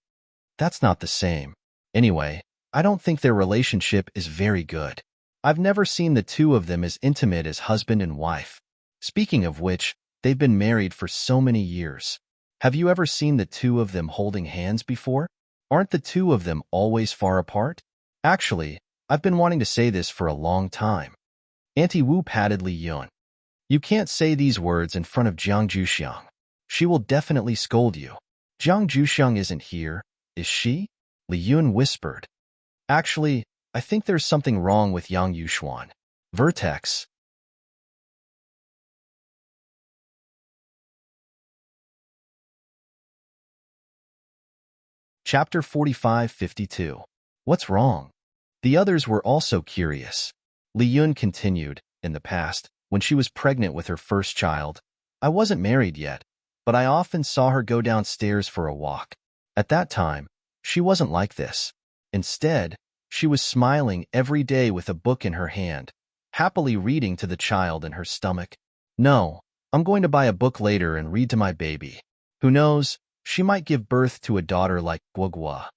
"That's not the same. Anyway, I don't think their relationship is very good. I've never seen the two of them as intimate as husband and wife. Speaking of which, they've been married for so many years. Have you ever seen the two of them holding hands before? Aren't the two of them always far apart? Actually, I've been wanting to say this for a long time." Auntie Wu patted Li Yun. "You can't say these words in front of Jiang Juxiang. She will definitely scold you." "Jiang Juxiang isn't here, is she?" Li Yun whispered. "Actually, I think there's something wrong with young Yuxuan." Vertex. Chapter 45-52. What's wrong? The others were also curious. Li Yun continued, "In the past, when she was pregnant with her first child, I wasn't married yet, but I often saw her go downstairs for a walk. At that time, she wasn't like this. Instead, she was smiling every day with a book in her hand, happily reading to the child in her stomach. No, I'm going to buy a book later and read to my baby. Who knows, she might give birth to a daughter like Guogua.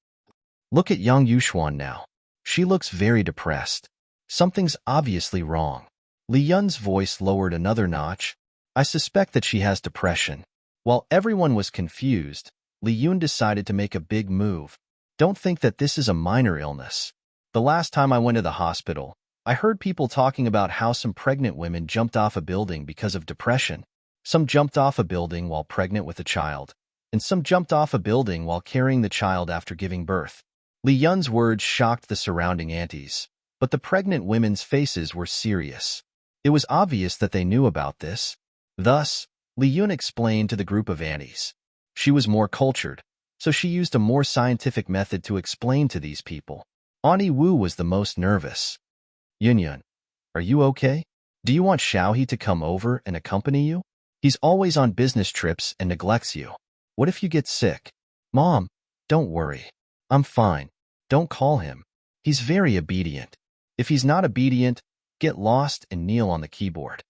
Look at young Yuxuan now. She looks very depressed. Something's obviously wrong." Li Yun's voice lowered another notch. "I suspect that she has depression." While everyone was confused, Li Yun decided to make a big move. "Don't think that this is a minor illness. The last time I went to the hospital, I heard people talking about how some pregnant women jumped off a building because of depression. Some jumped off a building while pregnant with a child, and some jumped off a building while carrying the child after giving birth." Li Yun's words shocked the surrounding aunties, but the pregnant women's faces were serious. It was obvious that they knew about this. Thus, Li Yun explained to the group of aunties. She was more cultured, so she used a more scientific method to explain to these people. Auntie Wu was the most nervous. "Yun, are you okay? Do you want Xiaohe to come over and accompany you? He's always on business trips and neglects you. What if you get sick?" "Mom, don't worry. I'm fine. Don't call him. He's very obedient. If he's not obedient, get lost and kneel on the keyboard."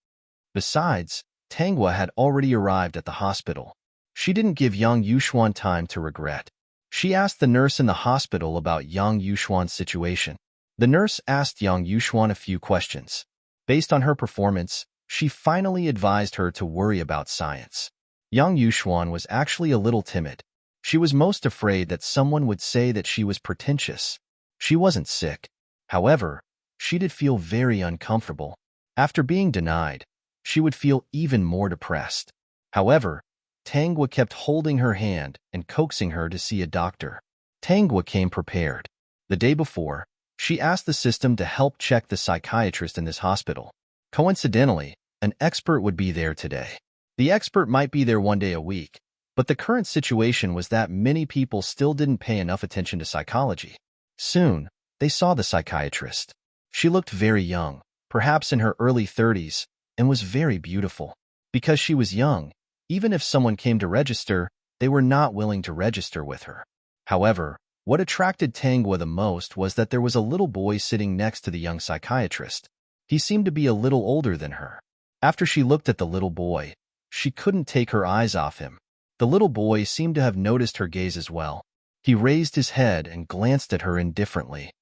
Besides, Tang Guo had already arrived at the hospital. She didn't give young Yuxuan time to regret. She asked the nurse in the hospital about young Yuxuan's situation. The nurse asked young Yuxuan a few questions. Based on her performance, she finally advised her to worry about science. Yang Yuxuan was actually a little timid. She was most afraid that someone would say that she was pretentious. She wasn't sick. However, she did feel very uncomfortable. After being denied, she would feel even more depressed. However, Tanghua kept holding her hand and coaxing her to see a doctor. Tanghua came prepared. The day before, she asked the system to help check the psychiatrist in this hospital. Coincidentally, an expert would be there today. The expert might be there one day a week, but the current situation was that many people still didn't pay enough attention to psychology. Soon, they saw the psychiatrist. She looked very young, perhaps in her early 30s, and was very beautiful. Because she was young, even if someone came to register, they were not willing to register with her. However, what attracted Tanghua the most was that there was a little boy sitting next to the young psychiatrist. He seemed to be a little older than her. After she looked at the little boy, she couldn't take her eyes off him. The little boy seemed to have noticed her gaze as well. He raised his head and glanced at her indifferently.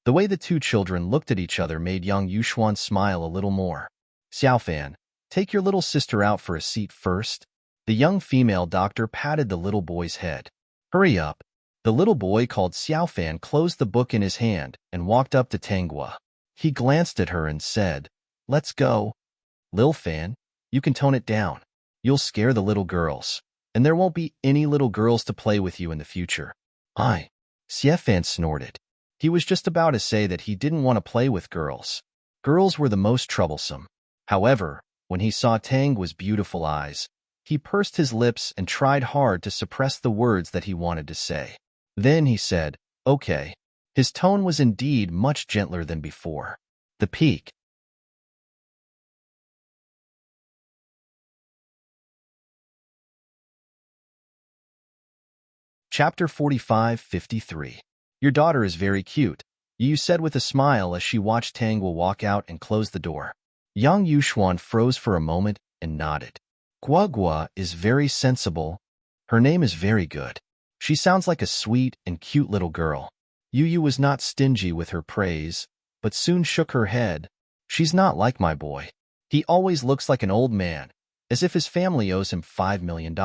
The way the two children looked at each other made Yang Yuxuan smile a little more. Xiaofan, take your little sister out for a seat first. The young female doctor patted the little boy's head. Hurry up. The little boy called Xiaofan closed the book in his hand and walked up to Tanghua. He glanced at her and said, Let's go. Lil Fan, you can tone it down. You'll scare the little girls, and there won't be any little girls to play with you in the future. Xiaofan snorted. He was just about to say that he didn't want to play with girls. Girls were the most troublesome. However, when he saw Tanghua's beautiful eyes, he pursed his lips and tried hard to suppress the words that he wanted to say. Then he said, Okay. His tone was indeed much gentler than before. The peak. Chapter 45-53. Your daughter is very cute, Yu said with a smile as she watched Tanghua walk out and close the door. Yang Yuxuan froze for a moment and nodded. Guagua is very sensible. Her name is very good. She sounds like a sweet and cute little girl. Yu was not stingy with her praise, but soon shook her head. She's not like my boy. He always looks like an old man, as if his family owes him $5 million.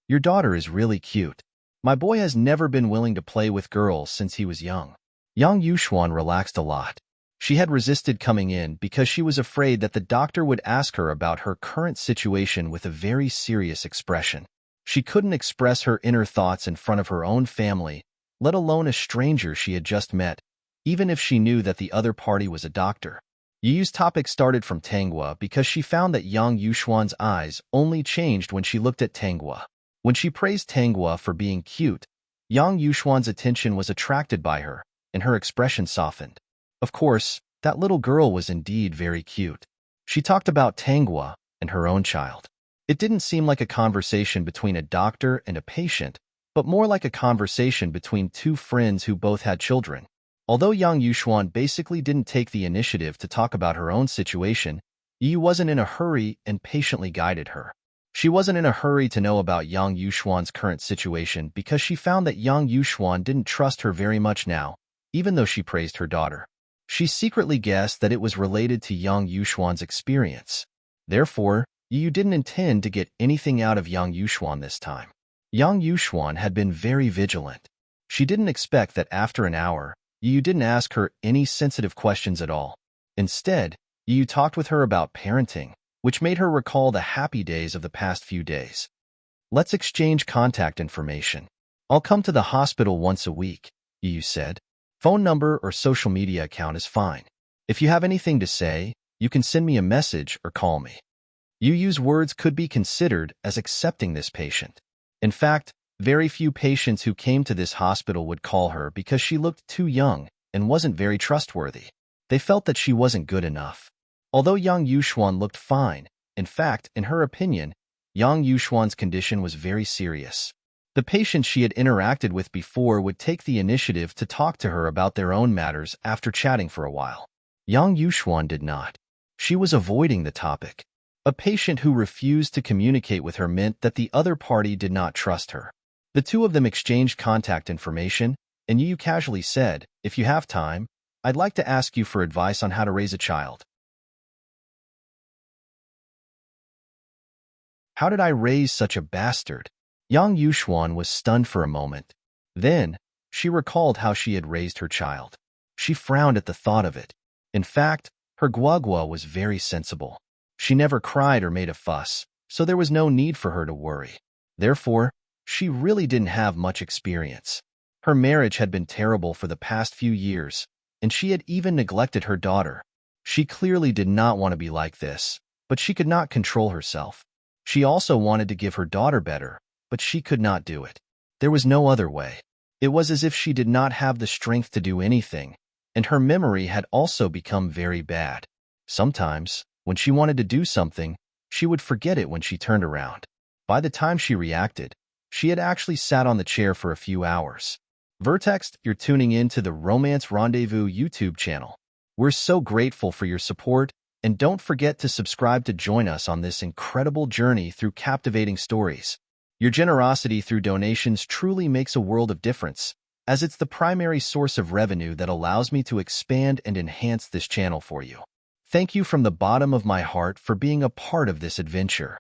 Your daughter is really cute. My boy has never been willing to play with girls since he was young. Yang Yuxuan relaxed a lot. She had resisted coming in because she was afraid that the doctor would ask her about her current situation with a very serious expression. She couldn't express her inner thoughts in front of her own family, let alone a stranger she had just met, even if she knew that the other party was a doctor. Yu's topic started from Tanghua because she found that Yang Yuxuan's eyes only changed when she looked at Tanghua. When she praised Tanghua for being cute, Yang Yuxuan's attention was attracted by her, and her expression softened. Of course, that little girl was indeed very cute. She talked about Tanghua and her own child. It didn't seem like a conversation between a doctor and a patient, but more like a conversation between two friends who both had children. Although Yang Yuxuan basically didn't take the initiative to talk about her own situation, Yu wasn't in a hurry and patiently guided her. She wasn't in a hurry to know about Yang Yuxuan's current situation because she found that Yang Yuxuan didn't trust her very much now, even though she praised her daughter. She secretly guessed that it was related to Yang Yuxuan's experience. Therefore, Yu didn't intend to get anything out of Yang Yuxuan this time. Yang Yuxuan had been very vigilant. She didn't expect that after an hour, Yu didn't ask her any sensitive questions at all. Instead, Yu talked with her about parenting, which made her recall the happy days of the past few days. Let's exchange contact information. I'll come to the hospital once a week, Yu said. Phone number or social media account is fine. If you have anything to say, you can send me a message or call me. Yu's words could be considered as accepting this patient. In fact, very few patients who came to this hospital would call her because she looked too young and wasn't very trustworthy. They felt that she wasn't good enough. Although Yang Yuxuan looked fine, in fact, in her opinion, Yang Yuxuan's condition was very serious. The patients she had interacted with before would take the initiative to talk to her about their own matters after chatting for a while. Yang Yuxuan did not. She was avoiding the topic. A patient who refused to communicate with her meant that the other party did not trust her. The two of them exchanged contact information, and Yu casually said, If you have time, I'd like to ask you for advice on how to raise a child. How did I raise such a bastard? Yang Yuxuan was stunned for a moment. Then, she recalled how she had raised her child. She frowned at the thought of it. In fact, her guagua was very sensible. She never cried or made a fuss, so there was no need for her to worry. Therefore, she really didn't have much experience. Her marriage had been terrible for the past few years, and she had even neglected her daughter. She clearly did not want to be like this, but she could not control herself. She also wanted to give her daughter better, but she could not do it. There was no other way. It was as if she did not have the strength to do anything, and her memory had also become very bad. Sometimes, when she wanted to do something, she would forget it when she turned around. By the time she reacted, she had actually sat on the chair for a few hours. Vertex, you're tuning in to the Romance Rendezvous YouTube channel. We're so grateful for your support, and don't forget to subscribe to join us on this incredible journey through captivating stories. Your generosity through donations truly makes a world of difference, as it's the primary source of revenue that allows me to expand and enhance this channel for you. Thank you from the bottom of my heart for being a part of this adventure.